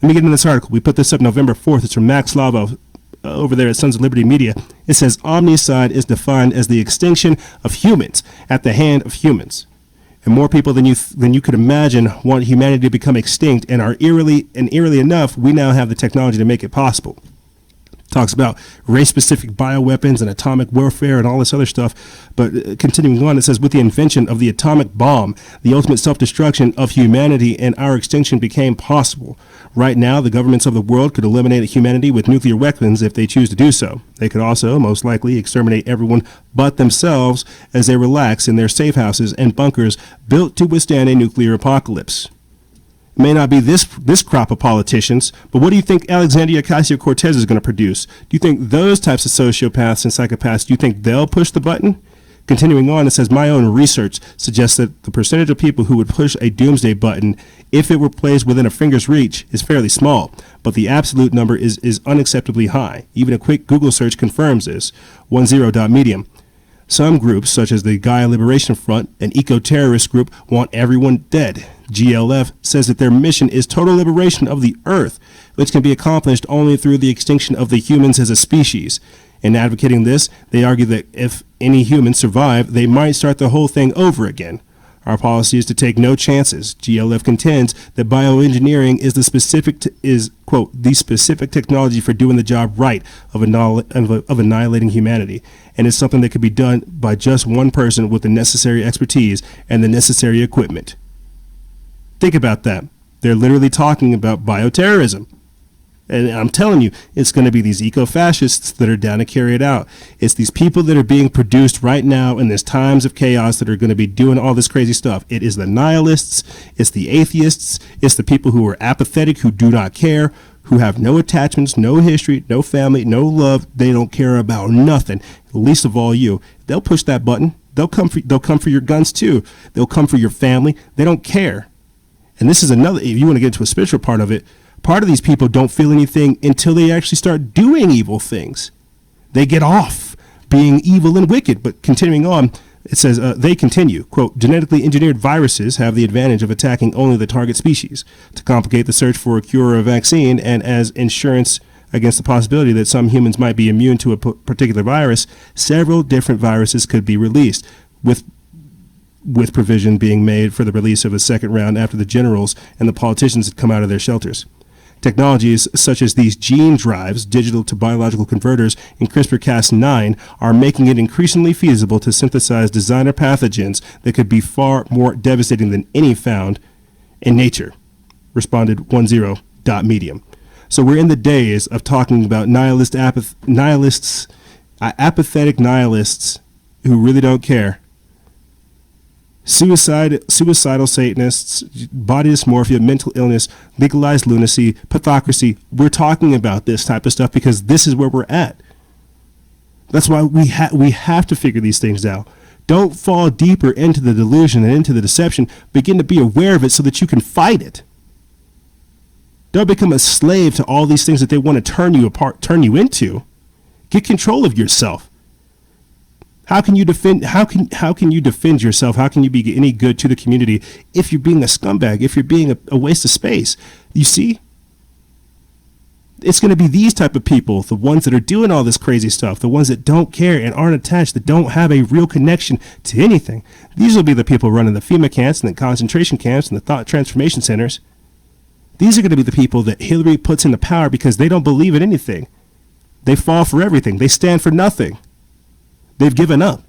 Speaker 1: Let me get into this article. We put this up November 4th. It's from Max Lavo over there at Sons of Liberty Media. It says, omnicide is defined as the extinction of humans at the hand of humans. And more people than you could imagine want humanity to become extinct, and eerily enough, we now have the technology to make it possible. Talks about race-specific bioweapons and atomic warfare and all this other stuff. But continuing on, it says, with the invention of the atomic bomb, the ultimate self-destruction of humanity and our extinction became possible. Right now, the governments of the world could eliminate humanity with nuclear weapons if they choose to do so. They could also, most likely, exterminate everyone but themselves as they relax in their safe houses and bunkers built to withstand a nuclear apocalypse. It may not be this crop of politicians, but what do you think Alexandria Ocasio-Cortez is going to produce? Do you think those types of sociopaths and psychopaths, do you think they'll push the button? Continuing on, it says, my own research suggests that the percentage of people who would push a doomsday button if it were placed within a finger's reach is fairly small, but the absolute number is unacceptably high. Even a quick Google search confirms this. 10.medium. Some groups, such as the Gaia Liberation Front, an eco-terrorist group, want everyone dead. GLF says that their mission is total liberation of the Earth, which can be accomplished only through the extinction of the humans as a species. In advocating this, they argue that if any humans survive, they might start the whole thing over again. Our policy is to take no chances. GLF contends that bioengineering is quote, the specific technology for doing the job right of annihilating humanity, and it's something that could be done by just one person with the necessary expertise and the necessary equipment. Think about that. They're literally talking about bioterrorism. And I'm telling you, it's going to be these eco-fascists that are down to carry it out. It's these people that are being produced right now in these times of chaos that are going to be doing all this crazy stuff. It is the nihilists, it's the atheists, it's the people who are apathetic, who do not care, who have no attachments, no history, no family, no love. They don't care about nothing, least of all you. They'll push that button. They'll come for your guns too. They'll come for your family. They don't care. And this is another, if you want to get into a spiritual part of it, part of these people don't feel anything until they actually start doing evil things. They get off being evil and wicked. But continuing on, it says, they continue, quote, genetically engineered viruses have the advantage of attacking only the target species. To complicate the search for a cure or a vaccine, and as insurance against the possibility that some humans might be immune to a particular virus, several different viruses could be released, with provision being made for the release of a second round after the generals and the politicians had come out of their shelters. Technologies such as these gene drives, digital to biological converters, and CRISPR-Cas9 are making it increasingly feasible to synthesize designer pathogens that could be far more devastating than any found in nature, responded 10.medium. So we're in the days of talking about apathetic nihilists who really don't care. Suicidal Satanists, body dysmorphia, mental illness, legalized lunacy, pathocracy. We're talking about this type of stuff because this is where we're at. That's why we have to figure these things out. Don't fall deeper into the delusion and into the deception. Begin to be aware of it so that you can fight it. Don't become a slave to all these things that they want to turn you into. Get control of yourself. How can you defend yourself? How can you be any good to the community if you're being a scumbag, if you're being a waste of space? You see? It's going to be these type of people, the ones that are doing all this crazy stuff, the ones that don't care and aren't attached, that don't have a real connection to anything. These will be the people running the FEMA camps and the concentration camps and the thought transformation centers. These are going to be the people that Hillary puts into power because they don't believe in anything. They fall for everything. They stand for nothing. They've given up.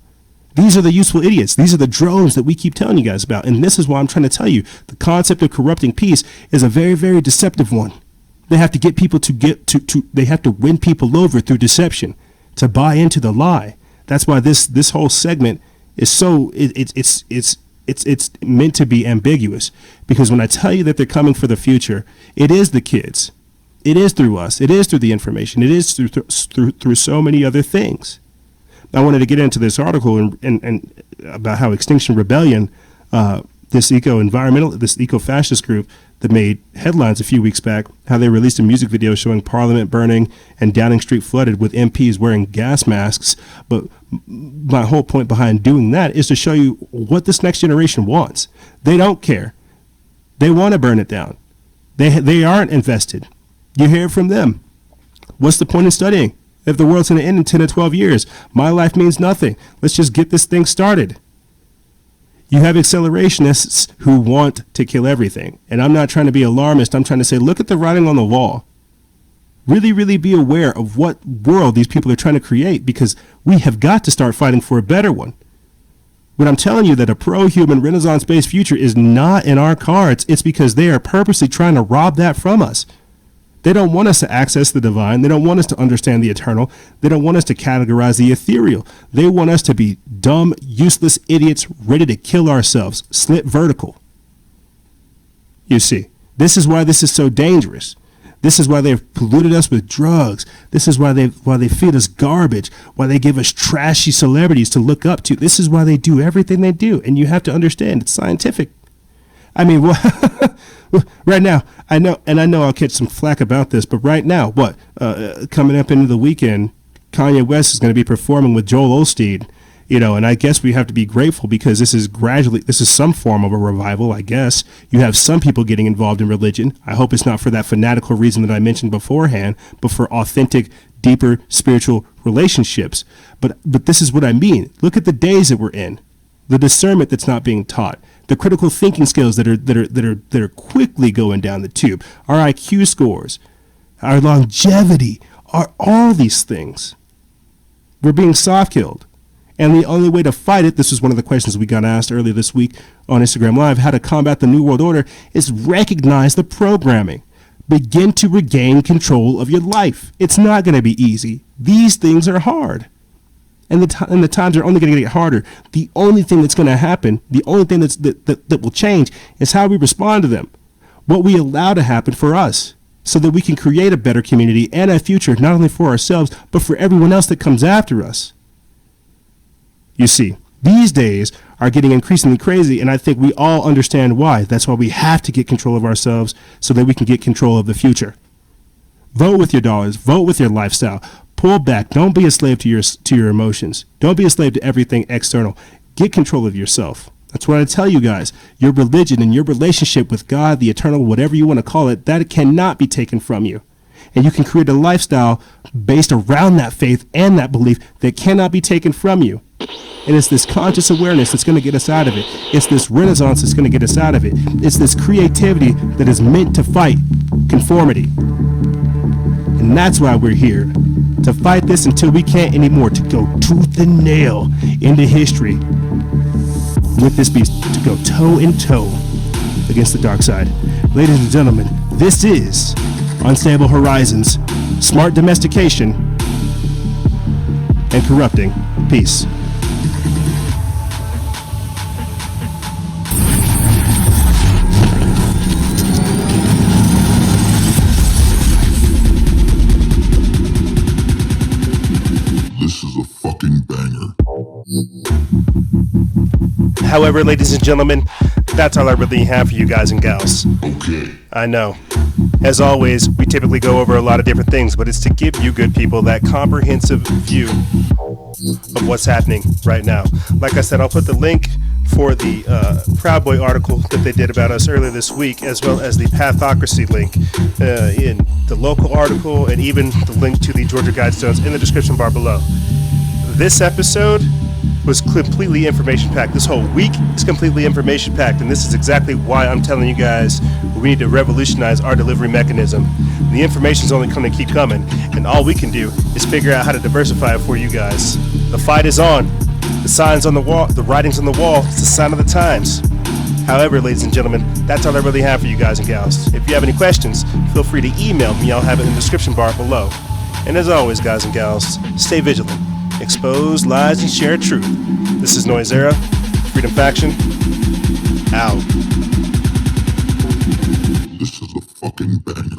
Speaker 1: These are the useful idiots. These are the drones that we keep telling you guys about. And this is why I'm trying to tell you, the concept of corrupting peace is a very, very deceptive one. They have to get people they have to win people over through deception to buy into the lie. That's why this whole segment is so, it's meant to be ambiguous, because when I tell you that they're coming for the future, it is the kids. It is through us. It is through the information. It is through so many other things. I wanted to get into this article and about how Extinction Rebellion, this eco-fascist group that made headlines a few weeks back, how they released a music video showing Parliament burning and Downing Street flooded with MPs wearing gas masks. But my whole point behind doing that is to show you what this next generation wants. They don't care. They want to burn it down. They aren't invested. You hear it from them. What's the point in studying if the world's going to end in 10 or 12 years? My life means nothing. Let's just get this thing started. You have accelerationists who want to kill everything. And I'm not trying to be alarmist. I'm trying to say, look at the writing on the wall. Really, really be aware of what world these people are trying to create, because we have got to start fighting for a better one. When I'm telling you that a pro-human Renaissance-based future is not in our cards, it's because they are purposely trying to rob that from us. They don't want us to access the divine. They don't want us to understand the eternal. They don't want us to categorize the ethereal. They want us to be dumb, useless idiots ready to kill ourselves, slit vertical. You see, this is why this is so dangerous. This is why they've polluted us with drugs. This is why they feed us garbage, why they give us trashy celebrities to look up to. This is why they do everything they do. And you have to understand, it's scientific. I mean, right now, I know I'll catch some flack about this, but right now, coming up into the weekend, Kanye West is going to be performing with Joel Osteen, and I guess we have to be grateful, because this is some form of a revival, I guess. You have some people getting involved in religion. I hope it's not for that fanatical reason that I mentioned beforehand, but for authentic, deeper spiritual relationships. But this is what I mean. Look at the days that we're in, the discernment that's not being taught, the critical thinking skills that are quickly going down the tube, our IQ scores, our longevity, all these things. We're being soft-killed. And the only way to fight it, this was one of the questions we got asked earlier this week on Instagram Live, how to combat the New World Order, is recognize the programming. Begin to regain control of your life. It's not going to be easy. These things are hard. And the times are only going to get harder. The only thing that's going to happen, the only thing that will change, is how we respond to them. What we allow to happen for us, so that we can create a better community and a future, not only for ourselves, but for everyone else that comes after us. You see, these days are getting increasingly crazy, and I think we all understand why. That's why we have to get control of ourselves, so that we can get control of the future. Vote with your dollars. Vote with your lifestyle. Pull back. Don't be a slave to your emotions. Don't be a slave to everything external. Get control of yourself. That's what I tell you guys. Your religion and your relationship with God, the eternal, whatever you want to call it, that cannot be taken from you. And you can create a lifestyle based around that faith and that belief that cannot be taken from you. And it's this conscious awareness that's going to get us out of it. It's this renaissance that's going to get us out of it. It's this creativity that is meant to fight conformity. And that's why we're here, to fight this until we can't anymore, to go tooth and nail into history with this beast, to go toe in toe against the dark side. Ladies and gentlemen, this is Unstable Horizons, Smart Domestication, and Corrupting Peace. However, ladies and gentlemen, that's all I really have for you guys and gals. Okay. I know. As always, we typically go over a lot of different things, but it's to give you good people that comprehensive view of what's happening right now. Like I said, I'll put the link for the Proud Boy article that they did about us earlier this week, as well as the Pathocracy link in the local article, and even the link to the Georgia Guidestones in the description bar below. This episode was completely information-packed. This whole week is completely information-packed, and this is exactly why I'm telling you guys we need to revolutionize our delivery mechanism. The information's only going to keep coming, and all we can do is figure out how to diversify it for you guys. The fight is on. The signs on the wall, the writings on the wall, it's the sign of the times. However, ladies and gentlemen, that's all I really have for you guys and gals. If you have any questions, feel free to email me. I'll have it in the description bar below. And as always, guys and gals, stay vigilant. Expose lies and share truth. This is Noisera, Freedom Faction, out.
Speaker 16: This is a fucking banger.